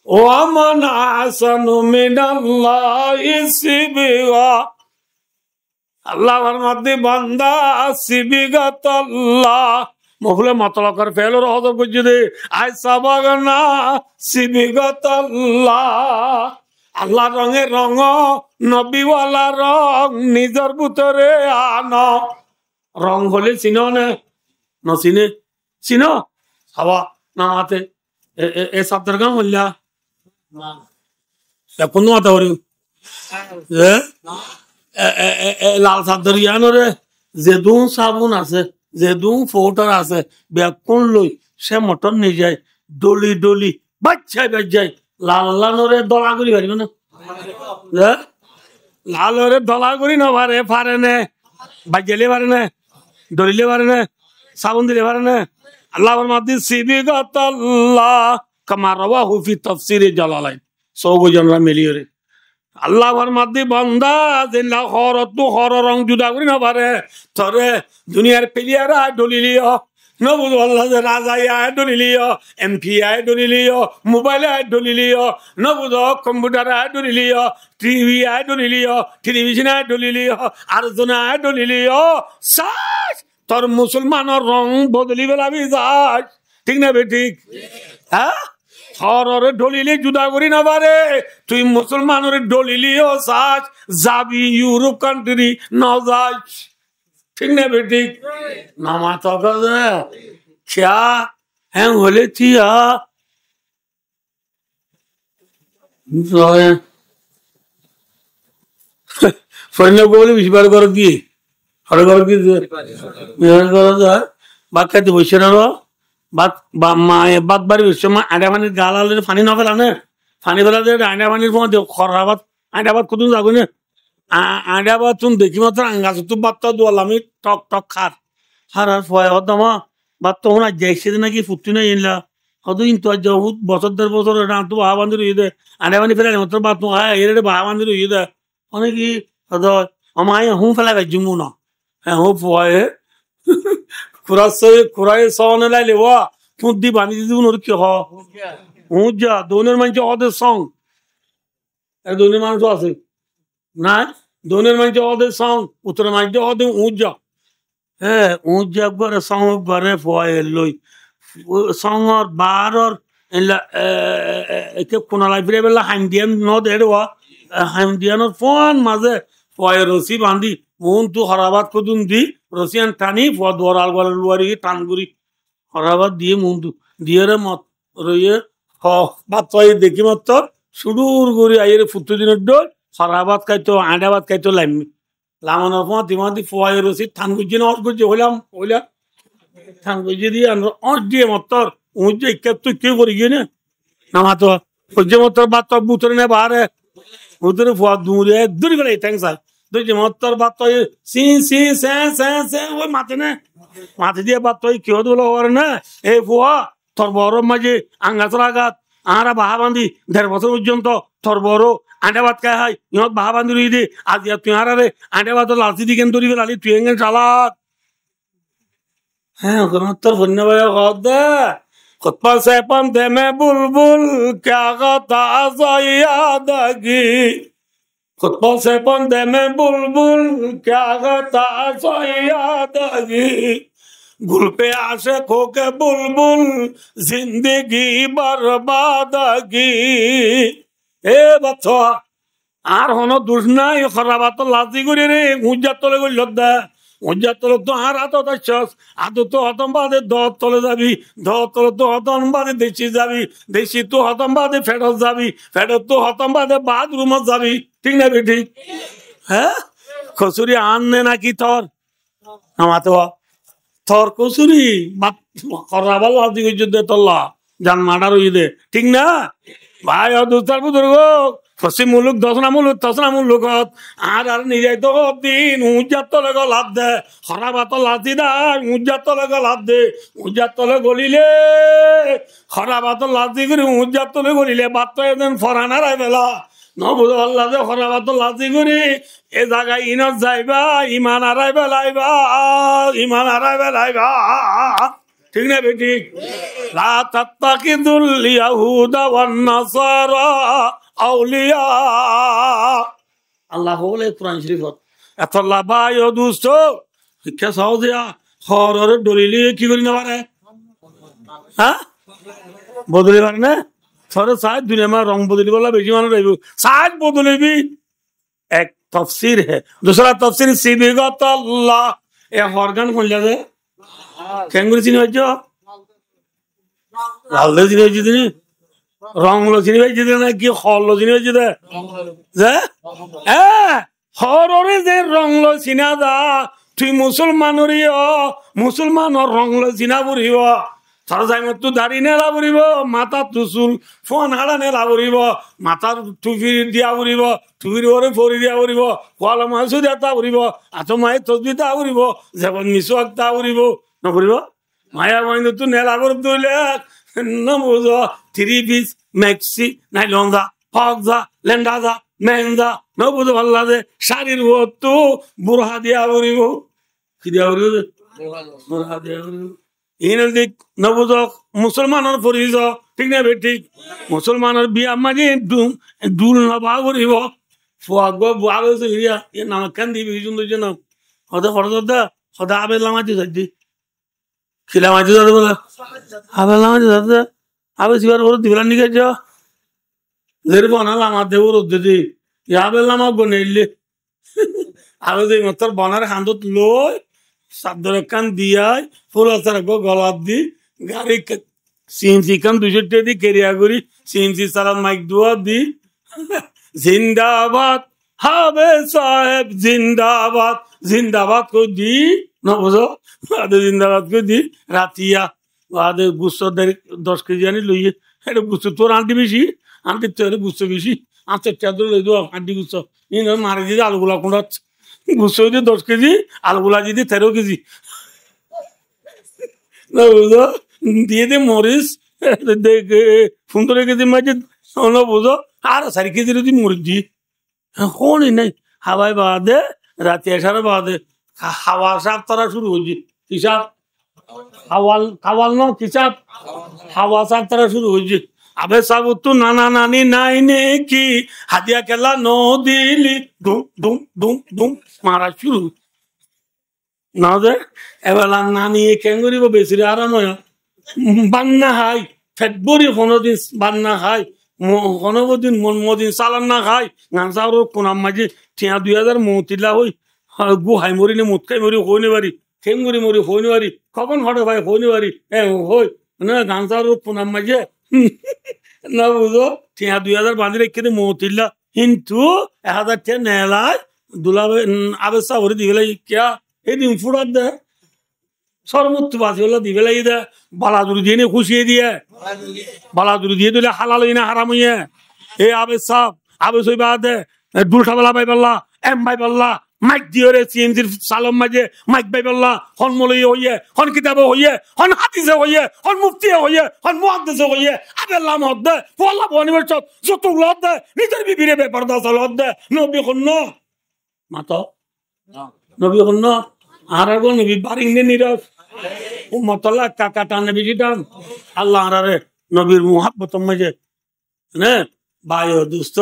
ওয়া মান আহসানু মিনাল্লাহি সিবিগা আল্লাহ মাদ্দি বান্দা সিবিগাতাল্লাহ মফুলে মতলকর ফেলর হযব করছে দে আই সাবাগনা সিবিগাতাল্লাহ আল্লাহ রঙের রঙ নবীওয়ালা রং নিজের ভিতরে আনো রং হলে চিনো না নচিনে চিনো হাওয়া নামাতে এ শব্দের গান হল্লা কোন মাতা করি লাল শব্দের ইয়ানরে যেদু সাবুন আছে যেদু ফৌটার আছে বেকুন লই সে মটন নিয়ে যায় ডলি ডলি বাচ্চাই লাল লালরে দলা করি পারিব না লালরে দলা করি নবারে পারে নে বাজ্যালে পারে না ডলিলে পারে না সাবুন দিলে পারে না আল্লাহ মাদ্দি সিবিগাতাল্লাহ কামা রাওয়াহু ফি তাফসীর জালালাইন সৌগজনরা মিলিয়ে রে আল্লাহ মাদ্দি বান্দা জিল্লা খরত খর রং জুদা করি না পারে তরে দুনিয়ার প্লেয়ার ডলিলিও নবুল আল্লাহ রাজা আয় ডলিলিও এমপি আয় ডলিলিও মোবাইল আয় ডলিলিও নবুল কম্পিউটার আয় ডলিলিও টিভি আয় ডলিলিও টেলিভিশন আয় ডলিলিও আলোচনা আয় ডলিলিও সাস তোর মুসলমানের রং বদলি বেলাবি যাস ঠিক না বে ঠিক হ্যাঁ হররে ডলিলি জুদা করি না পারে তুই মুসলমানের ডলিলিও সাজ যাবি ইউরোপ কান্ট্রি ন যাস ঠিক না বেটি নামা তো খেয়া হ্যাঁ হলে থিয়া সৈন্য বলে বেশি বার করে কি হরে ঘর কি ভাত খাইতে বসে না ভাত বা মায়ে ভাত বাড়ি বসছে মা আইডা পানির গাল আলে পানি না ফেলানে পানি ফেলাতে আইডা পানির সময় খরা ভাত আইডা ভাত কত যাবো না আইডা ভাত তুমি দেখি মাত্র আঙ্গাছ তো ভাতটা দোয়াল আমি টক টক খার হার আর ফয় হতামা ভাত তো ওনার যাইছে নাকি ফুটি না এনলা হয়তো কিন্তু আজ বছর দেড় বছর তো বাহা বান্ধি রয়ে দেয় আইডা পানি ফেলে মাত্র ভাত হ্যাঁ এর বাহা বান্ধি রয়ে দেয় অনেকই হয়তো আমার হুঁ ফেলা গাইছি মু না হ্যাঁ হুঁ ফয়ে খুরাই সনে লাইলে ওয়া ফুদ্দি বানি দিদি ওর কি হুঁজা দোনের মানুষ ওদের সং দোনের মানুষ আছে না দোনের মানুষ ওদের সং উত্তরের মানুষ ওদের উঁজা হ্যাঁ উঁজা করে সং করে ফয়ে লই সঙর বারর একে কোনালাই ফিরে বেলা হাইন্দিয়ান ন দেড় হাইন্দিয়ানোর ফোন মাঝে ফয়ে রসি বান্ধি মন তু হরাবাদ কদুন দি রসিয়ান টানি দোয়াল গলার লুয়ারি টানগুড়ি হরাবাদ দিয়ে মন তু দিয়ে রে মত রইয়ে বাত দেখি মত সুদূর গড়ি আইরে ফুটু দিনের ডোল হরাবাদ খাইতো আইডাবাদ খাইতো লাইমি লামানোর পর দিমাদি ফয়ে রসি টান গুজি না অট গুজি হইলাম টান গুজি দিয়ে অট দিয়ে মতর উঁচে ইকে তুই কেউ করি গিয়ে না নামা তো হজ্জে মতর বাত বুতরে নে বাহারে বুতরে ফোয়া দূরে দূরি করে থ্যাংকস আর দুই মত্তর বাত সি সি সে ওই মাথে না মাথে দিয়ে বাত কেউ দোলো করে না এই ফুয়া তোর বড় মাঝে আঙ্গাচর আঘাত আহারা বাহা বান্ধি ১.৫ বছর পর্যন্ত তোর বড় আন্ডা ভাত খাই হয় ইহত বাহা বান্ধি রই দে আজ তুই হারারে আন্ডা ভাত লালচি দিকে ধরি লালি তুই এঙ্গেন চালাক হ্যাঁ ওখানে তোর ধন্যবাদ দে খুতপা সে পান্তে মে বুলবুল ক্যা গাতা যায়াদগি खुतबों से पंदे में बुलबुल क्या गाता यादगी गुल पे आशिक हो के बुलबुल जिंदगी बर्बादगी ए बच्चो আর হন দুষ নাই খরাবা তো লাজি করে রে উজ্জার তলে গই লদ্দা উজ্জার তলে তো আর হাত দাচ্ছস আদু তো হতম বাদে দত তলে যাবি দত তলে তো হতম বাদে দেশি যাবি দেশি তো হতম বাদে ফেরত যাবি ফেরত তো হতম বাদে বাথরুমত যাবি ঠিক না বেটি হ্যাঁ কসুরি আননে নাকি তোর আমার তো তোর কসুরি খরাবা লাজি গই যুদ্ধে তল্লা জান মাডার হই দে ঠিক না ভাই দুস্তার বুজুর্গ পশ্চিম মুলুক দশনা মুলুক আর নিজে তো দিন উজ্জার তলে লাভ দে খরাবাত লাচি দেয় উজ্জার তলে লাভ দে উজ্জার তলে গলিলে খরাবাত লাচি করে উজ্জার তলে গলিলে বাত এদিন ফরানারাই বেলা নবুজ আল্লাহ যে খরাবাত লাচি করি এ জায়গায় ইনত যাইবা ইমান আড়াই বেলাইবা ঠিক না বেটি লা তাত্তাকিদুল ইয়াহুদা ওয়ান নাসারা আউলিয়া আল্লাহ বলে কোরআন শরীফত এত লাভাই ও দুষ্ট শিক্ষা সহজিয়া হররে দলিলি কি করি না পারে হ্যাঁ বদলি পারে না থরে সাজ দুনিয়া মা রং বদলি বলা বেশি মানুষ রইব সাজ বদলিবি এক তফসির হে दूसरा তফসির সিবিগত আল্লাহ এ হরগান কোন লাগে কেঙ্গুরি চিনি হইছো লাল চিনি হইছি তুমি রং লো চিনি হইছি না কি হল লো চিনি হইছি দে হররে যে রং লো চিনা দা তুই মুসলমানর রং লো চিনা বুড়িব তার জাইমত তো দাড়ি নেলা বুড়িব মাথার তুসুল ফোন হাড়া নেলা বুড়িব মাথার টুপি দিয়া বুড়িব টুপির ওরে ফরি দিয়া বুড়িব কলা মাসু দিয়া তা বুড়িব আত মায়ের তসবি তা বুড়িব যেমন মিশুয়াক তা বুড়িব নকরিব মায়া মাইন্দ তু নেলা করে তুইলে নবুজ 3 পিস ম্যাক্সি নাই লঙ্গা ফগজা লেন্ডাজা মেহেন্দা নবুজ ভাল্লা দে শাড়ির ভর্তু বুড়হা দিয়া বুড়িব কি দিয়া বুড়িব বুড়হা দিয়া বুড়িব ইনের দিক নবুজ মুসলমানের পরিচয় ঠিক না ঠিক মুসলমানের বিয়া মাঝে ডুল নবা করিব ফুয়াগ বুয়া গেছে ইয়া এ নামা কেন দিবি সুন্দর জন্য হতে হরদা হতে আবেল লামাইতে যাচ্ছি খিলা মাইতে যাতে বলে আবেল লামাইতে যাতে আবে সিবার ওর দিবেন নিকে যা লের বনালাম আদে ওর দিদি ইয়া বেলাম বনেইলে আবে যে মতর বনার হান্দত লই সাদর কান দিয়াই ফুল আসার গলাত দি গাড়ি সিএনসি কান 200 টাকা দি কেরিয়া করি সিএনসি সালাম মাইক দুয়া দি জিন্দাবাদ হবে সাহেব জিন্দাবাদ জিন্দাবাদ কো দি না বুঝো আদে জিন্দাবাদ কো দি রাতিয়া আদে গুস্ত 10 কেজি আনি লইয়ে এটা গুস্ত তোর আন্টি বেশি আন্টি তোর গুস্ত বেশি আচ্ছা চাদর লই দো আন্টি গুস্ত ইন মারি দি আলুগুলা কোনটা গুস্ত দি 10 কেজি আলুগুলা যদি 13 কেজি না বুঝো দিয়ে দে মরিচ সুন্দর কেজি মাঝে না বুঝো আর 4 কেজি যদি মরিচ দি কোনই নাই হাওয়াই বাদে রাতে এসারে বাদে হাওয়া সাপ তারা শুরু হয়েছে কিসাব হাওয়াল খাওয়াল ন কিসাব হাওয়া সাপ তারা শুরু হয়েছে আবে সাবুতু নানা নানি নাই নে কি হাদিয়া খেলা ন দিলি দুম দুম দুম দুম মারা শুরু না যে এবেলা নানি কেন করিব বেশি আর নয় বান্না হাই ফেব্রুয়ারি 15 দিন বান্না হাই দিন মদিন চালান না খাই গান চাওয়ার কোনাম মাঝে টিয়া 2000 মতিলা হই গু হাই মরি নে মুত খাই মরি হইনে পারি খেম মরি মরি হইনে পারি কখন হটে ভাই হইনে পারি হই না গান চাওয়ার কোনাম মাঝে না বুঝো টিয়া 2000 বাঁধি রেখে দে মতিলা কিন্তু 1000 টাকা নেলাই দুলাবে আবে চাবরি দিবেলাই কিয়া এই দিন ফুড়ার দে সর্বোচ্চ বাসি হলো দিবে লাগি দে বালাদুরি দিয়ে নিয়ে খুশিয়ে দিয়ে বালাদুরি দিয়ে দিলে হালাল না হারাম হইয়ে এই আবে সাপ আবে সই বাদে দুলটা বেলা পাই পাল্লা এম পাই পাল্লা মাইক দিয়ে রে সিএনজির সালম মাঝে মাইক পাই পাল্লা হন মলই হইয়ে হন কিতাবে হইয়ে হন হাদিসে হইয়ে হন মুফতি হইয়ে হন মুহাদ্দিসে হইয়ে আবে লাম হদ্দে ফল্লা বনিবের চত যত লদ দে নিজের বিবিরে ব্যাপার দাস লদ দে নবী খন্ন মাতো নবী খন্ন আর কোন নবী বারিং নে নিরস উম্মতল্লাহ কাকা টানে বেশি টান আল্লাহ আরে নবীর মুহাব্বত মাঝে না ভাই দোস্ত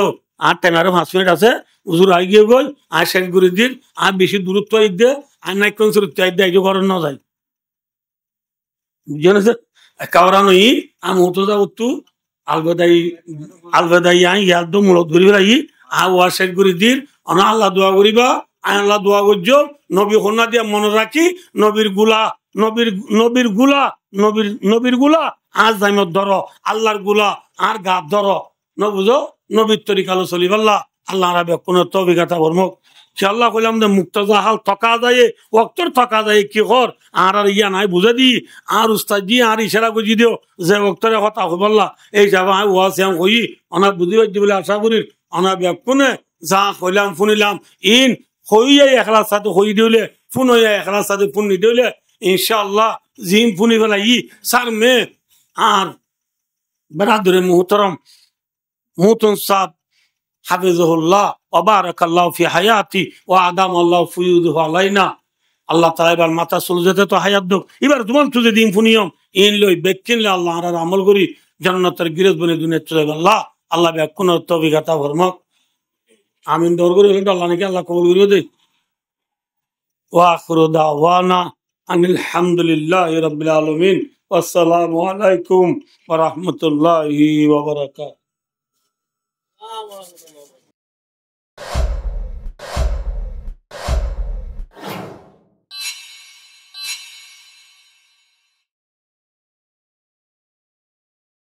আর 10-5 মিনিট আছে হুজুর আই গিয়ে গই আর শেষ করে দিন আর বেশি দূরত্ব দে আর নাই কোন সুরত্ব দেয় যে ঘর না যায় বুঝছেন কাওরানো ই আমি হতো যা উত্তু আলবেদাই আই ইয়াদ মূলত ধরি বেলাই আর ওয়ার শেষ করে দিন অনা আল্লাহ দোয়া করিবা আল্লাহ দোয়া করছ নবী হন্না দিয়া মনে রাখি নবীর গুলা নবীর গুলা আর জাইমত ধর আল্লাহর গুলা আর গাত ধর ন বুঝো নবীর তরিকালো চলি পাল্লা আল্লাহ রাবে কোন অভিজ্ঞতা বর্মক সে আল্লাহ কইলাম যে মুক্তজা হাল থকা যায় অক্তর থকা যায় কি কর আর ইয়া নাই বুঝে দি আর উস্তাদ দি আর ইশারা বুঝি দিও যে অক্তরে কথা হবল্লা এই যাবা ওয়া শ্যাম হই অনা বুঝি পাইছি বলে আশা করি অনা কোনে যা কইলাম শুনিলাম ইন হইয়া এখলার সাথে হই দিলে ফোন হইয়া এখলার সাথে ফোন নি দিলে ইনশাআল্লাহ জিম ফুনি ফেলা সার মে আর বেড়াদুরে মুহতরম মুহতন সাহ হাফিজুল্লাহ ওয়া বারাকাল্লাহু ফি হায়াতি ওয়া আদামাল্লাহু ফুয়ুদহু আলাইনা আল্লাহ তাআলা এবার মাথা চলে যেতে তো হায়াত দো এবার তোমার তুই দিন ফুনিয়ম ইন লই বেকিনলে আল্লাহ আর আমল করি জান্নাতের গিরজ বনে দুনিয়া চলে আল্লাহ আল্লাহ বে কোন তৌফিকতা ফরমাক আমিন দর করে আল্লাহ নাকি আল্লাহ কবুল করিও দে ওয়া আখিরু দাওয়ানা আনিল হামদুলিল্লাহি রাব্বিল আলামিন আসসালামু আলাইকুম ওয়া রাহমাতুল্লাহি ওয়া বারাকাতুহু